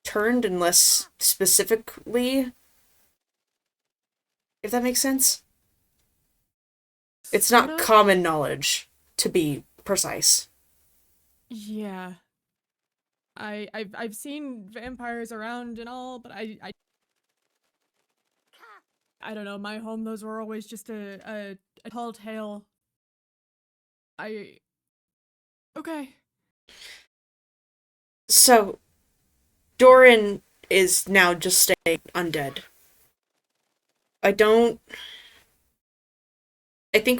Speaker 1: turned unless specifically, if that makes sense. It's not
Speaker 2: Sorta?
Speaker 1: common knowledge, to be precise.
Speaker 2: Yeah. I've seen vampires around and all, but I don't know, my home those were always just a tall tale. Okay.
Speaker 1: So, Doran is now just staying undead. I think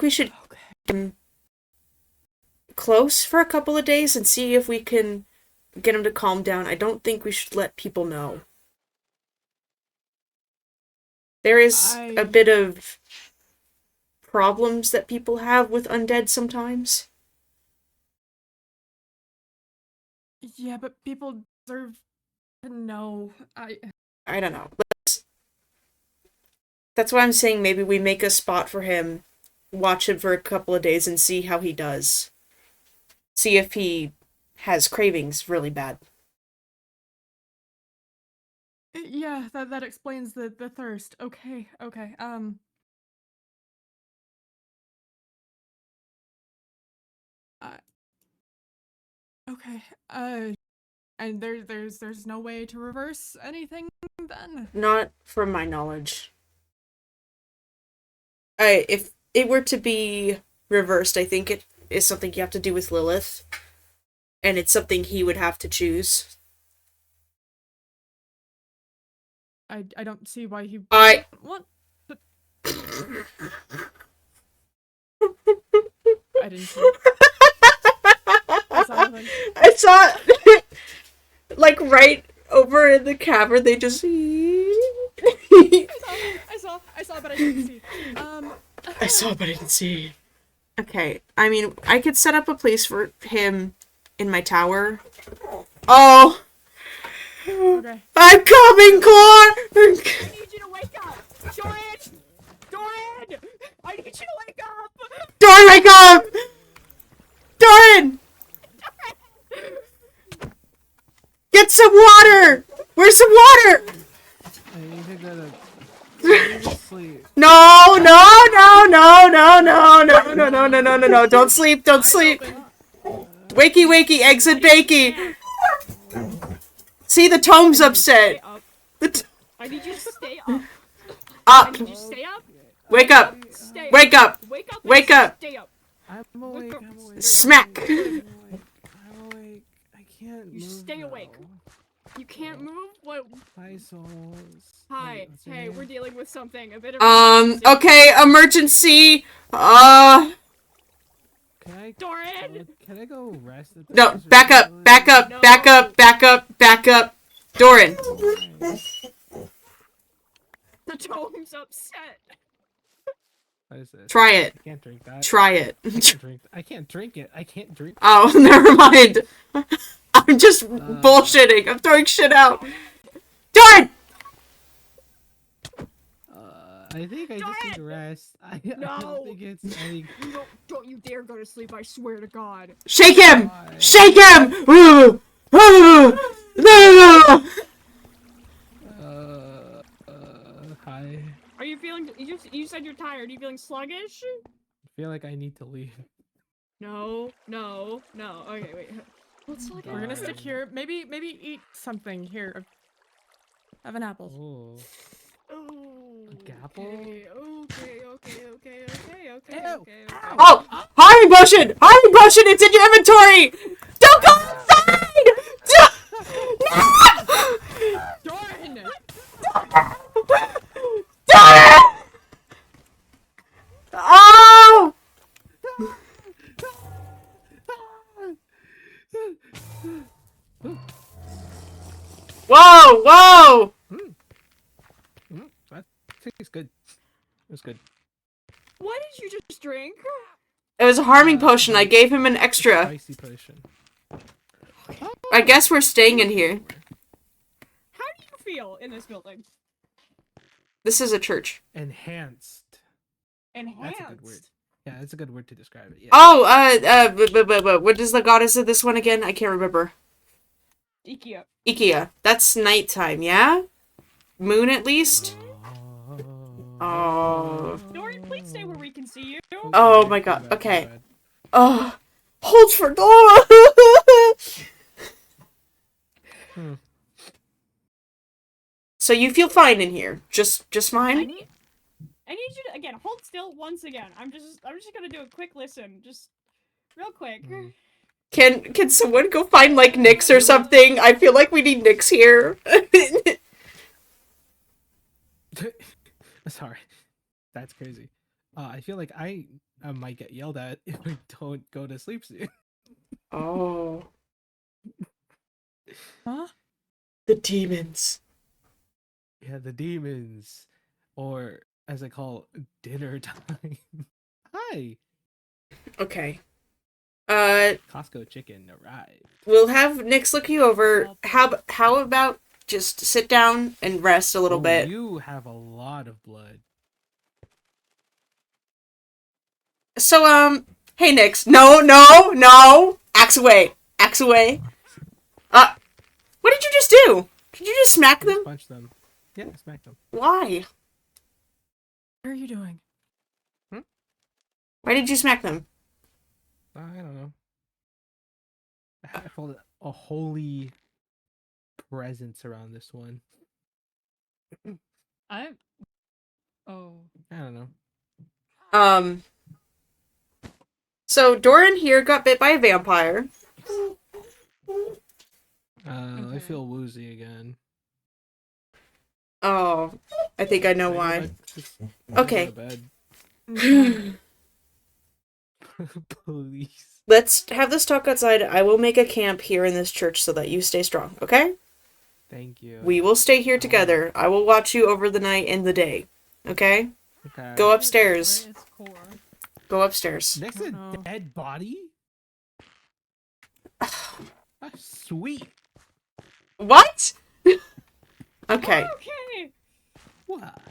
Speaker 1: we should
Speaker 2: Okay.
Speaker 1: close for a couple of days and see if we can get him to calm down. I don't think we should let people know. There is a bit of problems that people have with undead sometimes.
Speaker 2: Yeah, but people deserve to know.
Speaker 1: I don't know. That's why I'm saying maybe we make a spot for him, watch him for a couple of days and see how he does. See if he has cravings really bad.
Speaker 2: Yeah, that explains the thirst. Okay. Okay. And there's no way to reverse anything then?
Speaker 1: Not from my knowledge. If it were to be reversed, I think it is something you have to do with Lilith. And it's something he would have to choose.
Speaker 2: I don't see why he what? I didn't see. I saw nothing.
Speaker 1: I saw like right over in the cavern they just
Speaker 2: I saw, but I didn't see.
Speaker 1: I saw but I didn't see. Okay, I mean, I could set up a place for him in my tower. Oh!
Speaker 2: Okay.
Speaker 1: I'm coming, Claw!
Speaker 4: I need you to wake up! Dorian! Dorian! I need you to wake up!
Speaker 1: Doran, wake up! Doran! Get some water! Where's some water?
Speaker 8: I need to go to. I need to sleep.
Speaker 1: No, no, no, no, no, no, no, no, no, no, no, no, no. Don't sleep, don't sleep. Wakey, wakey, exit bakey. See, the tome's
Speaker 4: Stay
Speaker 1: upset.
Speaker 4: up.
Speaker 1: The
Speaker 4: I need you to stay up.
Speaker 1: up.
Speaker 4: Did you stay up?
Speaker 1: Wake up.
Speaker 4: Stay
Speaker 1: Wake up.
Speaker 4: Wake up.
Speaker 1: Wake
Speaker 4: and
Speaker 1: up.
Speaker 4: Stay up.
Speaker 8: I'm awake. I'm awake.
Speaker 1: Smack.
Speaker 8: I'm awake. I can't
Speaker 4: You
Speaker 8: move.
Speaker 4: stay awake.
Speaker 8: now.
Speaker 4: You can't move? What?
Speaker 8: Hi, souls.
Speaker 4: Hi.
Speaker 8: Wait, what's your
Speaker 4: Hey,
Speaker 8: name?
Speaker 4: we're dealing with something. A bit of emergency.
Speaker 1: Okay, emergency.
Speaker 8: Can I?
Speaker 4: Doran!
Speaker 8: Can I go rest at the
Speaker 1: No,
Speaker 8: desert
Speaker 1: back up,
Speaker 8: facility?
Speaker 1: back up, back up, back up, back up. Doran,
Speaker 8: Why?
Speaker 4: The tome's upset.
Speaker 8: What is this?
Speaker 1: try it.
Speaker 8: I can't drink that.
Speaker 1: Try it.
Speaker 8: I can't drink it. I can't drink.
Speaker 1: Oh, never mind. I'm just bullshitting. I'm throwing shit out. Doran!
Speaker 8: I think I just need to rest. I
Speaker 4: No.
Speaker 8: don't think it's any.
Speaker 4: Don't you dare go to sleep, I swear to God.
Speaker 1: Shake him!
Speaker 8: Why?
Speaker 1: Shake him!
Speaker 8: Hi.
Speaker 4: Are you feeling, you said you're tired, are you feeling sluggish?
Speaker 8: I feel like I need to leave.
Speaker 4: No, no, no. Okay, wait. What's sluggish?
Speaker 2: We're gonna stick here. Maybe eat something here. Have an apple.
Speaker 8: Oh.
Speaker 4: Oh,
Speaker 8: A gapple?
Speaker 4: Okay.
Speaker 8: Ew.
Speaker 1: Oh! Harming potion! Harming potion! It's in your inventory! Don't go inside!
Speaker 2: Jordan!
Speaker 1: Doran! Oh! Whoa! Whoa!
Speaker 8: That tastes good. It was good.
Speaker 4: What did you just drink?
Speaker 1: It was a harming potion. I gave him an extra.
Speaker 8: Spicy potion.
Speaker 1: I guess we're staying in here.
Speaker 4: How do you feel in this building?
Speaker 1: This is a church.
Speaker 8: Enhanced.
Speaker 4: Enhanced.
Speaker 8: That's a good word. Yeah, that's a good word to describe it. Yeah.
Speaker 1: Oh, what is the goddess of this one again? I can't remember.
Speaker 4: Ikea.
Speaker 1: Ikea. That's nighttime, yeah? Moon at least? Oh.
Speaker 4: Dorian, please stay where we can see you.
Speaker 1: Oh my god,
Speaker 8: bad,
Speaker 1: okay.
Speaker 8: bad.
Speaker 1: Oh. Hold for oh. So you feel fine in here? Just
Speaker 4: I
Speaker 1: fine?
Speaker 4: need you to again hold still once again. I'm just gonna do a quick listen, just real quick.
Speaker 1: Can someone go find like Nyx or something? I feel like we need Nyx here.
Speaker 8: Sorry. That's crazy. I feel like I might get yelled at if I don't go to sleep soon.
Speaker 1: Oh.
Speaker 2: Huh?
Speaker 1: The demons.
Speaker 8: Yeah, the demons. Or as I call dinner time. Hi.
Speaker 1: Okay.
Speaker 8: Costco chicken arrived.
Speaker 1: We'll have Nyx look you over. How about just sit down and rest a little
Speaker 8: Oh,
Speaker 1: bit?
Speaker 8: You have a lot of blood.
Speaker 1: So, hey Nyx. No! Axe away. Axe away. What did you just do? Did you just smack
Speaker 8: Just
Speaker 1: them?
Speaker 8: punch them. Yeah, smack them.
Speaker 1: Why?
Speaker 2: What are you doing?
Speaker 1: Why did you smack them?
Speaker 8: I don't know. I felt a holy presence around this one.
Speaker 6: Oh.
Speaker 8: I don't know.
Speaker 1: So Doran here got bit by a vampire.
Speaker 8: I feel woozy again.
Speaker 1: Oh, I think I know why.
Speaker 8: Just
Speaker 1: Okay.
Speaker 8: go to bed. Please.
Speaker 1: Let's have this talk outside. I will make a camp here in this church so that you stay strong, okay?
Speaker 8: Thank you.
Speaker 1: We will stay here together. I will watch you over the night and the day, okay?
Speaker 8: Okay.
Speaker 1: Go upstairs.
Speaker 6: Its core.
Speaker 1: Go upstairs.
Speaker 8: Next to
Speaker 2: Oh.
Speaker 8: a dead body? That's sweet.
Speaker 1: What? Okay.
Speaker 4: Okay.
Speaker 8: What?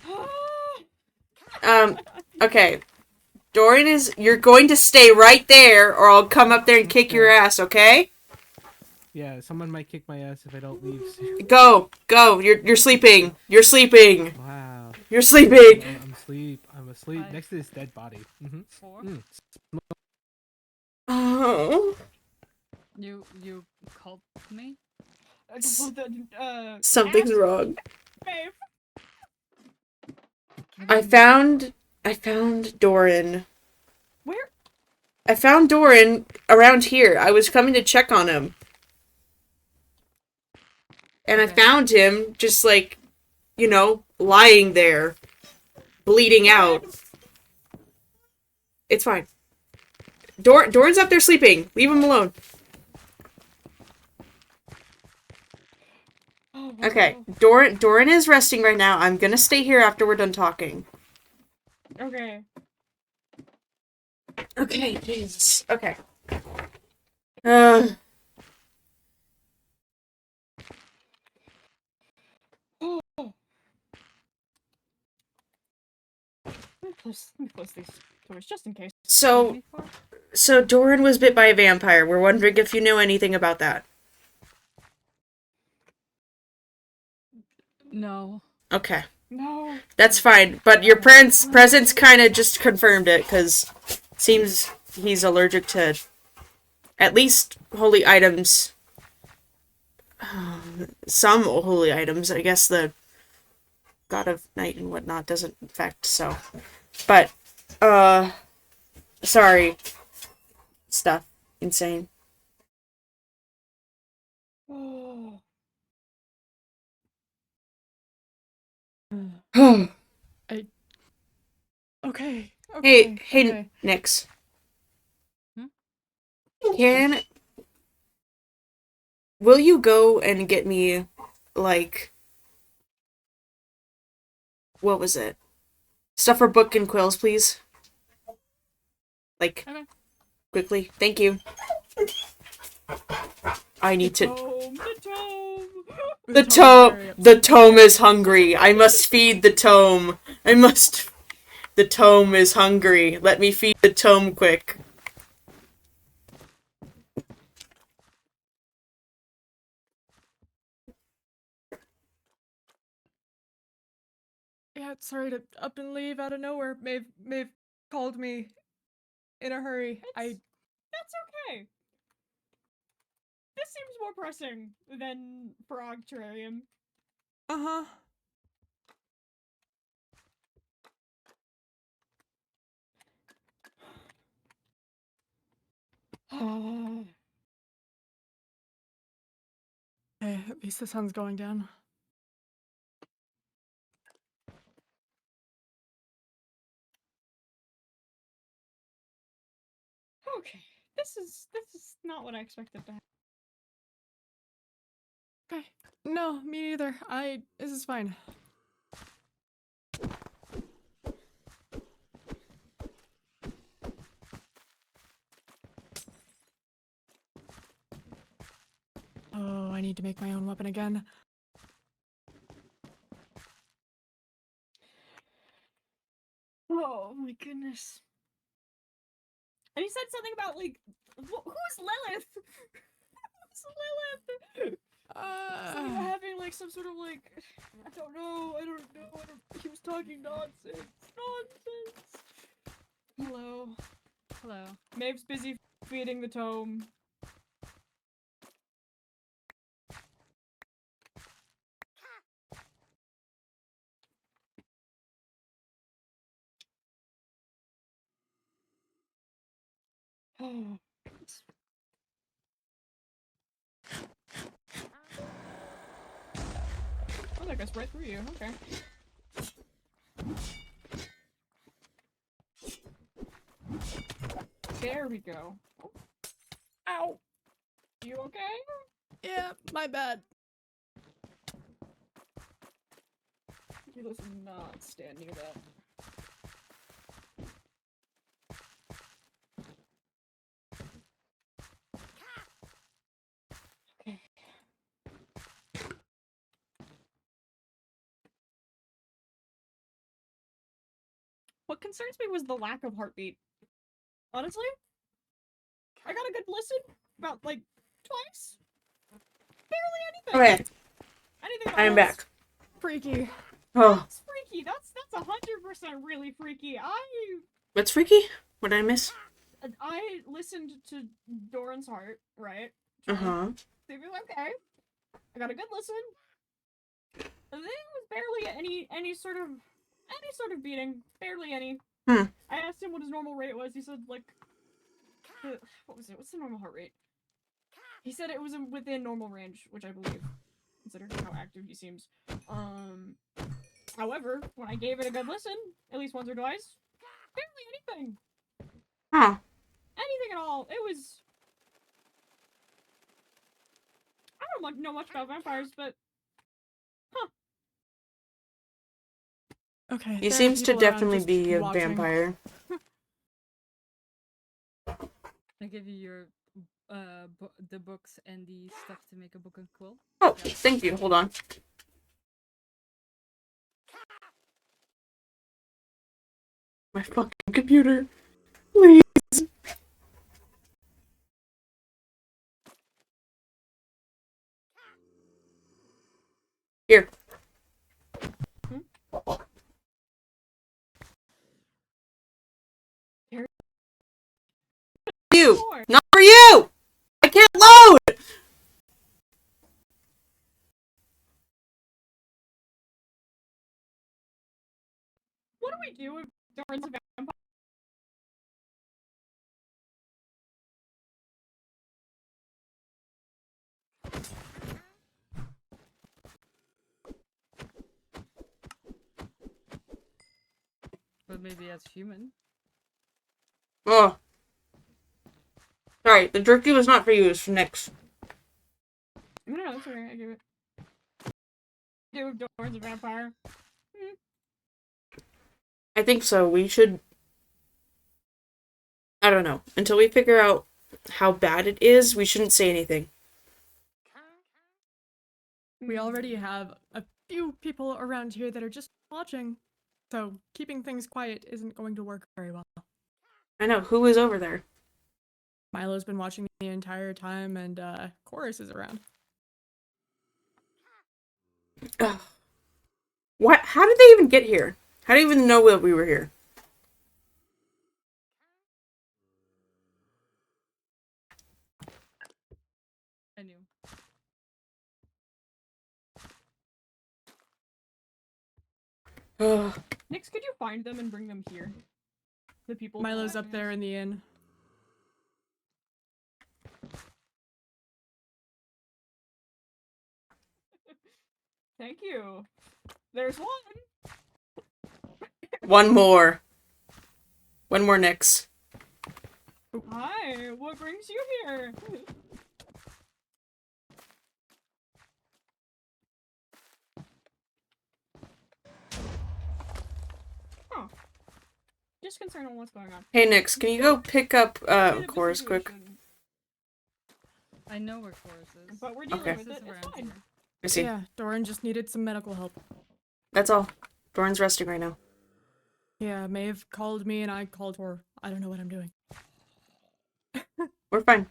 Speaker 1: Okay. Dorian you're going to stay right there or I'll come up there and kick your
Speaker 8: Okay.
Speaker 1: ass, okay?
Speaker 8: Yeah, someone might kick my ass if I don't leave soon.
Speaker 1: Go. You're sleeping. You're sleeping.
Speaker 8: Wow.
Speaker 1: You're sleeping.
Speaker 8: I'm asleep. I'm asleep
Speaker 6: 5,
Speaker 8: next to this dead body.
Speaker 6: 4.
Speaker 1: Oh.
Speaker 6: You called me?
Speaker 1: Something's
Speaker 4: Ask
Speaker 1: wrong.
Speaker 4: Maeve.
Speaker 1: I found Doran.
Speaker 4: Where?
Speaker 1: I found Doran around here. I was coming to check on him. And I
Speaker 6: Okay.
Speaker 1: found him just like, lying there, bleeding out. It's fine. Doran's up there sleeping. Leave him alone.
Speaker 4: Oh,
Speaker 1: Okay. Doran is resting right now. I'm gonna stay here after we're done talking.
Speaker 4: Okay.
Speaker 1: Okay, Jesus. Okay. Uh,
Speaker 4: Let me close these doors just in case.
Speaker 1: so,
Speaker 6: Me for?
Speaker 1: so Doran was bit by a vampire. We're wondering if you know anything about that.
Speaker 6: No.
Speaker 1: Okay.
Speaker 4: No.
Speaker 1: That's fine. But your presence kind of just confirmed it, because seems he's allergic to at least holy items. Some holy items. I guess the god of night and whatnot doesn't affect, so. But, sorry. Stuff. Insane.
Speaker 4: Oh.
Speaker 2: Okay.
Speaker 1: Hey,
Speaker 2: Okay.
Speaker 1: Nix.
Speaker 6: Hmm?
Speaker 1: Will you go and get me, like, what was it? Stuff for book and quills, please? Like,
Speaker 6: Okay.
Speaker 1: quickly. Thank you. I need to...
Speaker 4: The tome.
Speaker 1: The tome is hungry. I must feed the tome. The tome is hungry. Let me feed the tome quick.
Speaker 2: Yeah, sorry to up and leave out of nowhere. Maeve called me in a hurry.
Speaker 4: That's okay. This seems more pressing than Frog Terrarium.
Speaker 2: Uh-huh. Okay, at least the sun's going down.
Speaker 4: Okay. This is not what I expected to happen.
Speaker 2: Okay. No, me neither. This is fine. Oh, I need to make my own weapon again.
Speaker 4: Oh my goodness. And he said something about like, who's Lilith? Who's Lilith? Something about having like some sort of like, I don't know. He was talking nonsense. Hello.
Speaker 6: Hello.
Speaker 4: Maeve's busy feeding the tome. Oh. Oh, that goes right through you. Okay. There we go. Oh. Ow! You okay?
Speaker 2: Yeah, my bad.
Speaker 4: You let's not stand near that. Okay. What concerns me was the lack of heartbeat. Honestly, I got a good listen about like twice. Barely anything.
Speaker 1: Okay,
Speaker 4: Anything at
Speaker 1: I am
Speaker 4: all.
Speaker 1: back.
Speaker 2: Freaky.
Speaker 1: Oh,
Speaker 4: That's freaky. That's 100% really freaky.
Speaker 1: what's freaky? What did I miss?
Speaker 4: I listened to Doran's heart, right?
Speaker 1: Uh-huh.
Speaker 4: Thinking, okay, I got a good listen. And then it was barely any sort of beating. Barely any.
Speaker 1: Hmm.
Speaker 4: I asked him what his normal rate was. He said like what was it? What's the normal heart rate? He said it was within normal range, which I believe, considering how active he seems. However, when I gave it a good listen, at least once or twice, barely anything.
Speaker 1: Huh.
Speaker 4: Anything at all. It was. I don't know much about vampires, but
Speaker 2: Okay.
Speaker 1: He
Speaker 2: there are
Speaker 1: seems to
Speaker 2: people around
Speaker 1: definitely
Speaker 2: just
Speaker 1: be a
Speaker 2: watching.
Speaker 1: vampire.
Speaker 6: I give you your the books and the stuff to make a book and quill.
Speaker 1: Oh, thank you. Hold on. My fucking computer. Please. Here. You!
Speaker 4: more.
Speaker 1: Not for you! I can't load!
Speaker 4: What do we do if Doran's a vampire?
Speaker 6: But maybe as human.
Speaker 1: Oh. Sorry, the jerky was not for you, it was for Nyx.
Speaker 4: No, it's okay. I give it. Do if Doran's a vampire?
Speaker 1: I think so. We should... I don't know. Until we figure out how bad it is, we shouldn't say anything.
Speaker 2: We already have a few people around here that are just watching, so keeping things quiet isn't going to work very well.
Speaker 1: I know. Who is over there?
Speaker 2: Milo's been watching the entire time, and Chorus is around.
Speaker 1: Ugh. What? How did they even get here? How do you even know that we were here?
Speaker 6: I knew.
Speaker 1: Ugh.
Speaker 4: Nyx, could you find them and bring them here? The people.
Speaker 2: Milo's up there in the inn.
Speaker 4: Thank you. There's one.
Speaker 1: One more. One more, Nyx.
Speaker 4: Hi. What brings you here? Huh. Just concerned on what's going on.
Speaker 1: Hey, Nyx, can you go pick up,
Speaker 4: Bit of a
Speaker 1: Chorus quick?
Speaker 4: situation,
Speaker 6: I know where Chorus is.
Speaker 4: but we're dealing
Speaker 1: Okay.
Speaker 4: with it. It's
Speaker 6: Around
Speaker 4: fine.
Speaker 6: here.
Speaker 1: I see.
Speaker 2: Yeah, Doran just needed some medical help.
Speaker 1: That's all. Doran's resting right now.
Speaker 2: Yeah, Maeve called me and I called her. I don't know what I'm doing.
Speaker 1: We're fine.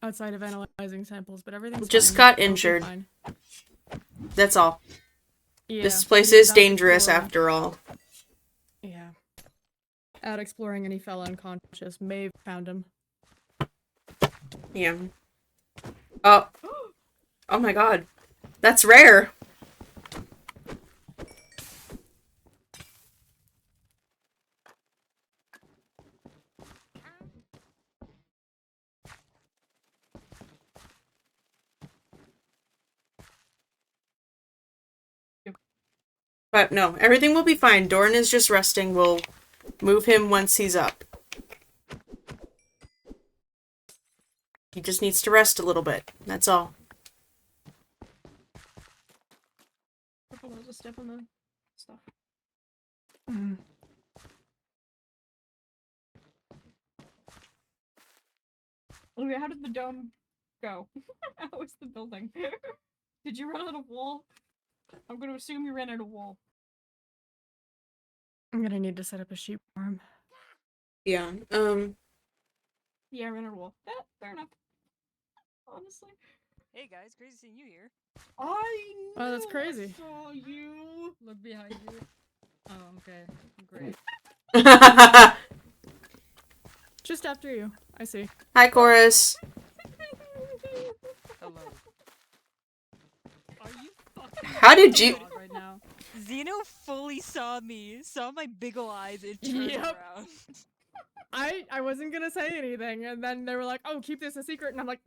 Speaker 2: Outside of analyzing samples, but everything's
Speaker 1: Just
Speaker 2: fine.
Speaker 1: got
Speaker 2: I'll be
Speaker 1: injured.
Speaker 2: fine.
Speaker 1: That's all.
Speaker 2: Yeah,
Speaker 1: This place
Speaker 2: he was
Speaker 1: is
Speaker 2: out
Speaker 1: dangerous
Speaker 2: exploring.
Speaker 1: after all.
Speaker 2: Yeah. Out exploring and he fell unconscious. Maeve found him.
Speaker 1: Yeah. Oh. Oh my god. That's rare. But no, everything will be fine. Doran is just resting. We'll move him once he's up. He just needs to rest a little bit. That's all.
Speaker 4: Careful, there's a step on the stuff.
Speaker 2: Mm.
Speaker 4: Olivia, how did the dome go? How was the building? Did you run out of wall? I'm gonna assume you ran out of wall.
Speaker 2: I'm gonna need to set up a sheep farm.
Speaker 1: Yeah.
Speaker 4: Yeah, run a wall. Fair enough. Honestly.
Speaker 7: Hey guys, crazy seeing you here.
Speaker 4: I
Speaker 2: Oh, that's
Speaker 4: knew
Speaker 2: crazy.
Speaker 4: I saw you.
Speaker 6: Look behind you. Oh, okay. Great.
Speaker 2: Just after you. I see.
Speaker 1: Hi, Chorus.
Speaker 7: Hello.
Speaker 6: Are you fucking
Speaker 1: How did you-
Speaker 6: God right now?
Speaker 7: Xeno fully saw me, saw my big ol' eyes, and turned
Speaker 2: Yep.
Speaker 7: around.
Speaker 2: I wasn't gonna say anything, and then they were like, "Oh, keep this a secret," and I'm like,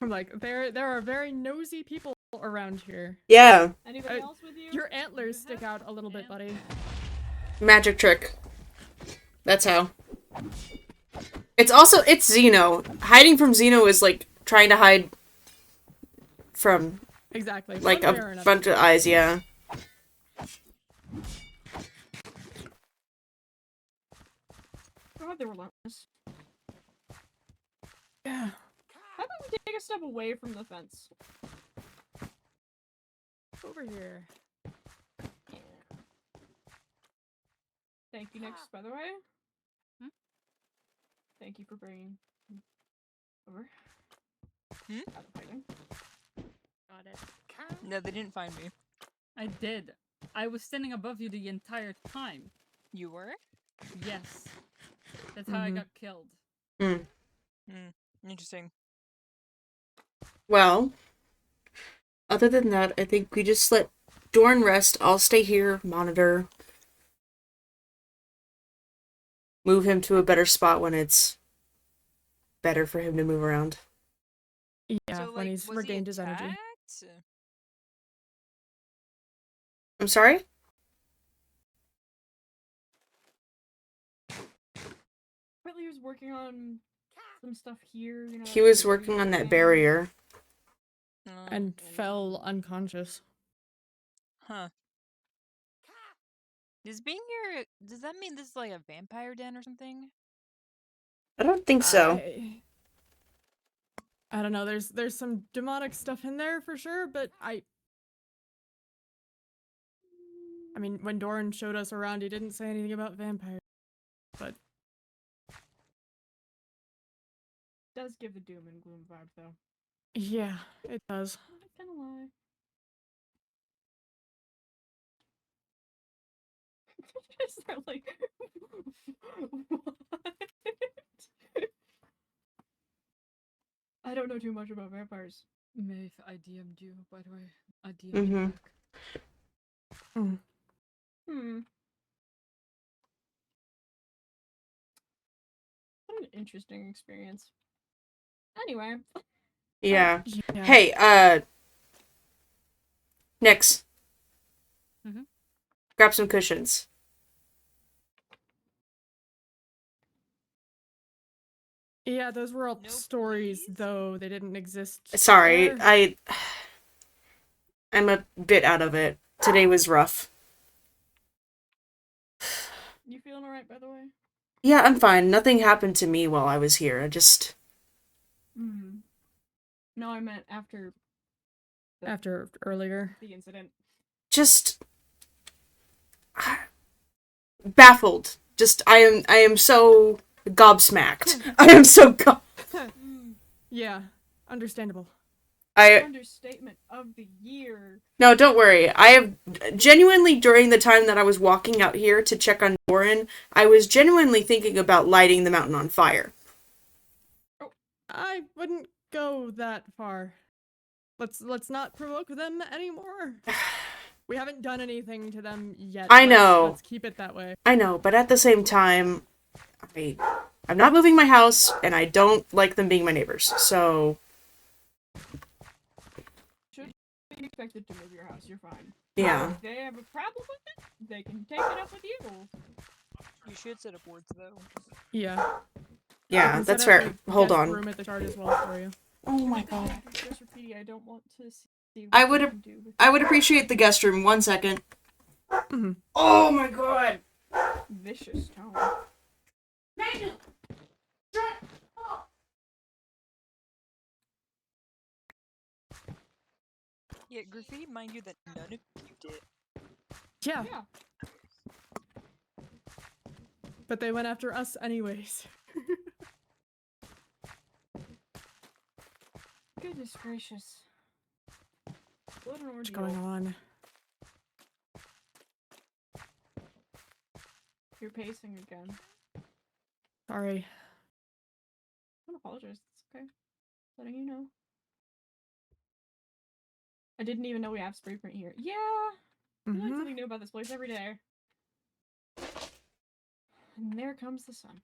Speaker 2: I'm like, there are very nosy people around here.
Speaker 1: Yeah.
Speaker 4: Anybody else with you?
Speaker 2: Your antlers stick out a little bit, buddy.
Speaker 1: Magic trick. That's how. It's Xeno. Hiding from Xeno is like trying to hide from
Speaker 2: Exactly.
Speaker 1: like
Speaker 2: one way or
Speaker 1: a
Speaker 2: another.
Speaker 1: bunch of eyes, yeah.
Speaker 4: God, they're relentless.
Speaker 2: Yeah.
Speaker 4: How about we take a step away from the fence?
Speaker 2: Over here.
Speaker 4: Thank you, Nix, by the way.
Speaker 6: Hmm?
Speaker 4: Thank you for bringing over.
Speaker 7: Hmm?
Speaker 4: Out of hiding.
Speaker 6: Got it.
Speaker 7: No, they didn't find me.
Speaker 6: I did. I was standing above you the entire time.
Speaker 7: You were?
Speaker 6: Yes. That's how I got killed.
Speaker 7: Interesting.
Speaker 1: Well, other than that, I think we just let Dorn rest. I'll stay here, monitor. Move him to a better spot when it's better for him to move around.
Speaker 2: Yeah,
Speaker 7: So,
Speaker 2: when
Speaker 7: like,
Speaker 2: he's
Speaker 7: was
Speaker 2: regained
Speaker 7: he
Speaker 2: his energy.
Speaker 7: attacked?
Speaker 1: I'm sorry?
Speaker 4: Apparently he was working on some stuff here, you know.
Speaker 1: He was working on that barrier.
Speaker 2: And fell unconscious.
Speaker 7: Huh. Does being here, does that mean this is like a vampire den or something?
Speaker 1: I don't think so.
Speaker 2: I don't know. There's some demonic stuff in there for sure, but I mean, when Doran showed us around, he didn't say anything about vampires. But
Speaker 4: Does give the doom and gloom vibe though.
Speaker 2: yeah, it does.
Speaker 4: I'm not gonna lie. Just like what? I don't know too much about vampires.
Speaker 6: Maeve, I DM'd you, by the way. I DM'd
Speaker 1: Mhm.
Speaker 6: you back.
Speaker 4: What an interesting experience. Anyway.
Speaker 1: Yeah.
Speaker 2: Yeah.
Speaker 1: Hey, Nix.
Speaker 6: Mhm.
Speaker 1: Grab some cushions.
Speaker 2: Yeah, those were all
Speaker 7: No,
Speaker 2: stories,
Speaker 7: please?
Speaker 2: though. They didn't exist.
Speaker 1: Sorry,
Speaker 2: there.
Speaker 1: I'm a bit out of it. Today was rough.
Speaker 4: You feeling alright, by the way?
Speaker 1: Yeah, I'm fine. Nothing happened to me while I was here. I just...
Speaker 4: No, I meant after
Speaker 2: After earlier.
Speaker 4: the incident.
Speaker 1: Just... baffled. Just, I am so gobsmacked. I am so
Speaker 2: Yeah, understandable.
Speaker 4: Understatement of the year.
Speaker 1: No, don't worry. I have genuinely, during the time that I was walking out here to check on Doran, I was genuinely thinking about lighting the mountain on fire.
Speaker 2: I wouldn't go that far. Let's not provoke them anymore. We haven't done anything to them yet.
Speaker 1: I know.
Speaker 2: Let's keep it that way.
Speaker 1: I know, but at the same time, I'm not moving my house, and I don't like them being my neighbors, so...
Speaker 4: Be expected to move your house, you're fine.
Speaker 1: Yeah.
Speaker 4: If they have a problem with it, they can take it up with you.
Speaker 7: You should set up wards though.
Speaker 2: Yeah. I
Speaker 1: Yeah,
Speaker 2: can
Speaker 1: that's
Speaker 2: set up
Speaker 1: fair.
Speaker 2: a
Speaker 1: Hold
Speaker 2: guest
Speaker 1: on.
Speaker 2: room at the chart as well for you.
Speaker 1: Oh my god.
Speaker 4: Just repeating, I don't want to see
Speaker 1: I
Speaker 4: what
Speaker 1: would
Speaker 4: you
Speaker 1: ap-
Speaker 4: can do with
Speaker 1: I would appreciate the guest room. 1 second.
Speaker 2: Mhm.
Speaker 1: Oh my god!
Speaker 4: vicious tone.
Speaker 7: Yeah, graffiti, mind you, that none of you did.
Speaker 2: Yeah,
Speaker 4: Yeah.
Speaker 2: but they went after us anyways.
Speaker 4: Goodness gracious. What an
Speaker 2: What's
Speaker 4: ordeal.
Speaker 2: going on?
Speaker 4: You're pacing again.
Speaker 2: Sorry.
Speaker 4: Don't apologize. It's okay. Letting you know. I didn't even know we have spray paint here. Yeah! You learn something new about this place every day. And there comes the sun.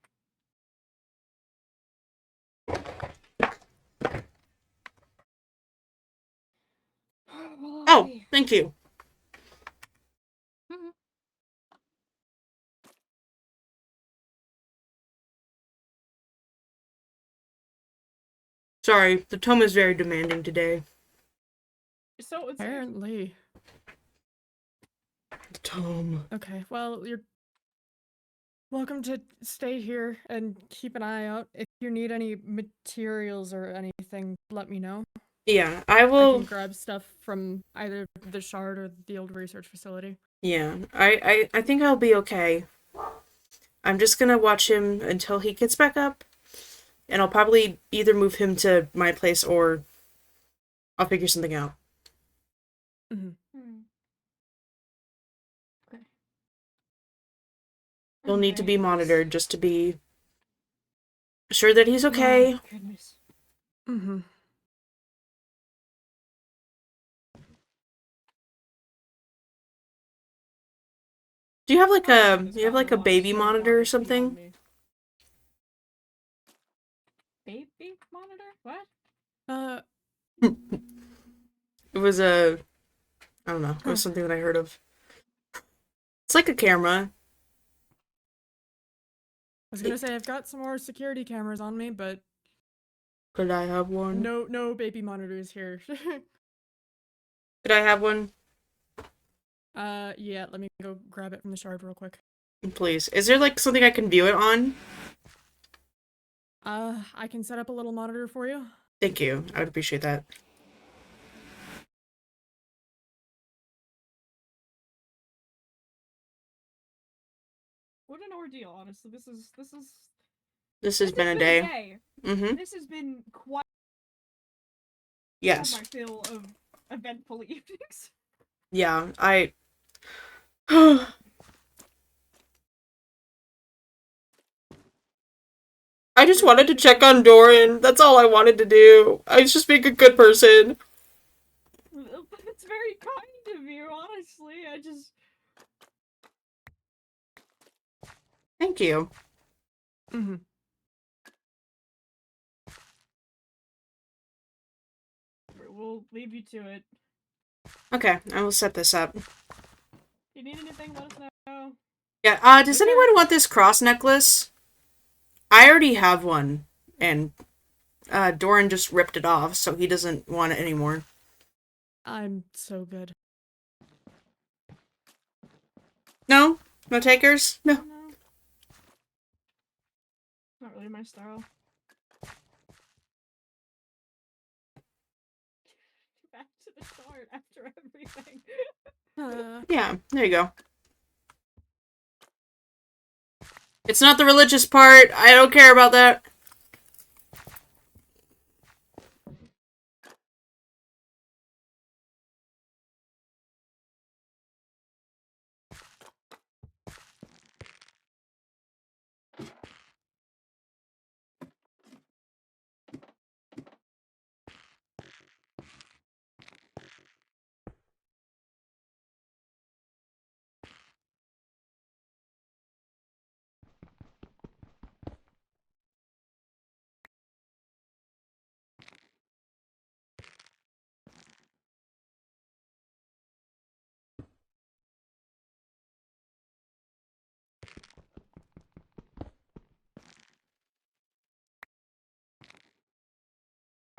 Speaker 1: Oh, thank you. Sorry, the tome is very demanding today.
Speaker 4: So it's
Speaker 2: Apparently.
Speaker 1: The tome.
Speaker 2: Okay, well, you're welcome to stay here and keep an eye out. If you need any materials or anything, let me know.
Speaker 1: Yeah, I
Speaker 2: I
Speaker 1: will.
Speaker 2: can grab stuff from either the shard or the old research facility.
Speaker 1: Yeah, I think I'll be okay. I'm just gonna watch him until he gets back up, and I'll probably either move him to my place or I'll figure something out.
Speaker 4: Okay.
Speaker 1: He'll need to be
Speaker 4: Anyway,
Speaker 1: monitored just to be sure that he's okay.
Speaker 4: Oh, goodness.
Speaker 1: Do you have like
Speaker 4: Oh,
Speaker 1: a
Speaker 4: goodness,
Speaker 1: you have
Speaker 4: gotten
Speaker 1: like a
Speaker 4: lot of
Speaker 1: baby
Speaker 4: soap
Speaker 1: monitor or
Speaker 4: water beyond
Speaker 1: something?
Speaker 4: me. Baby monitor? What?
Speaker 1: It was a I don't know. It was something that I heard of. It's like a camera.
Speaker 2: I was gonna say I've got some more security cameras on me, but
Speaker 1: Could I have one?
Speaker 2: no baby monitors here.
Speaker 1: Could I have one?
Speaker 2: Yeah, let me go grab it from the shard real quick.
Speaker 1: Please. Is there like something I can view it on?
Speaker 2: I can set up a little monitor for you.
Speaker 1: Thank you. I would appreciate that.
Speaker 4: What an ordeal, honestly. This
Speaker 1: This has been a day. Mm-hmm.
Speaker 4: This has been quite
Speaker 1: Yes.
Speaker 4: my fill of eventful evenings.
Speaker 1: Yeah, I I just wanted to check on Doran. That's all I wanted to do. I was just being a good person.
Speaker 4: It's very kind of you, honestly. I just...
Speaker 1: Thank you.
Speaker 4: We'll leave you to it.
Speaker 1: Okay, I will set this up.
Speaker 4: If you need anything, let us know.
Speaker 1: Yeah, does
Speaker 2: Okay.
Speaker 1: anyone want this cross necklace? I already have one, and Doran just ripped it off, so he doesn't want it anymore.
Speaker 2: I'm so good.
Speaker 1: No? No takers? No.
Speaker 4: No. Not really my style. Back to the start after everything.
Speaker 1: Yeah, there you go. It's not the religious part. I don't care about that.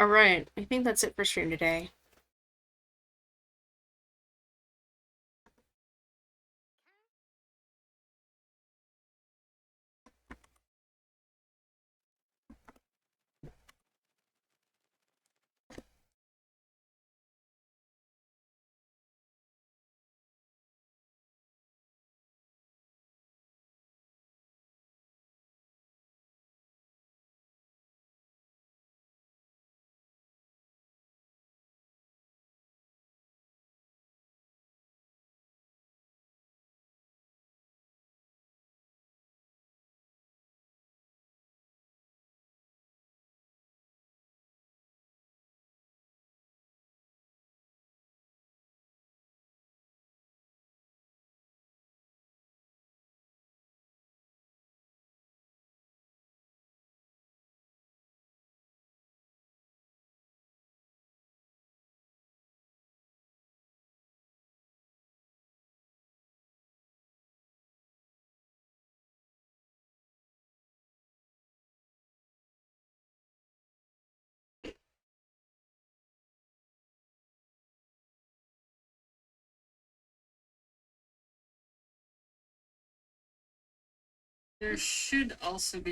Speaker 1: Alright, I think that's it for stream today. There should also be